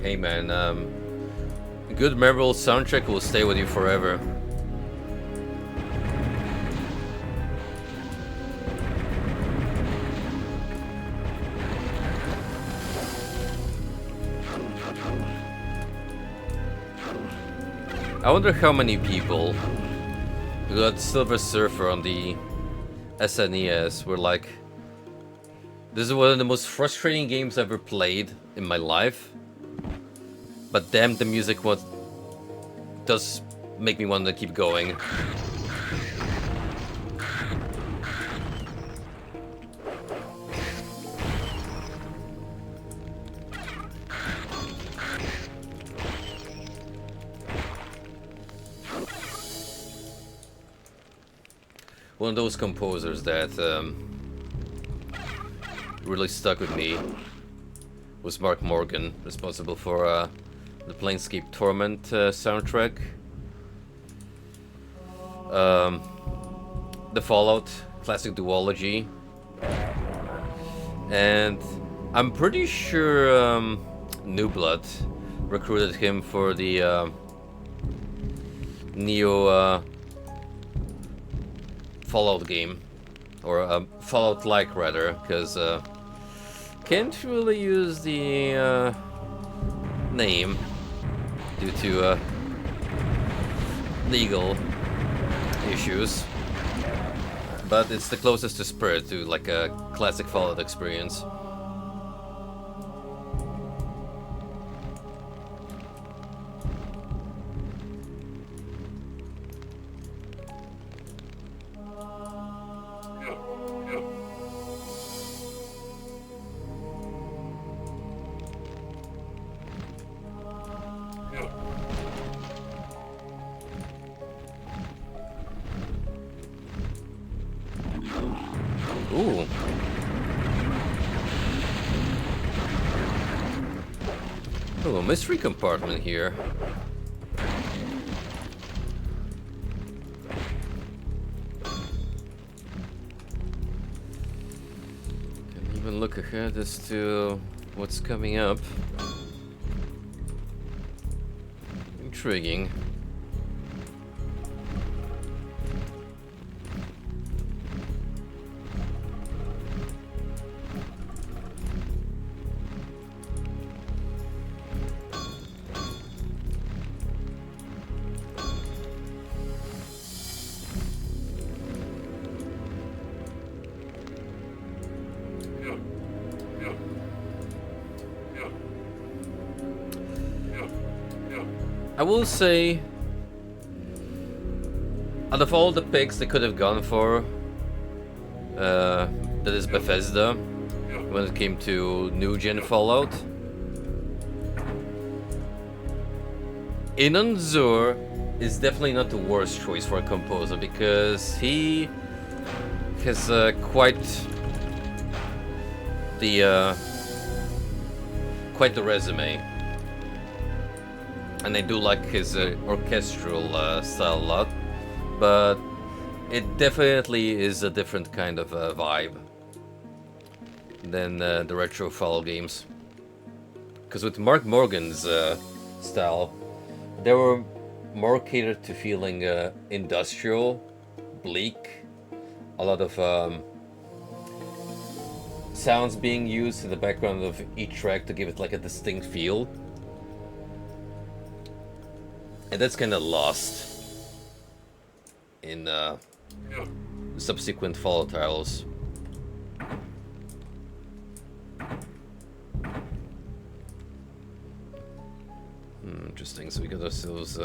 Hey man, a good memorable soundtrack will stay with you forever. I wonder how many people who got Silver Surfer on the SNES were like, this is one of the most frustrating games I've ever played in my life, but damn, the music does make me want to keep going. One of those composers that really stuck with me was Mark Morgan, responsible for the Planescape Torment soundtrack, the Fallout Classic Duology, and I'm pretty sure New Blood recruited him for the Neo Fallout game, or Fallout-like rather, because can't really use the name due to legal issues, but it's the closest to Spirit to like a classic Fallout experience. Ooh. Oh, a mystery compartment here. even look ahead as to what's coming up. Intriguing. I will say, out of all the picks they could have gone for, that is Bethesda, when it came to new gen Fallout, Inon Zur is definitely not the worst choice for a composer, because he has quite the resume. And I do like his orchestral style a lot, but it definitely is a different kind of vibe than the retro Fallout games. Because with Mark Morgan's style, they were more catered to feeling industrial, bleak, a lot of sounds being used in the background of each track to give it like a distinct feel. And that's kind of lost in subsequent Fallout titles. Interesting. So we got ourselves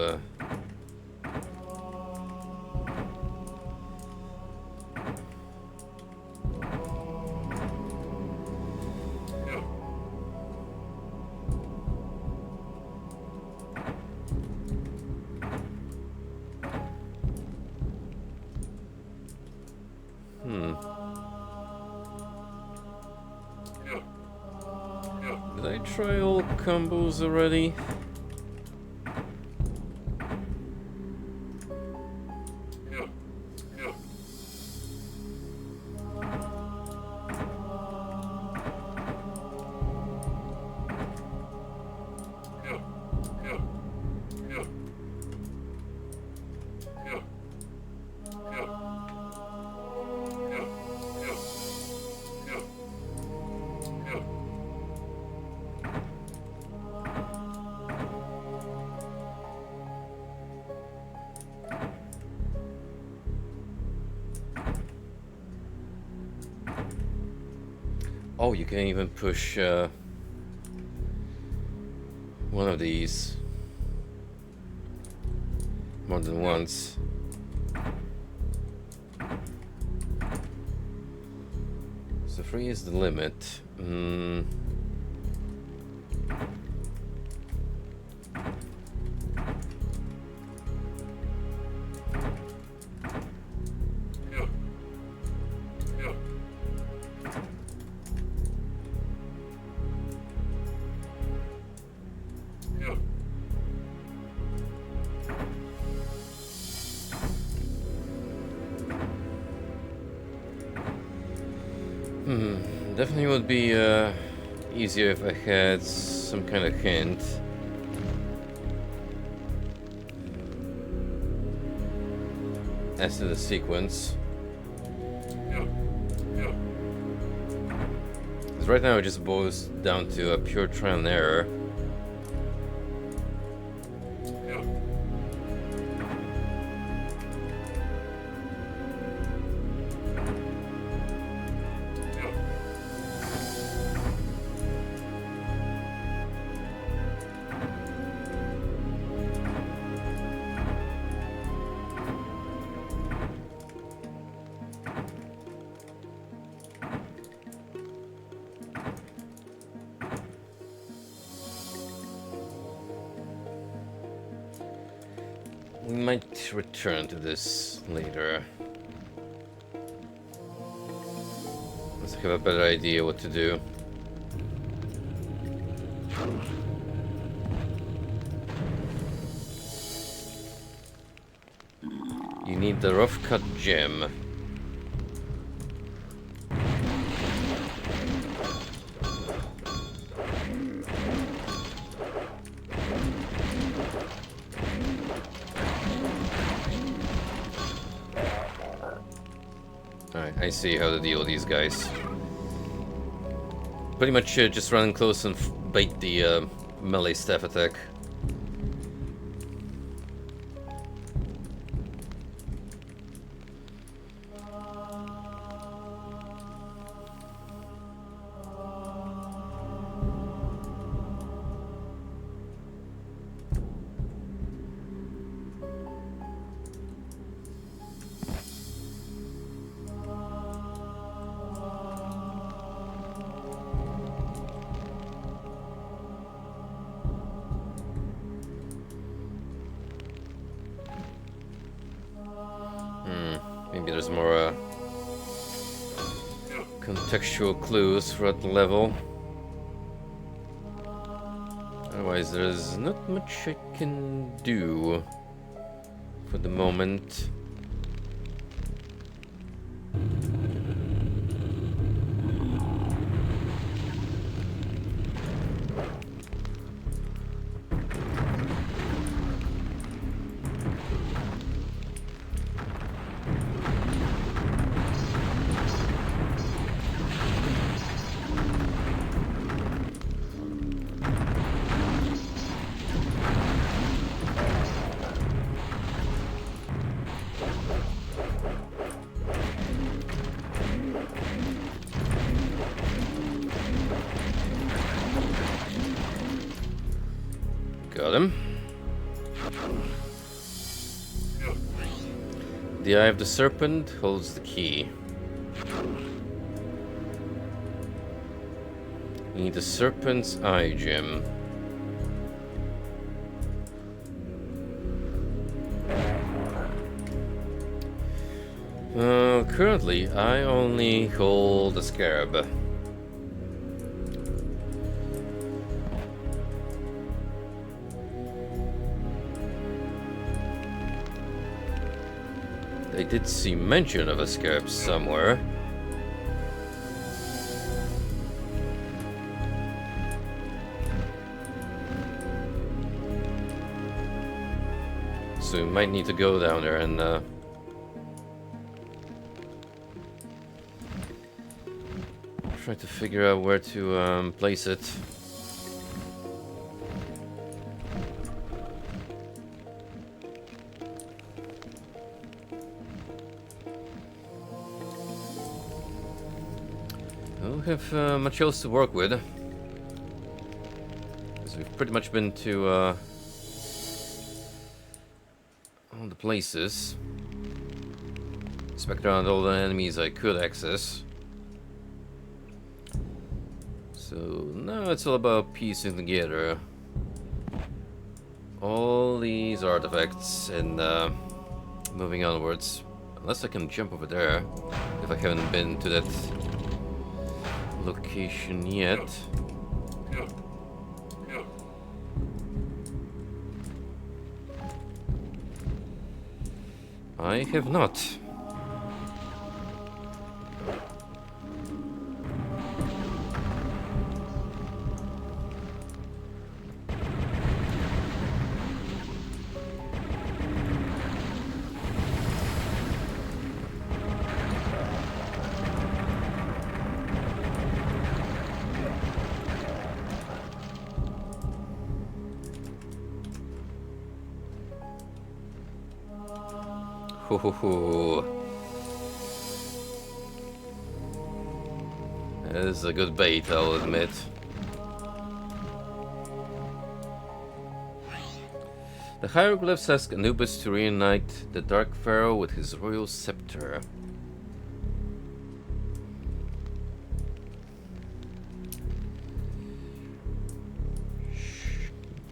Did I try all combos already? Oh, you can even push one of these more than once. So 3 is the limit. Definitely would be easier if I had some kind of hint. As to the sequence. Because right now it just boils down to a pure trial and error. We might return to this later. Let's have a better idea what to do. You need the rough cut gem. I see how to deal with these guys. Pretty much just run close and bait the melee staff attack. Maybe there's more contextual clues throughout the level. Otherwise, there's not much I can do for the moment. Got him. The Eye of the Serpent holds the key. You need the Serpent's Eye gem. Currently, I only hold the Scarab. I did see mention of a scarab somewhere. So we might need to go down there and try to figure out where to place it. We don't have much else to work with, because we've pretty much been to all the places. Inspect around all the enemies I could access. So now it's all about piecing together all these artifacts and moving onwards. Unless I can jump over there, if I haven't been to that location yet. I have not. Ho ho ho. That is a good bait, I'll admit. The hieroglyphs ask Anubis to reunite the Dark Pharaoh with his royal scepter.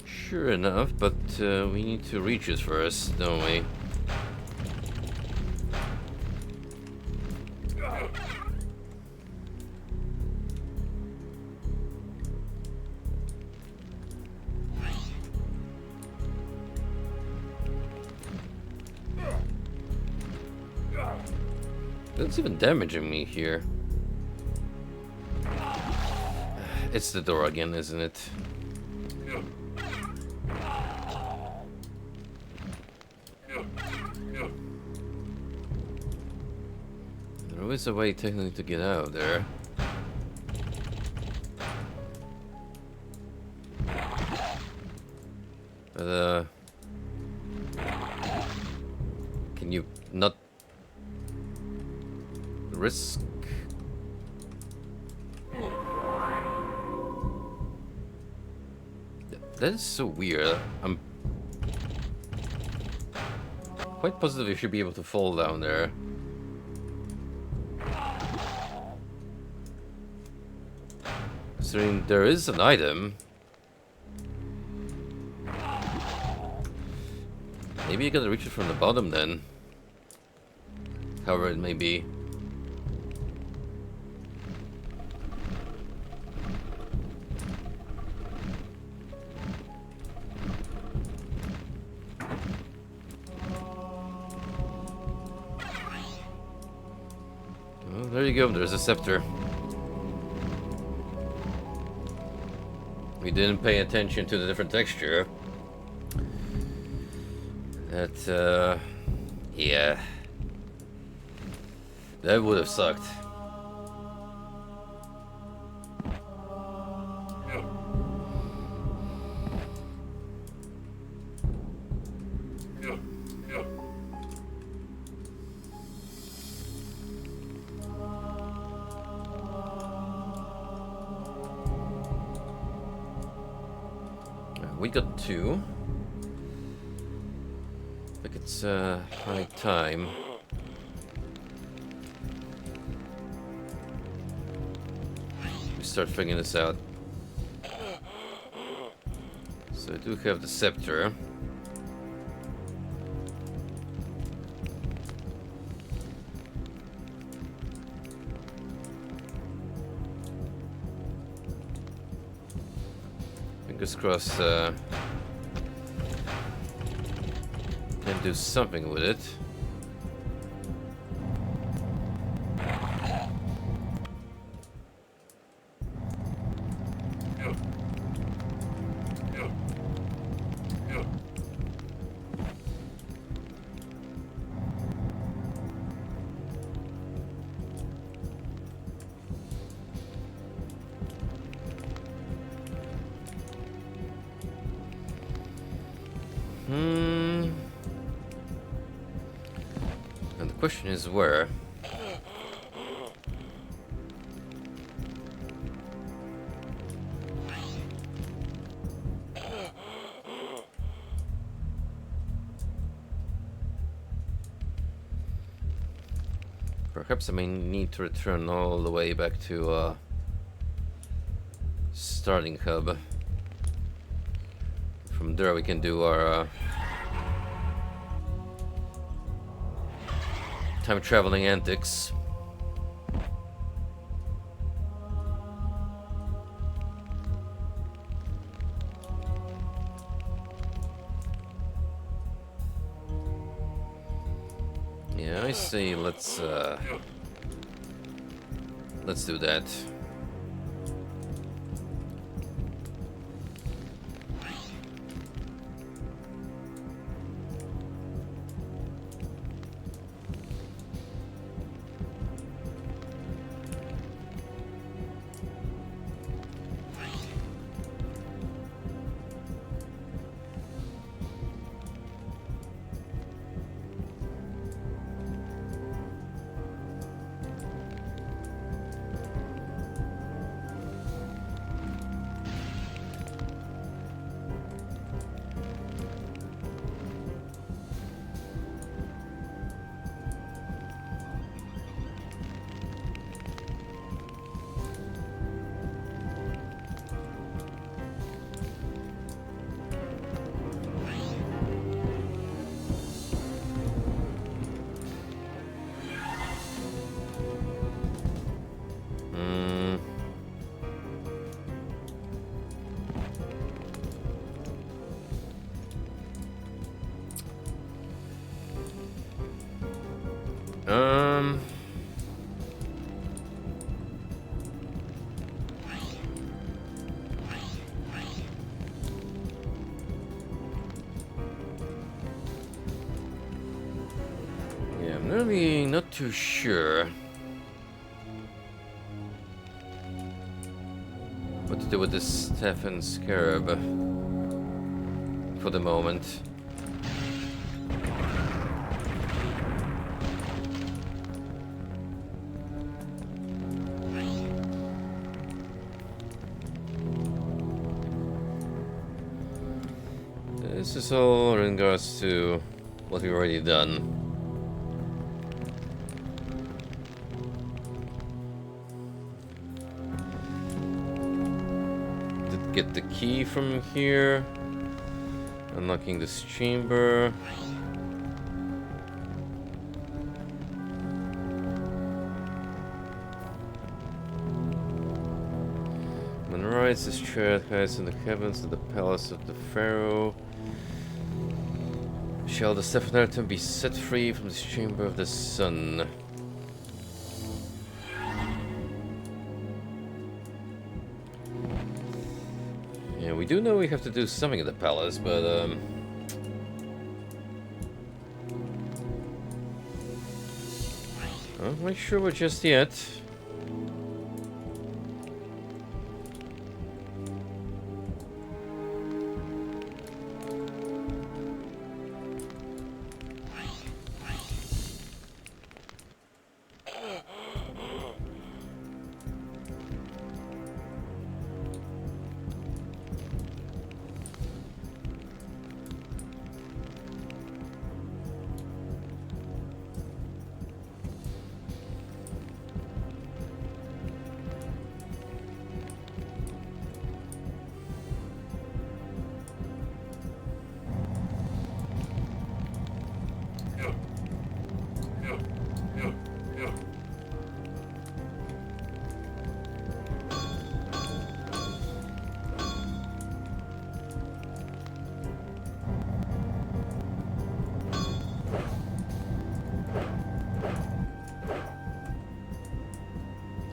Sure enough, but we need to reach it first, don't we? That's even damaging me here. It's the door again, isn't it? There There is a way technically to get out of there. But, can you not risk? That is so weird. I'm quite positive you should be able to fall down there. Considering there is an item. Maybe you gotta reach it from the bottom then. However it may be. Well, there you go, there's a scepter. We didn't pay attention to the different texture. That, yeah. That would have sucked. We got 2. I think it's high time. We start figuring this out. So I do have the scepter. Fingers crossed, can do something with it. And the question is where? Perhaps I may need to return all the way back to starting hub. From there we can do our time traveling antics. Yeah, I see. Let's do that. Yeah, I'm really not too sure. do with this Stefan Scarab for the moment. This is all in regards to what we've already done. Did get the key from here. Unlocking this chamber. When rides this chariot hides in the heavens of the palace of the Pharaoh. Shall the Stephanarton be set free from this chamber of the sun? Yeah, we do know we have to do something at the palace, but I'm not sure just yet.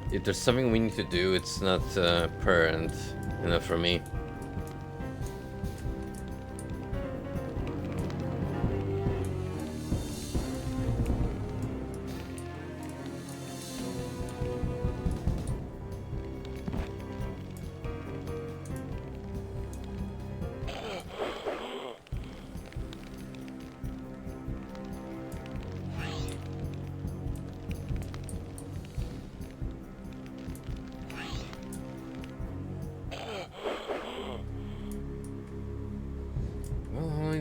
If there's something we need to do, it's not apparent enough for me.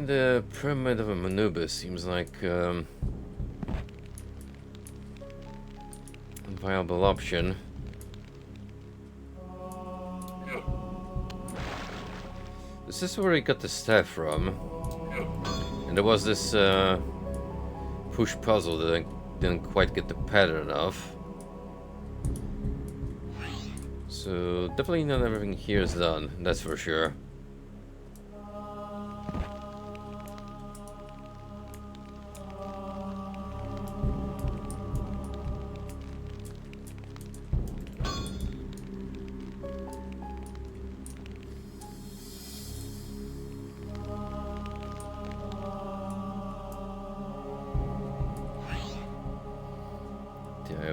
The pyramid of a Manubis seems like a viable option. This is where he got the staff from, and there was this push puzzle that I didn't quite get the pattern of. So definitely not everything here is done, that's for sure.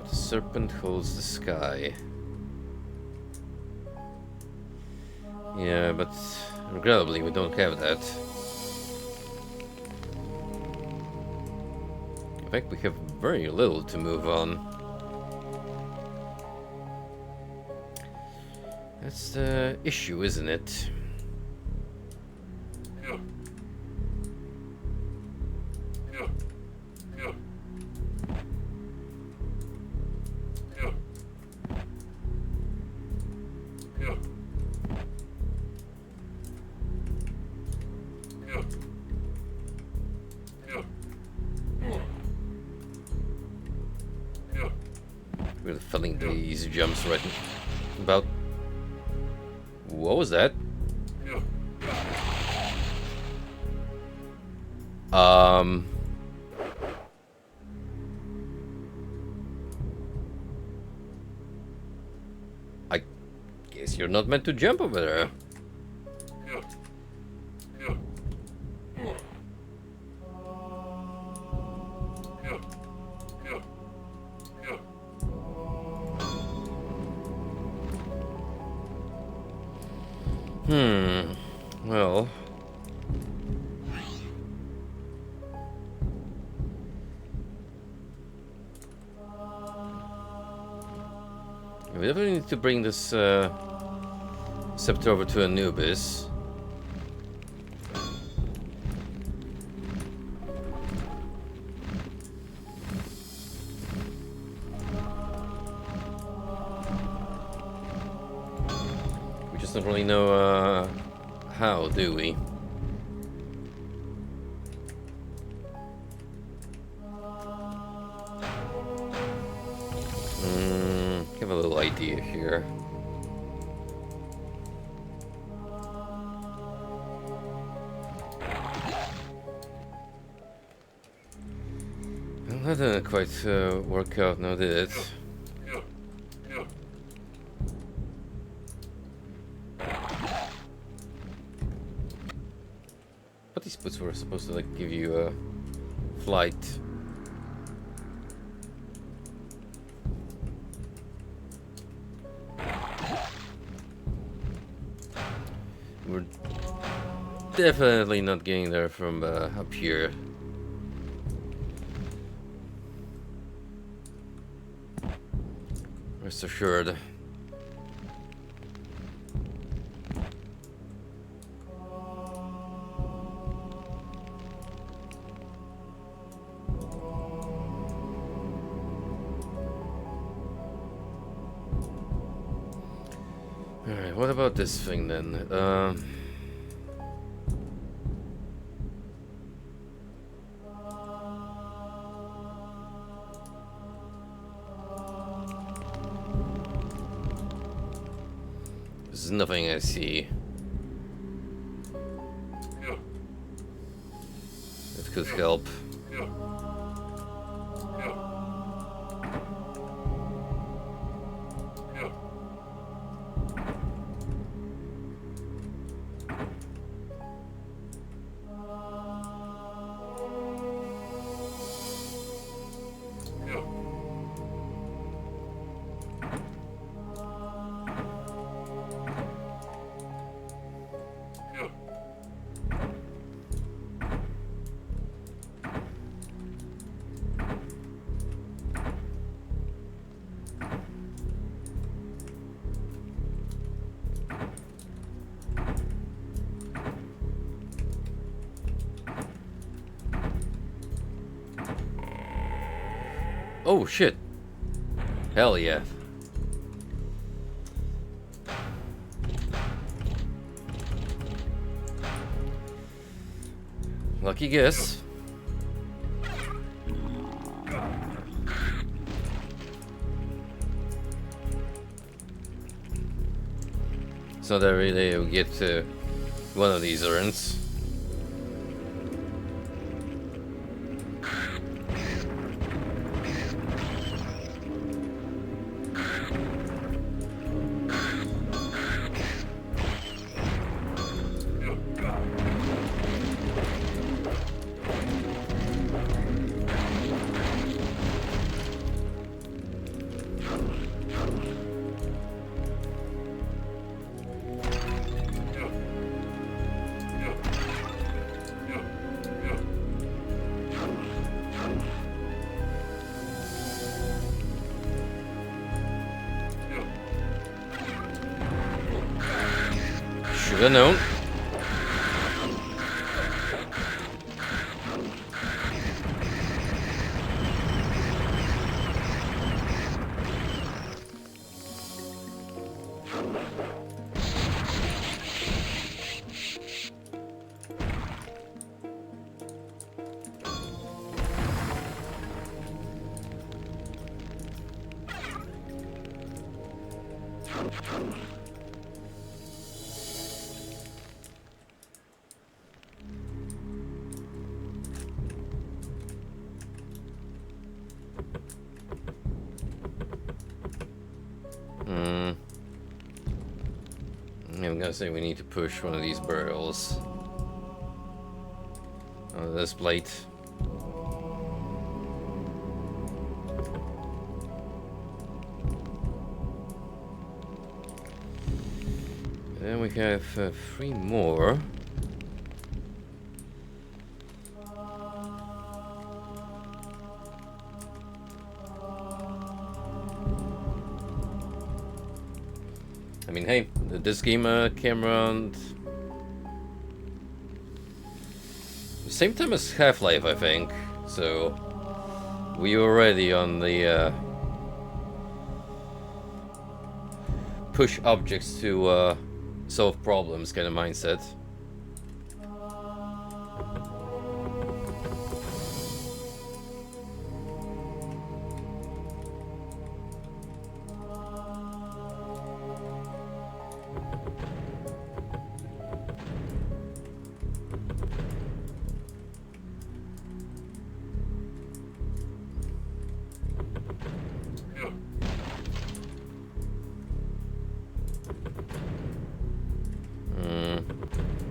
The serpent holds the sky. Yeah, but regrettably we don't have that. In fact, we have very little to move on. That's the issue, isn't it? We're filling these jumps right about. What was that? I guess you're not meant to jump over there. We definitely need to bring this scepter over to Anubis. We just don't really know how, do we? Have a little idea here. Well, that didn't quite work out now, did it? But these boots were supposed to like give you a flight. We're definitely not getting there from up here. Rest assured. Alright, what about this thing then? There's nothing I see. That could help. Oh shit. Hell yeah. Lucky guess. It's not every day you get one of these errands. Should've known. I'm gonna say we need to push one of these barrels on this plate. Then we have 3 more. mean, hey, this game came around the same time as Half-Life, I think. So we were already on the push objects to solve problems kind of mindset.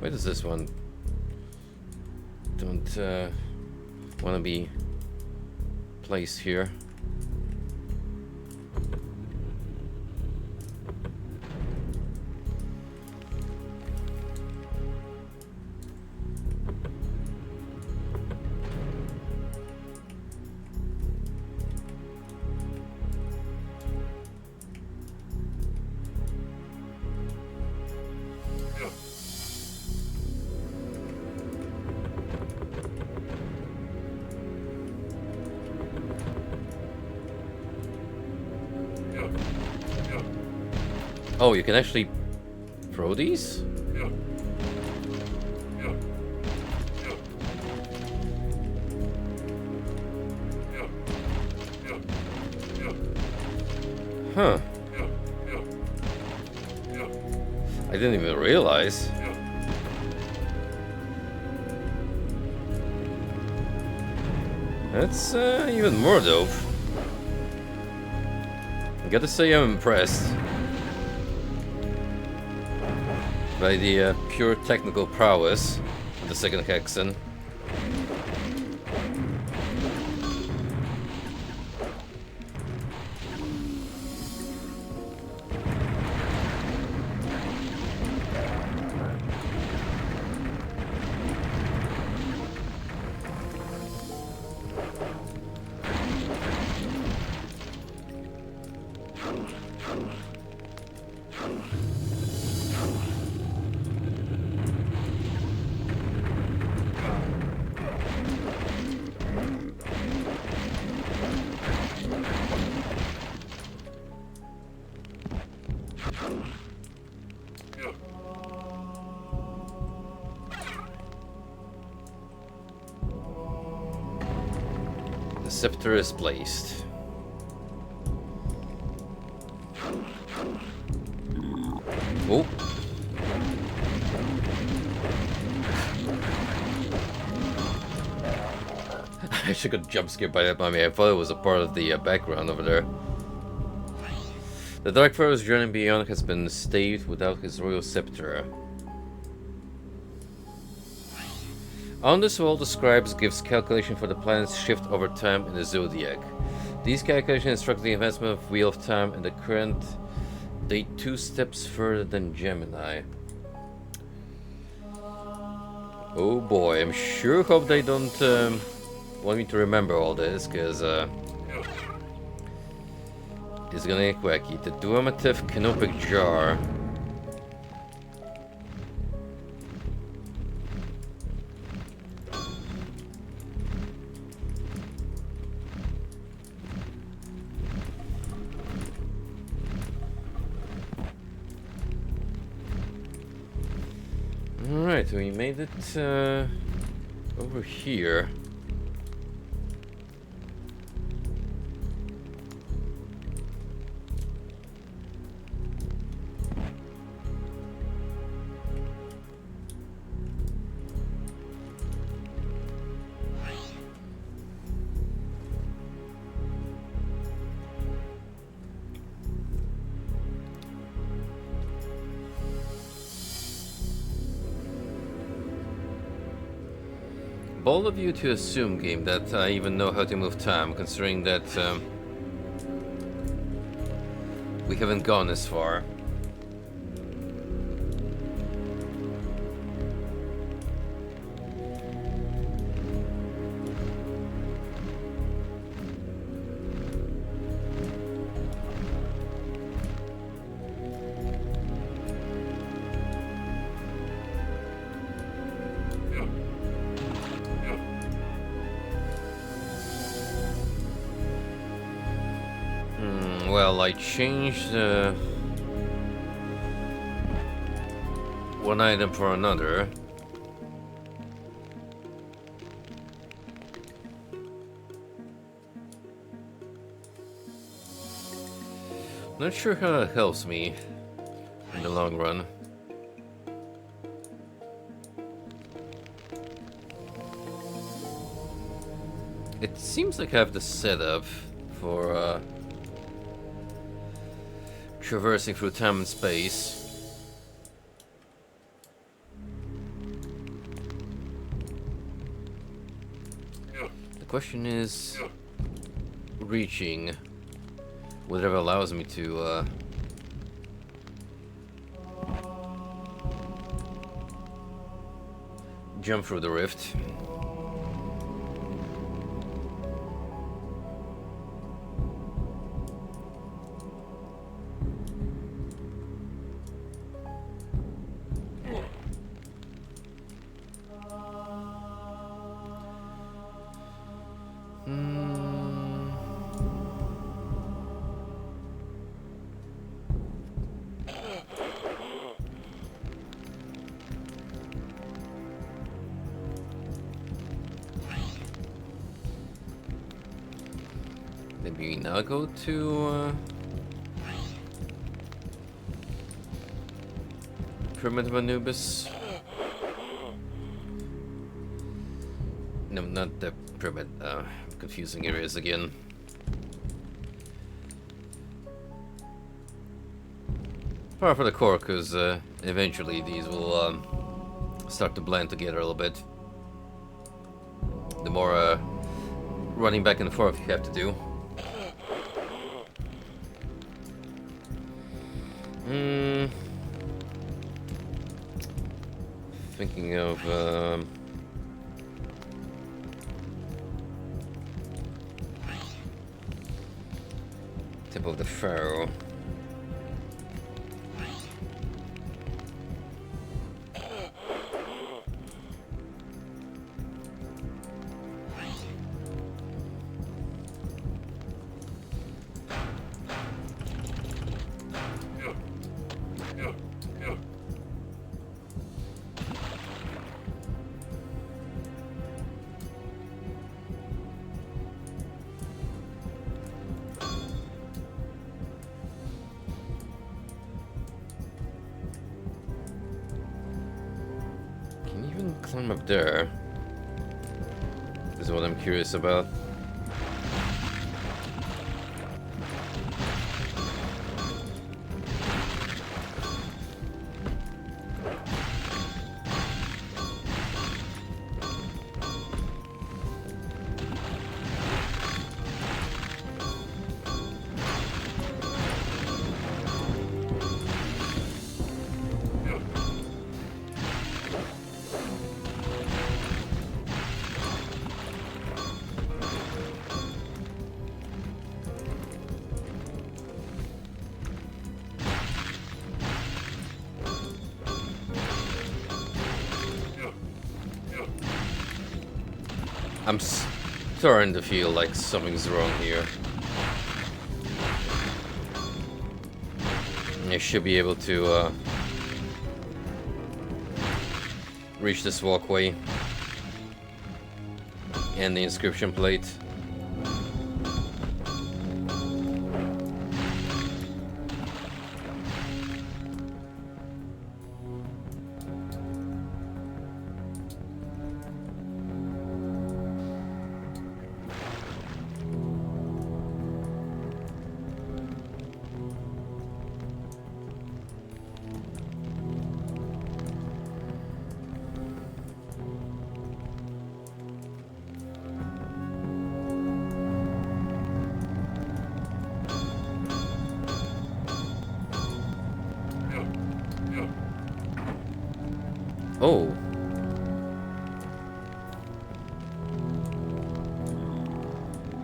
Where does this one? Don't want to be placed here. Oh, you can actually throw these? Huh. I didn't even realize. That's even more dope. I gotta say I'm impressed by the pure technical prowess of the second Hexen. The scepter is placed. Oh. I actually got jump scared by that mummy. I thought it was a part of the background over there. The Dark Pharaoh's journey beyond has been staved without his royal scepter. On this wall, the scribes gives calculation for the planet's shift over time in the zodiac. These calculations instruct the advancement of Wheel of Time and the current date 2 steps further than Gemini. Oh boy, I'm sure hope they don't want me to remember all this, because it's gonna get wacky. The Duamative Canopic Jar. Alright, we made it over here. Bold of you to assume, game, that I even know how to move time, considering that we haven't gone as far. Well, I changed one item for another. Not sure how that helps me in the long run. It seems like I have the setup for traversing through time and space. The question is reaching whatever allows me to jump through the rift. Maybe now go to Pyramid of Anubis. No, not the pyramid. Confusing areas again. Part for the core, because eventually these will start to blend together a little bit. The more running back and forth you have to do. Thinking of Tip of the Pharaoh. Climb up there is what I'm curious about. I'm starting to feel like something's wrong here. I should be able to reach this walkway and the inscription plate. Oh.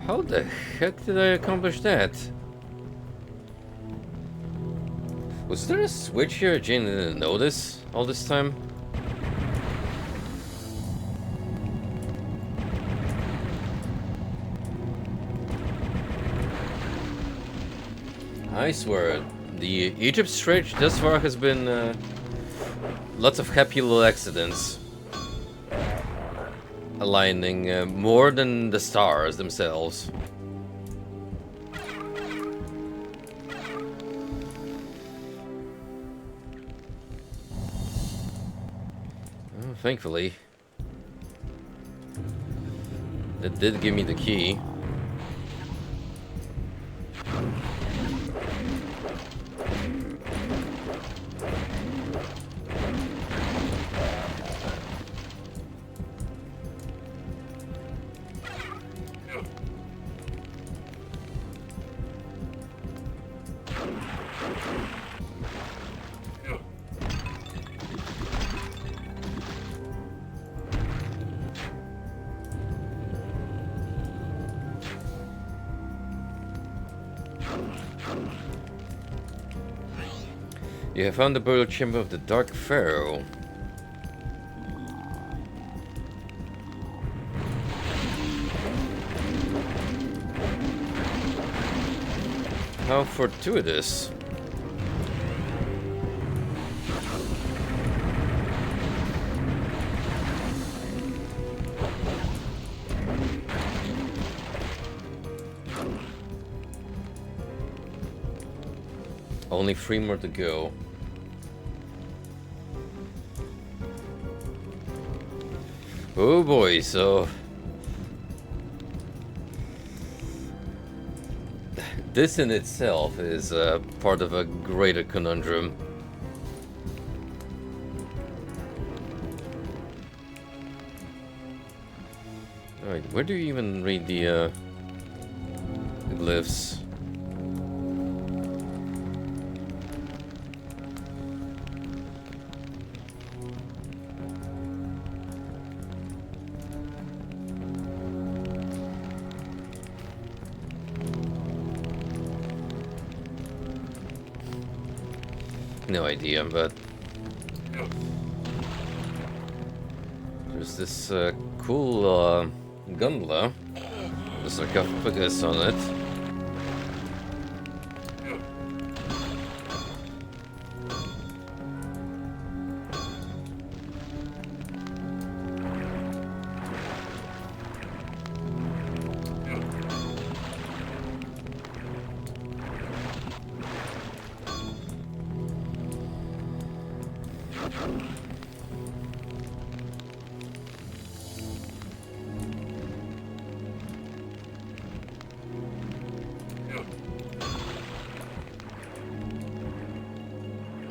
How the heck did I accomplish that? Was there a switch here Jane didn't notice all this time? I swear, the Egypt stretch thus far has been lots of happy little accidents. Aligning more than the stars themselves. Well, thankfully, that did give me the key. You have found the burial chamber of the Dark Pharaoh. How fortuitous. Only 3 more to go. Oh boy, so this in itself is part of a greater conundrum. Alright, where do you even read the glyphs? No idea, but there's this cool gondola. The sarcophagus on it.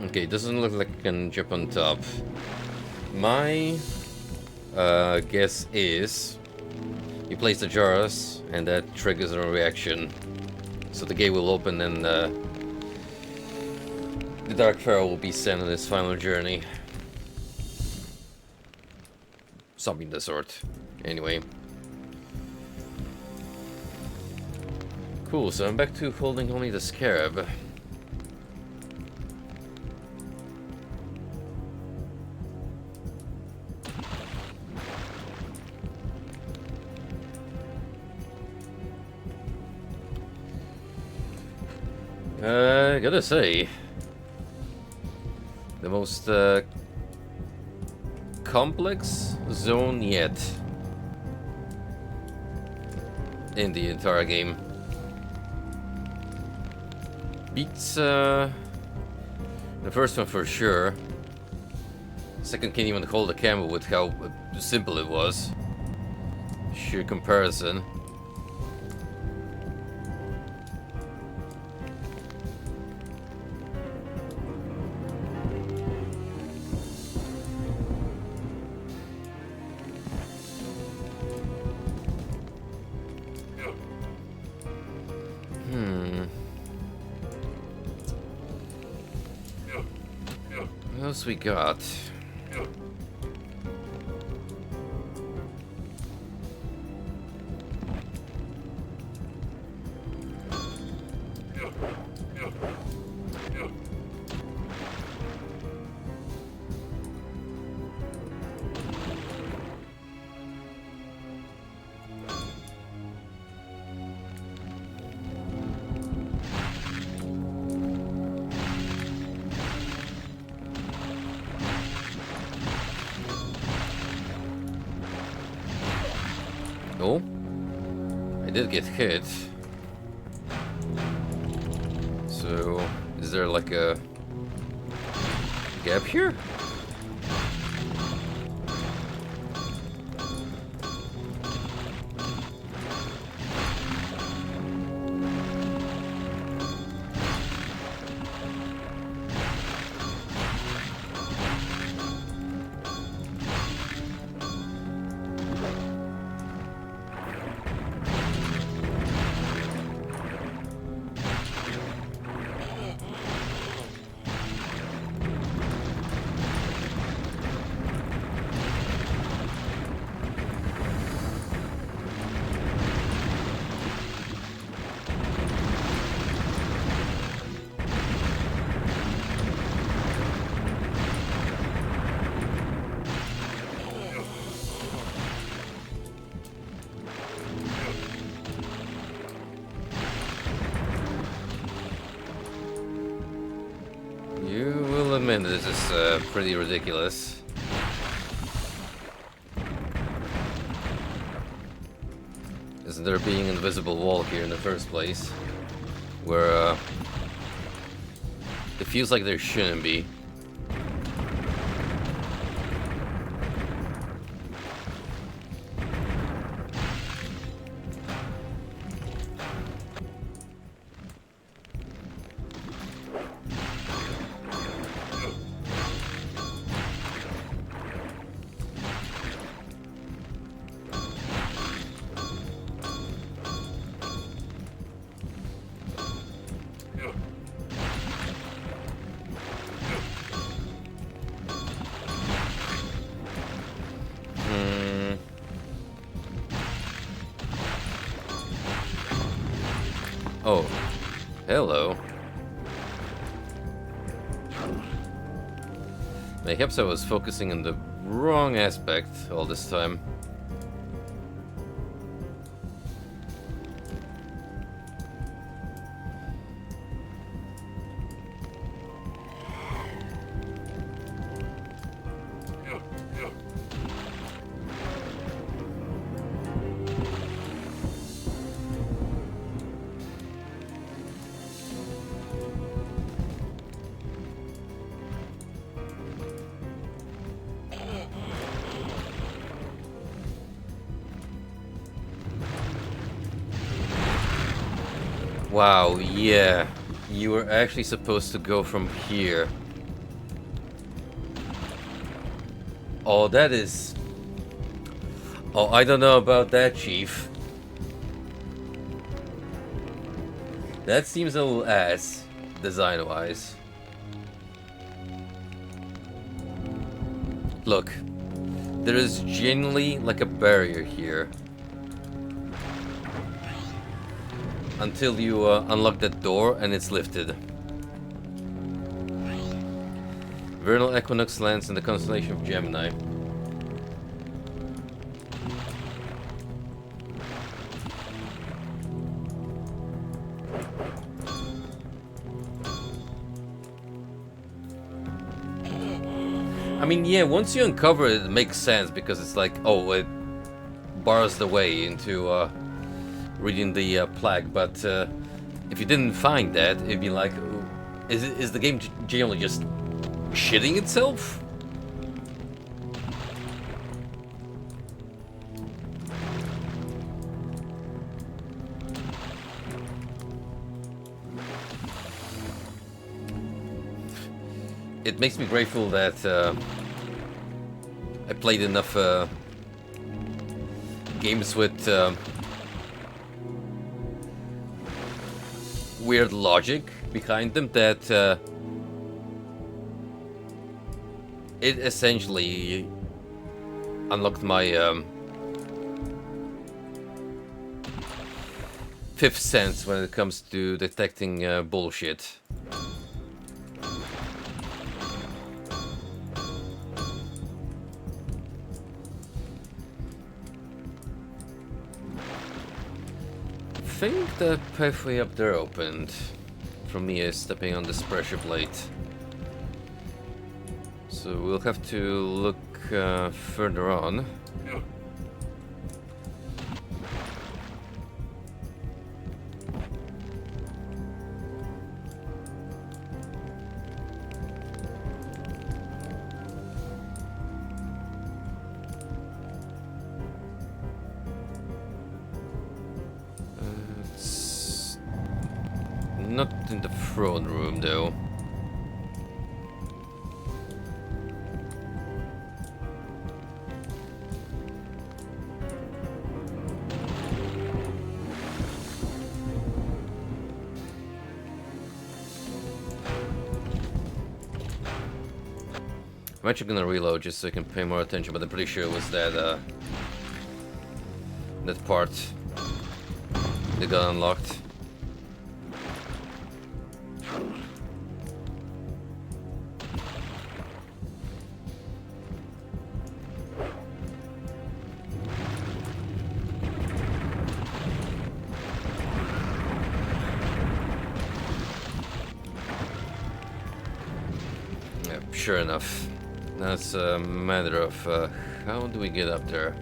Okay, doesn't look like I can jump on top. My guess is you place the jars and that triggers a reaction. So the gate will open and the Dark Pharaoh will be sent on his final journey. Something of the sort. Anyway. Cool, so I'm back to holding only the scarab. Gotta say, the most complex zone yet in the entire game. Beats the first one for sure. Second can't even hold a camera with how simple it was. Sheer comparison. What else we got? Oh, I did get hit. So, is there like a gap here? You will admit this is pretty ridiculous. Isn't there being an invisible wall here in the first place? Where it feels like there shouldn't be. Oh, hello. Perhaps I was focusing on the wrong aspect all this time. Wow, yeah. You were actually supposed to go from here. Oh, that is... Oh, I don't know about that, Chief. That seems a little ass, design-wise. Look, there is genuinely like a barrier here. Until you unlock that door and it's lifted. Vernal equinox lands in the constellation of Gemini. I mean, yeah, once you uncover it, it makes sense because it's like, oh, it bars the way into reading the plaque, but if you didn't find that, it'd be like, is the game generally just shitting itself? It makes me grateful that I played enough games with weird logic behind them that it essentially unlocked my fifth sense when it comes to detecting bullshit. I think the pathway up there opened from me stepping on this pressure plate. So we'll have to look further on. not in the throne room though. I'm actually gonna reload just so I can pay more attention, but I'm pretty sure it was that that part that got unlocked. Yeah, sure enough. Now it's a matter of how do we get up there?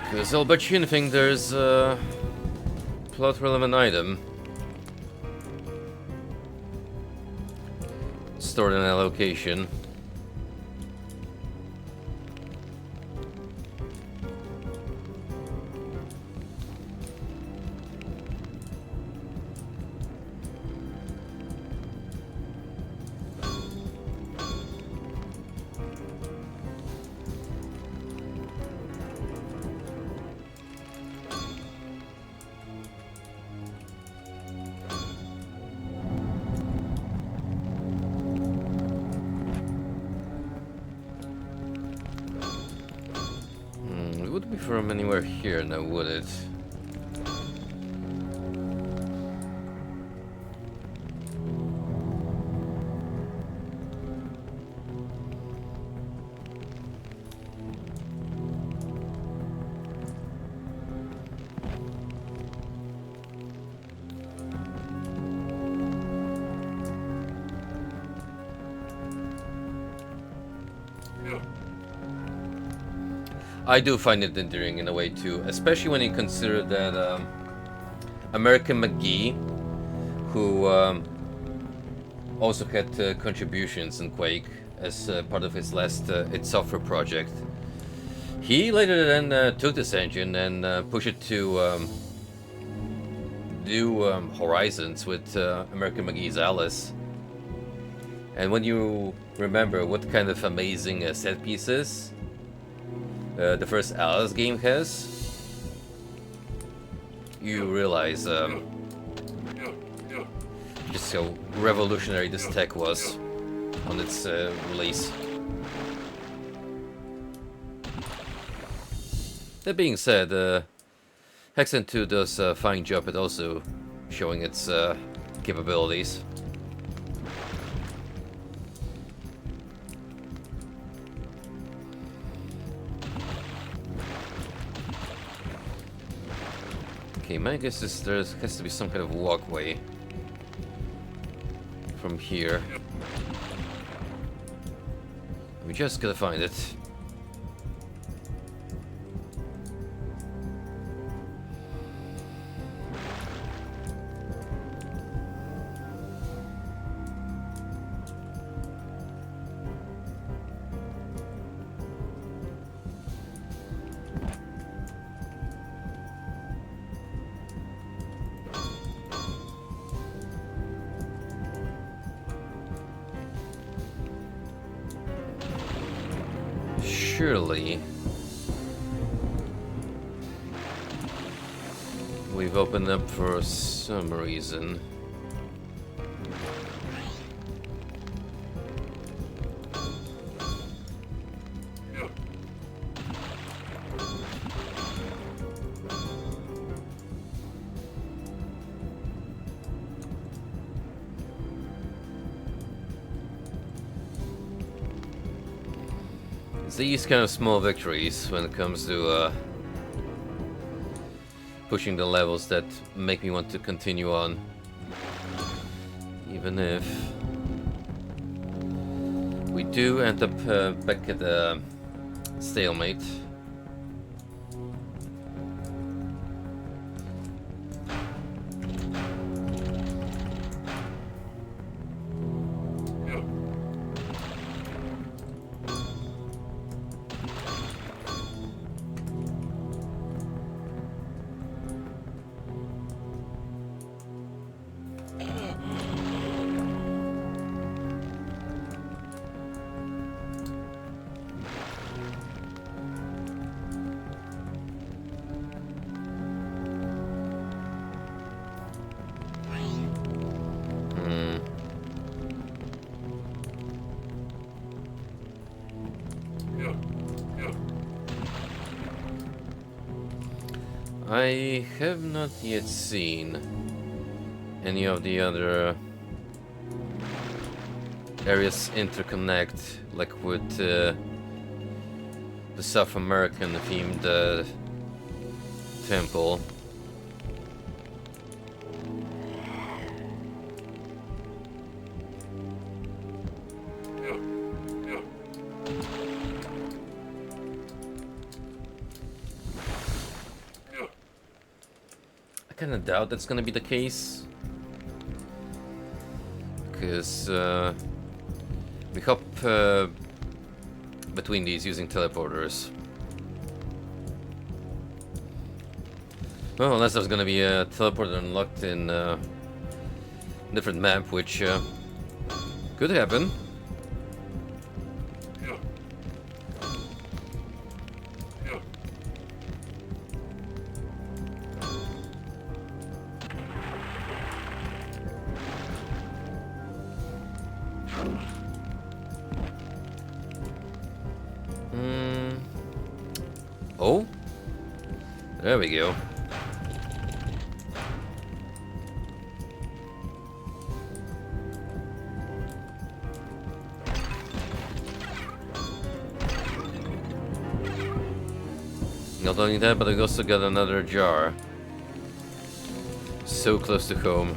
Because I'll bet you anything there's a plot relevant item stored in a location. It wouldn't be from anywhere here now, would it? I do find it endearing in a way too, especially when you consider that American McGee, who also had contributions in Quake as part of his last id Software project, he later then took this engine and pushed it to do Horizons with American McGee's Alice. And when you remember what kind of amazing set pieces the first Alice game has, you realize just how revolutionary this tech was on its release. That being said, Hexen II does a fine job at also showing its capabilities. Okay, my guess is there has to be some kind of walkway from here. We just gotta find it. Surely we've opened up for some reason. It's these kind of small victories when it comes to pushing the levels that make me want to continue on, even if We do end up back at the stalemate. I have not yet seen any of the other areas interconnect, like with the South American themed temple. I kind of doubt that's gonna be the case, because we hop between these using teleporters. Well, unless there's gonna be a teleporter unlocked in a different map, which could happen. Oh, there we go. Not only that, but I also got another jar. So close to home.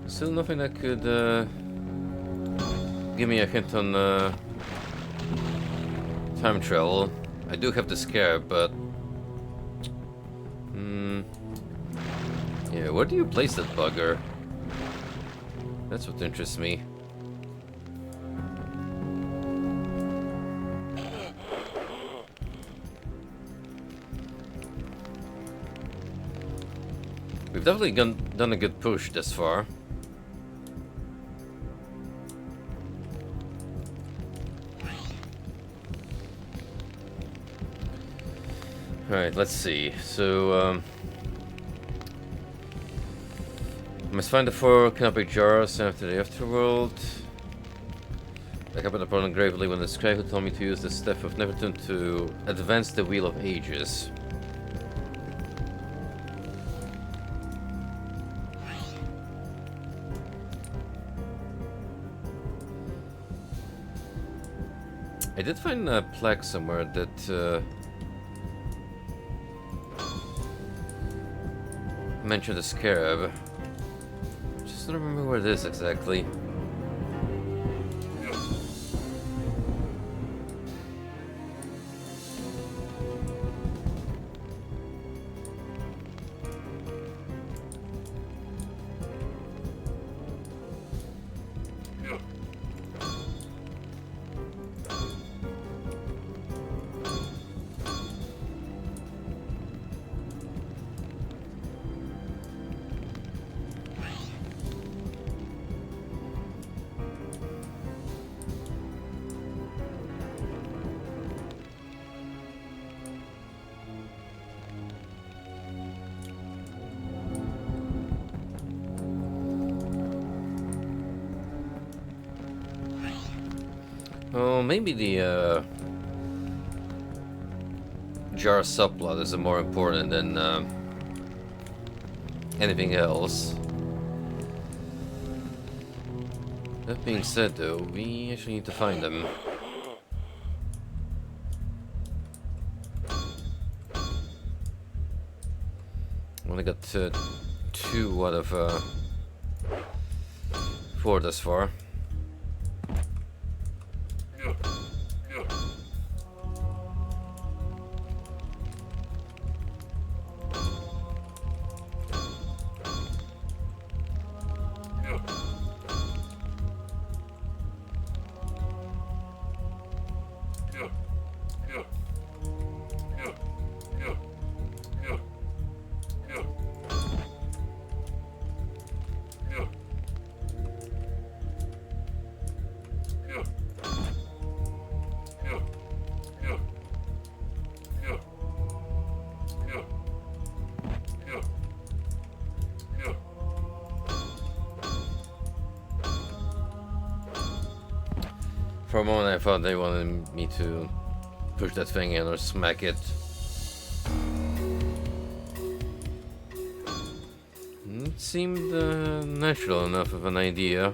Still nothing that could give me a hint on time travel. I do have the scarab, but yeah, where do you place that bugger? That's what interests me. We've definitely done a good push this far. Alright, let's see. So, must find the 4 canopy jars after the afterworld. I happened upon it gravely when the scribe who told me to use the Staff of Neverton to advance the Wheel of Ages. I did find a plaque somewhere that mentioned the scarab. Just don't remember where it is exactly. Well, maybe the jar subplot is more important than anything else. That being said, though, we actually need to find them. Only got 2 out of 4 thus far. For a moment I thought they wanted me to push that thing in or smack it. It seemed natural enough of an idea.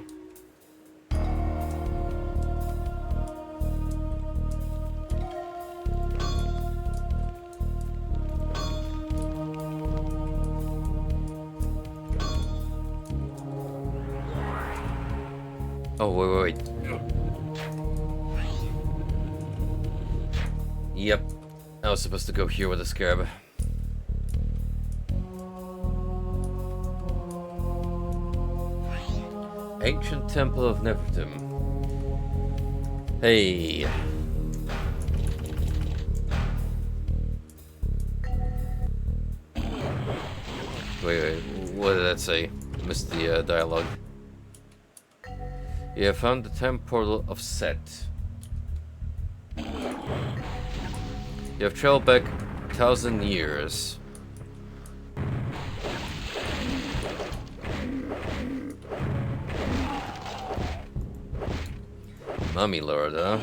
Oh, wait. Yep, I was supposed to go here with the scarab. Ancient Temple of Nefertum. Hey. Wait, what did that say? Missed the dialogue. You have found the temple of Set. You have traveled back 1,000 years. Mummy Lord, huh?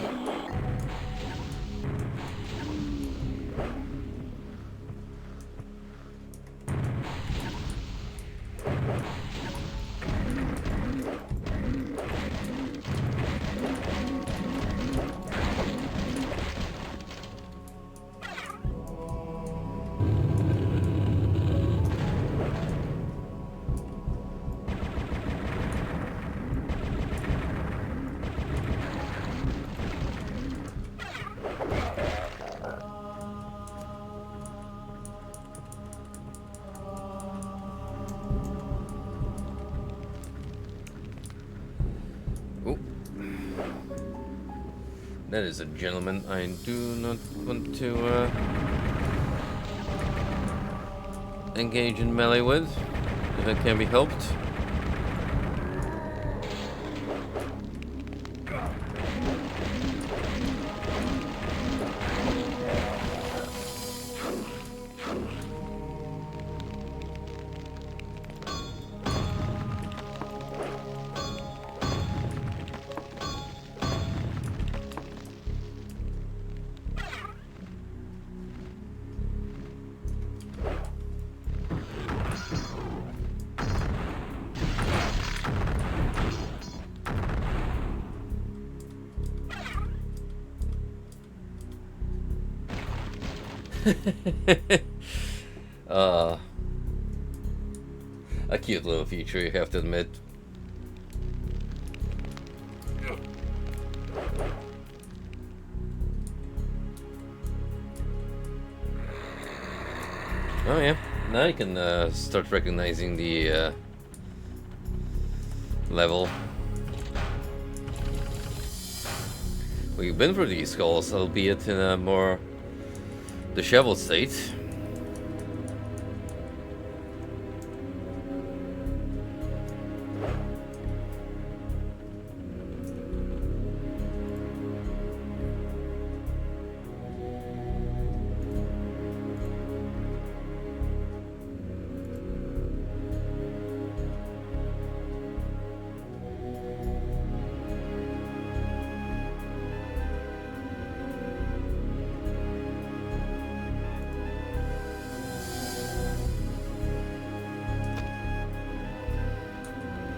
That is a gentleman I do not want to engage in melee with, if it can be helped. A cute little feature, you have to admit. Oh yeah, now you can start recognizing the level. We've been through these skulls, albeit in a more disheveled state.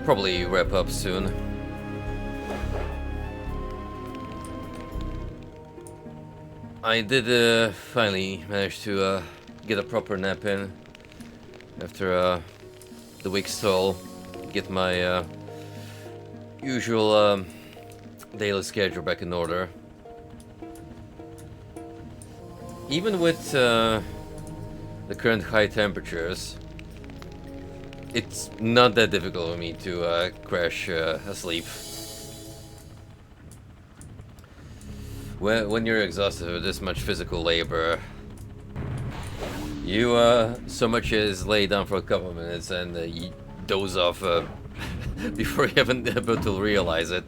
probably wrap up soon. I did finally manage to get a proper nap in after the week's toll. Get my usual daily schedule back in order. Even with the current high temperatures, it's not that difficult for me to crash asleep. When you're exhausted with this much physical labor, you so much as lay down for a couple of minutes and you doze off before you even able to realize it.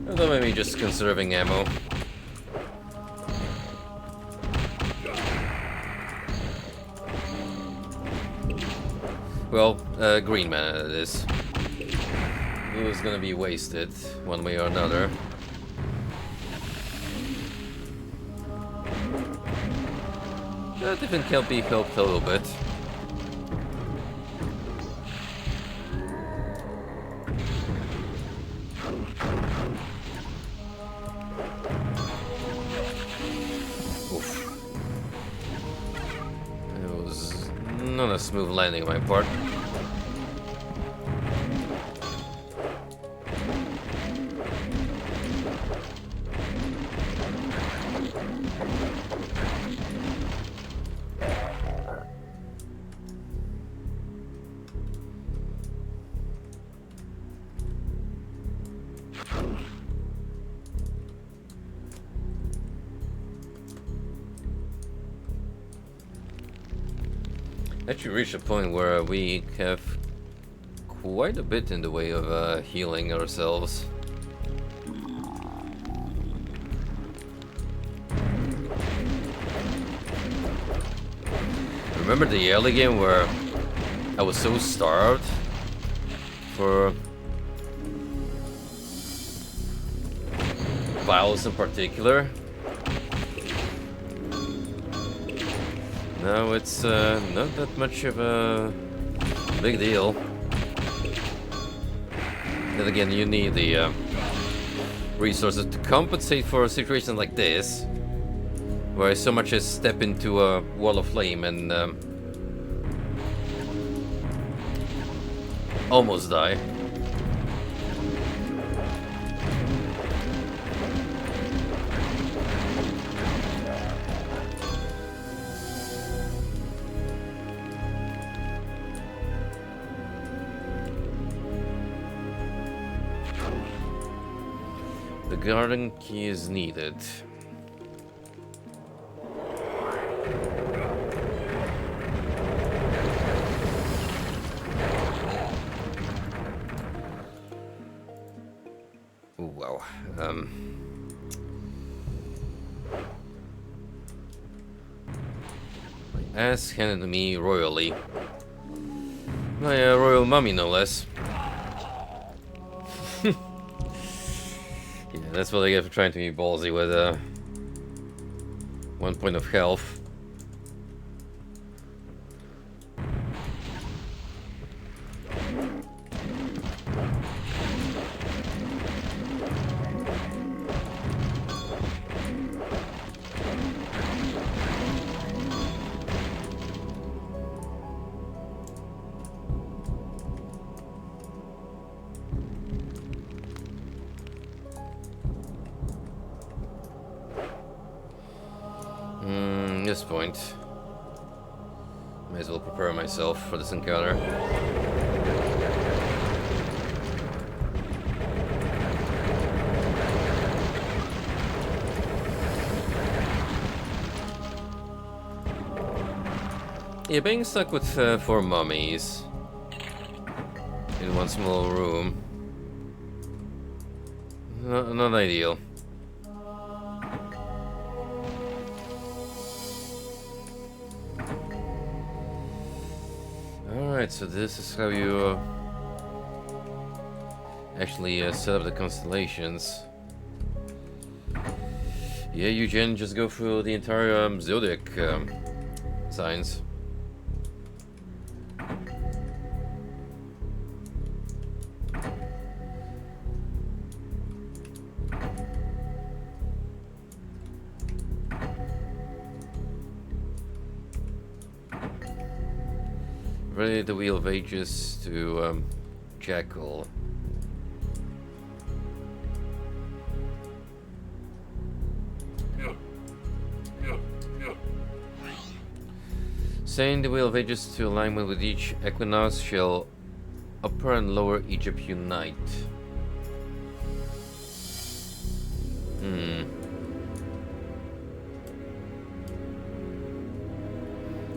Although maybe just conserving ammo. Well, green mana it is. Blue is gonna be wasted one way or another. That even can be helped a little bit. Not a smooth landing on my part. Actually reached a point where we have quite a bit in the way of healing ourselves. Remember the early game where I was so starved for vials in particular? No, it's not that much of a big deal. Then again, you need the resources to compensate for a situation like this, where I so much as step into a wall of flame and almost die. The garden key is needed. Ooh, wow. My ass handed to me royally. My royal mummy, no less. Yeah, that's what I get for trying to be ballsy with 1 point of health. This point, may as well prepare myself for this encounter. Yeah, being stuck with 4 mummies in one small room, not ideal. Alright, so this is how you actually set up the constellations. Yeah, you can just go through the entire zodiac signs. Really, the Wheel of Ages to Jackal. Saying the Wheel of Ages to alignment with each equinox shall Upper and Lower Egypt unite.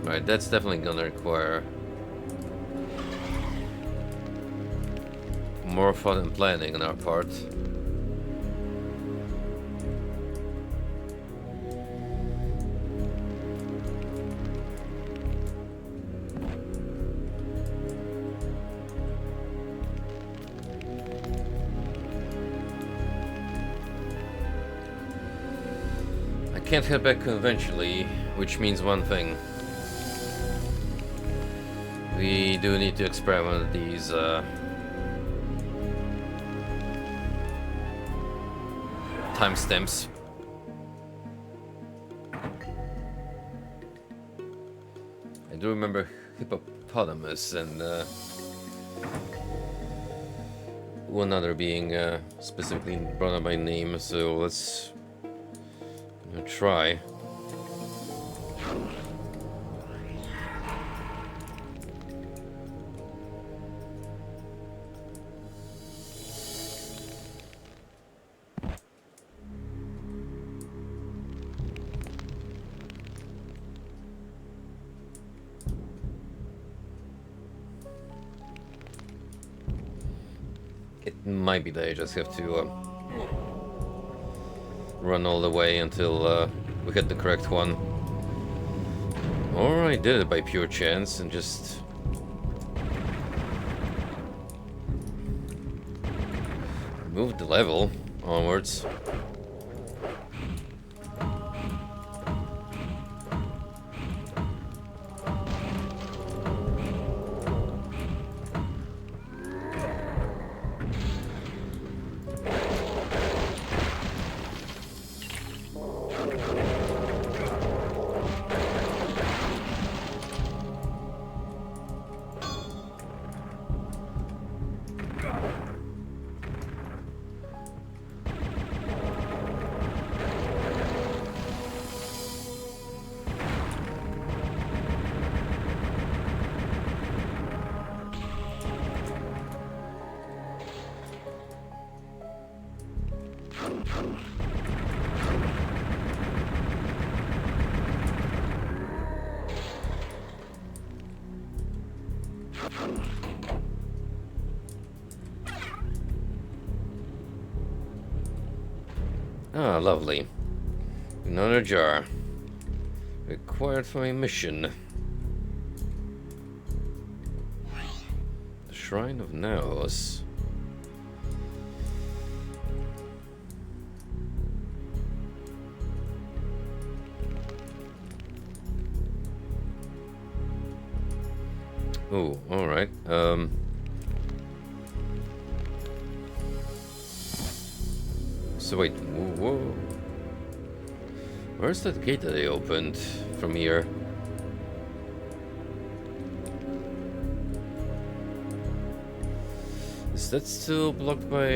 Right, that's definitely gonna require more thought and planning on our part. I can't head back conventionally, which means one thing. We do need to experiment these timestamps. I do remember hippopotamus and one other being specifically brought up by name, so let's try. It might be that I just have to run all the way until we get the correct one. Or I did it by pure chance and just moved the level onwards. Ah, lovely. Another jar. Required for a mission. The Shrine of Naos. Oh, alright. So wait, whoa. Where's that gate that they opened from here? Is that still blocked by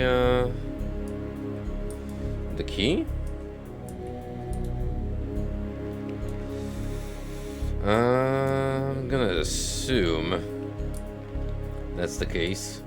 the key? I'm gonna assume that's the case.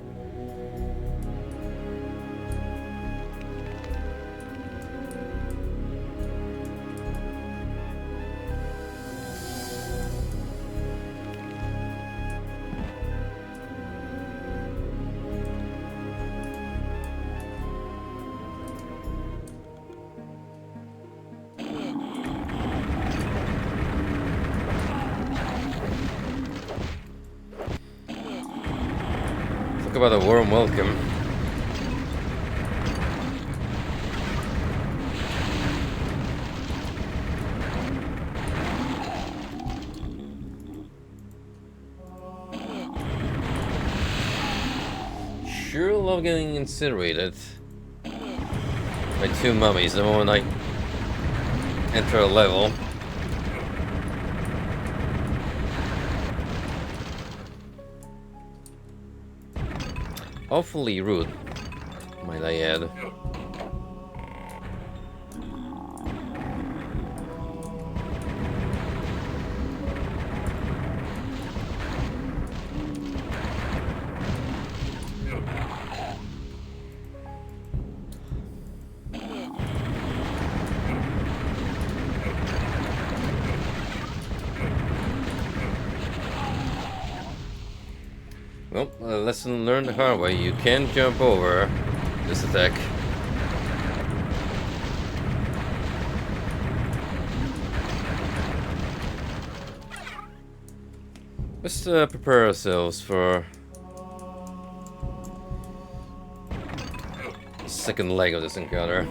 Talk about a warm welcome. love getting incinerated by 2 mummies the moment I enter a level. Awfully rude, might I add. Well, a lesson learned the hard way. You can't jump over this attack. Let's prepare ourselves for the second leg of this encounter.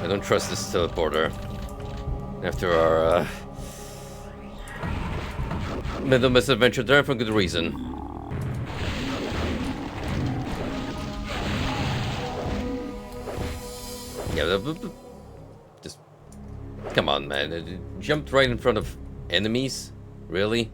I don't trust this teleporter. After our middle misadventure there for good reason. Yeah, just come on, man! It jumped right in front of enemies, really?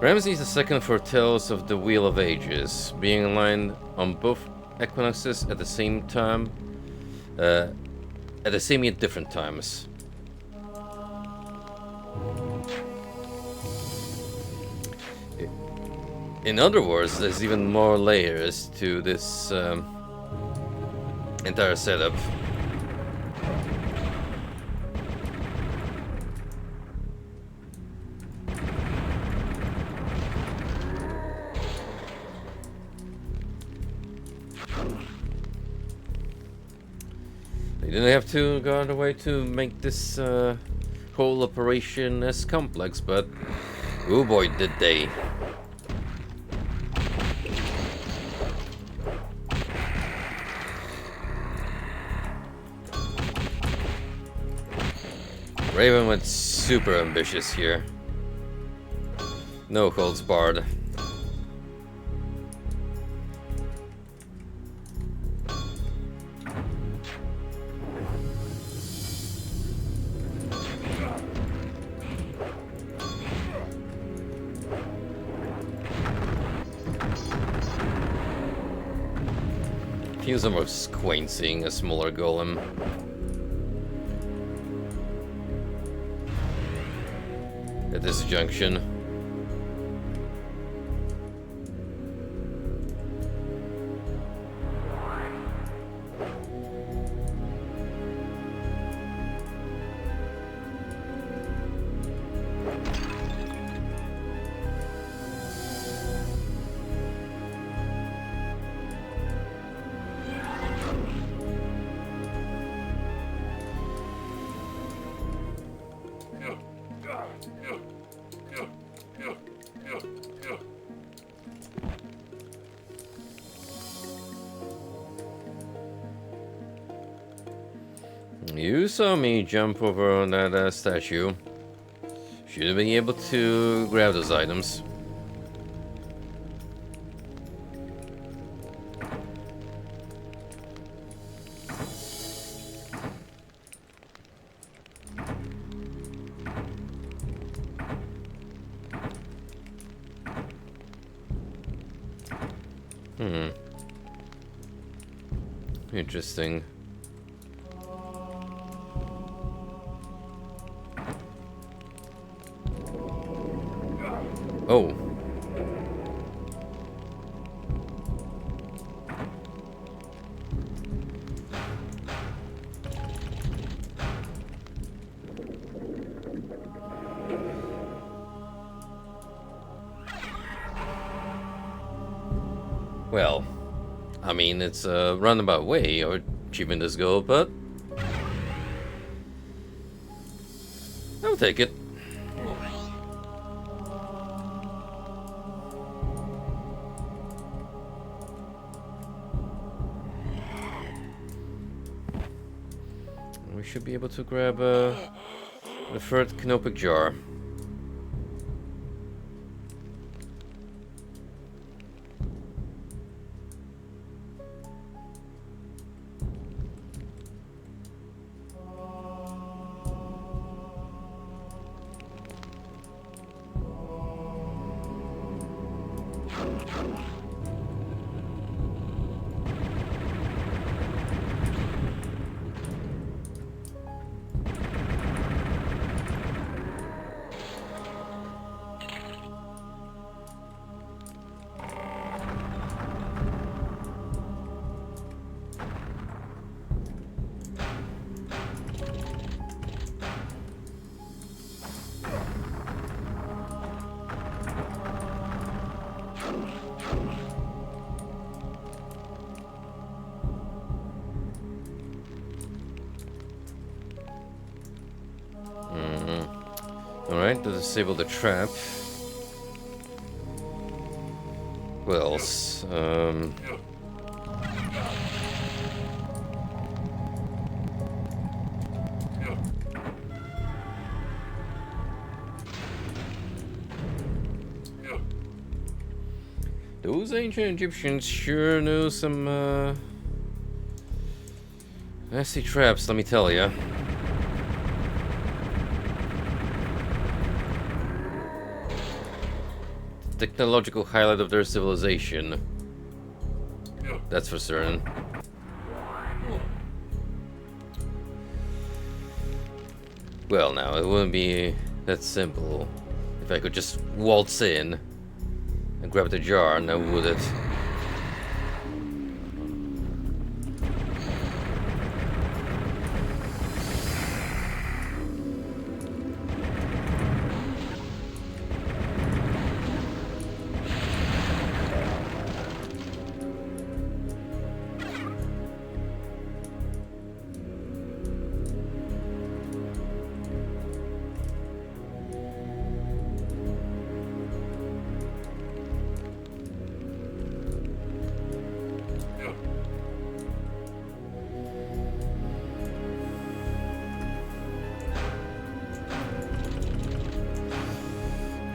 Ramses II foretells of the Wheel of Ages, being aligned on both equinoxes at the same time, at the same yet different times. In other words, there's even more layers to this entire setup. They didn't have to go out of the way to make this whole operation as complex, but oh boy, did they. Raven went super ambitious here. No holds barred. Feels almost quaint seeing a smaller golem. At this junction. You saw me jump over on that statue. Should have been able to grab those items. Hmm. Interesting. Oh. Well, I mean, it's a roundabout way of achieving this goal, but I'll take it. We should be able to grab the third canopic jar. Alright, to disable the trap. What else? Those ancient Egyptians sure knew some nasty traps, let me tell ya. Technological highlight of their civilization. That's for certain. Well, now, it wouldn't be that simple if I could just waltz in and grab the jar, now would it?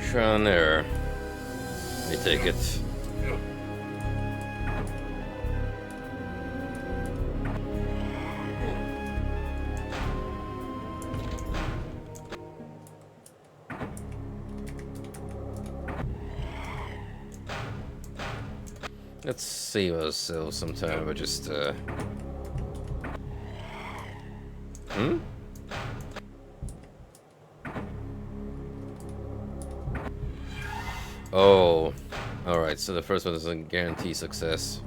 Trial and error. Let me take it. Let's save ourselves some time by just Oh, alright, so the first one doesn't guarantee success.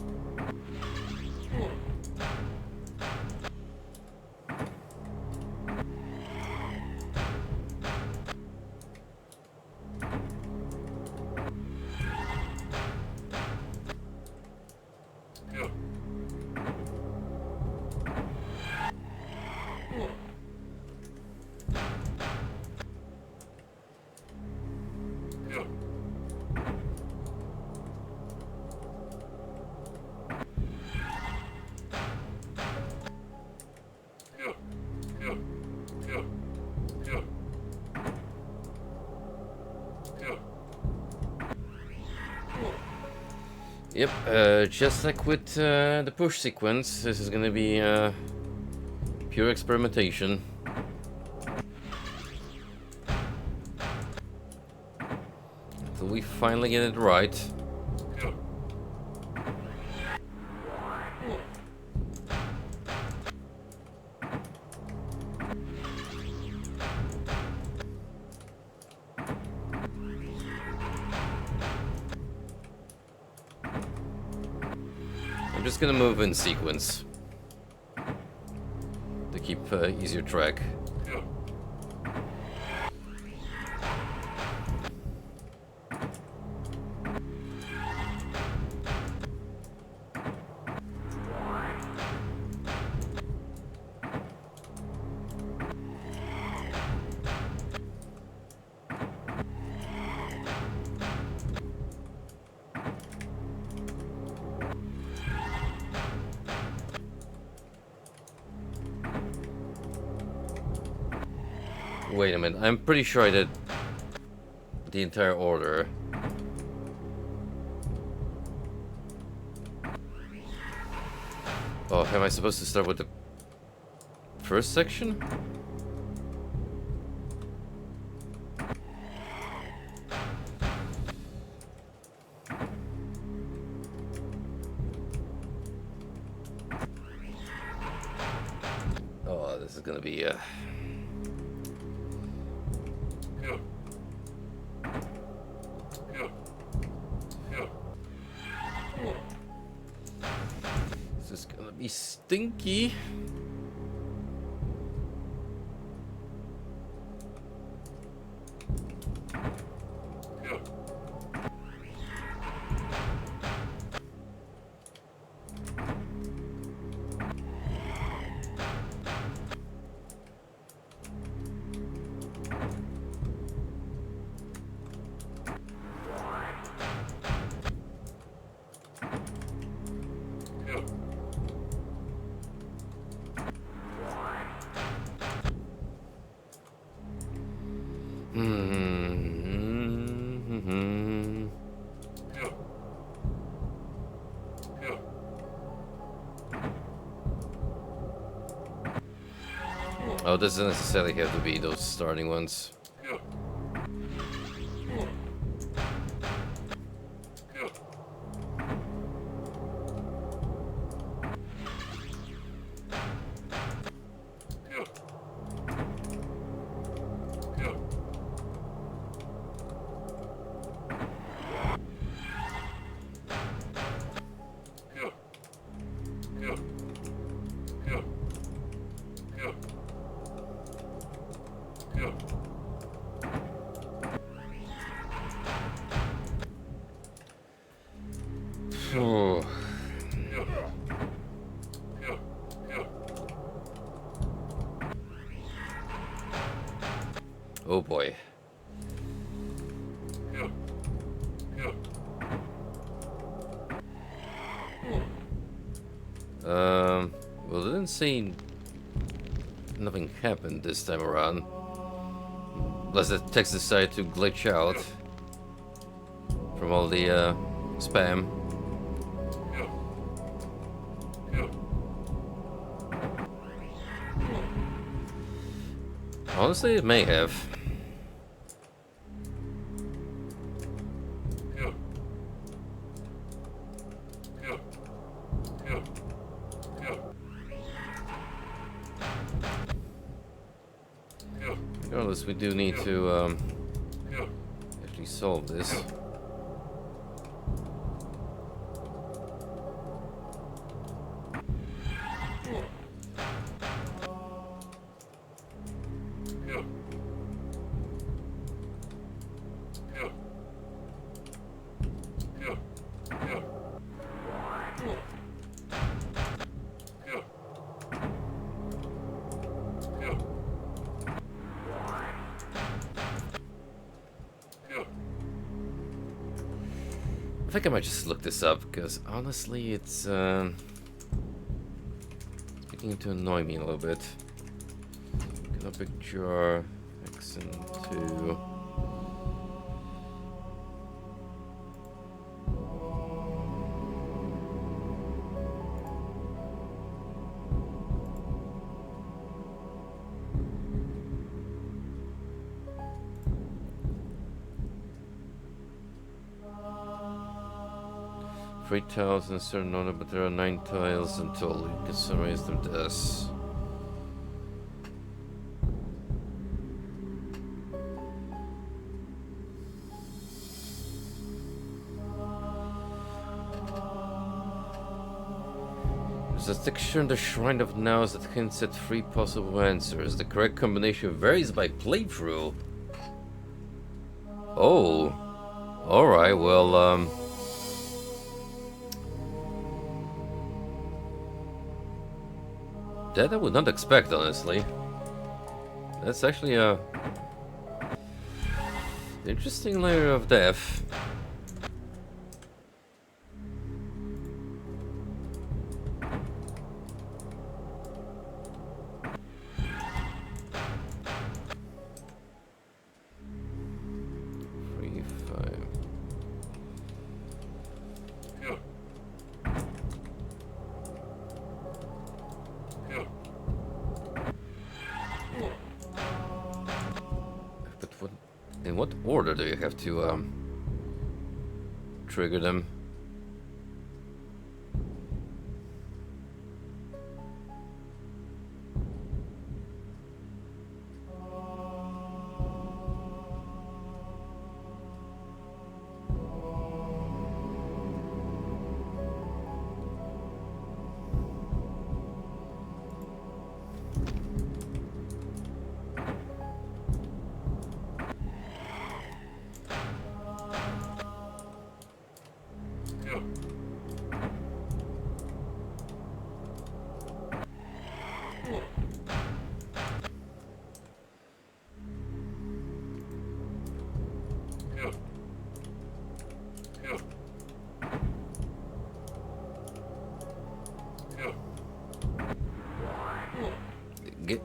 Yep, just like with the push sequence, this is gonna be pure experimentation. Until we finally get it right. just gonna move in sequence to keep easier track. Wait a minute, I'm pretty sure I did the entire order. Oh, am I supposed to start with the first section? Oh, this is gonna be this is gonna be stinky. Oh, it doesn't necessarily have to be those starting ones. Oh. Oh boy. Well, I didn't say nothing happened this time around. Unless the text decided to glitch out from all the spam. Honestly, it may have. Regardless, we do need to actually solve this. I think I might just look this up, because honestly it's beginning to annoy me a little bit. Can I picture Hexen II? Three tiles in a certain order, but there are 9 tiles in total. You can summarize them to S. a texture in the Shrine of Nows that hints at 3 possible answers. The correct combination varies by playthrough. Oh. Alright, well, that I would not expect, honestly. That's actually a interesting layer of depth. In what order do you have to trigger them?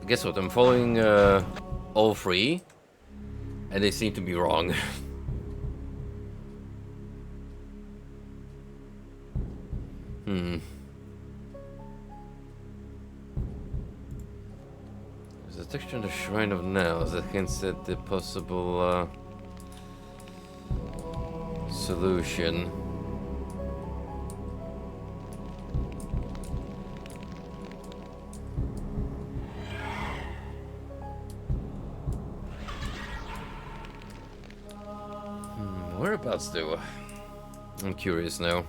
Guess what? I'm following all 3, and they seem to be wrong. There's a texture in the Shrine of Nows that hints at the possible solution. Whereabouts do? I'm curious now.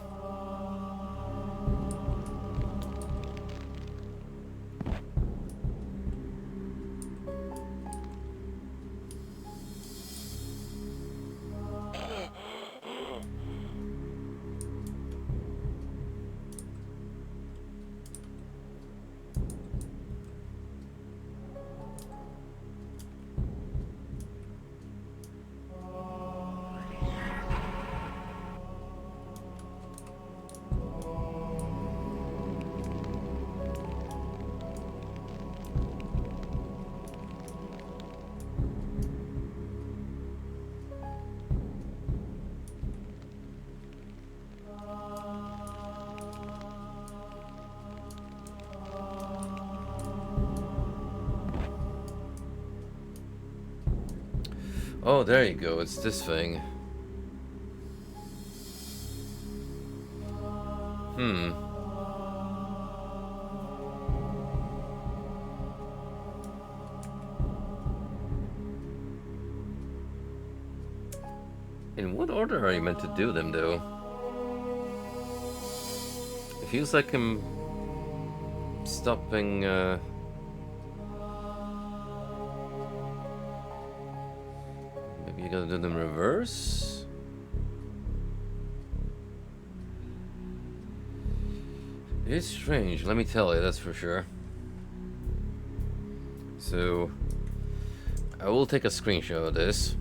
Oh, there you go. It's this thing. In what order are you meant to do them, though? It feels like I'm stopping, maybe you gotta do them reverse? It's strange, let me tell you, that's for sure. So, I will take a screenshot of this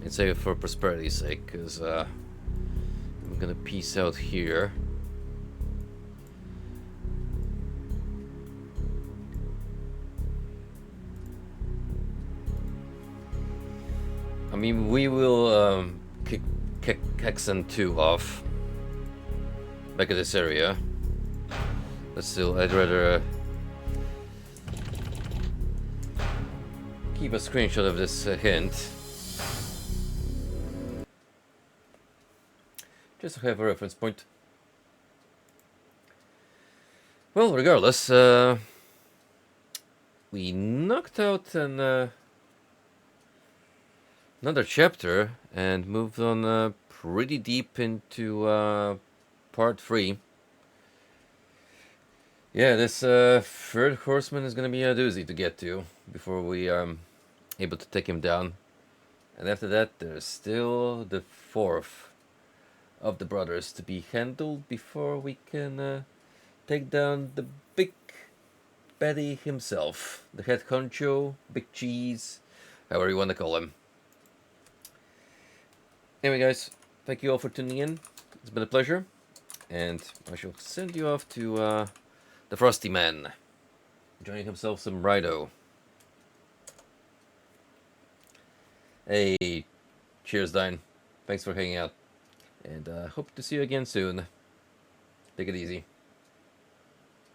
and save it for prosperity's sake, because I'm gonna piece out here. I mean, we will kick Hexen II off back at this area, but still, I'd rather keep a screenshot of this hint, just to have a reference point. Well, regardless, we knocked out another chapter and moved on pretty deep into part 3. Yeah, this third horseman is gonna be a doozy to get to before we able to take him down. And after that, there's still the fourth of the brothers to be handled before we can take down the big baddie himself, the head honcho, big cheese, however you want to call him. Anyway, guys, thank you all for tuning in. It's been a pleasure, and I shall send you off to the Frosty Man, enjoying himself some Rido. Hey, cheers, Dine. Thanks for hanging out, and hope to see you again soon. Take it easy.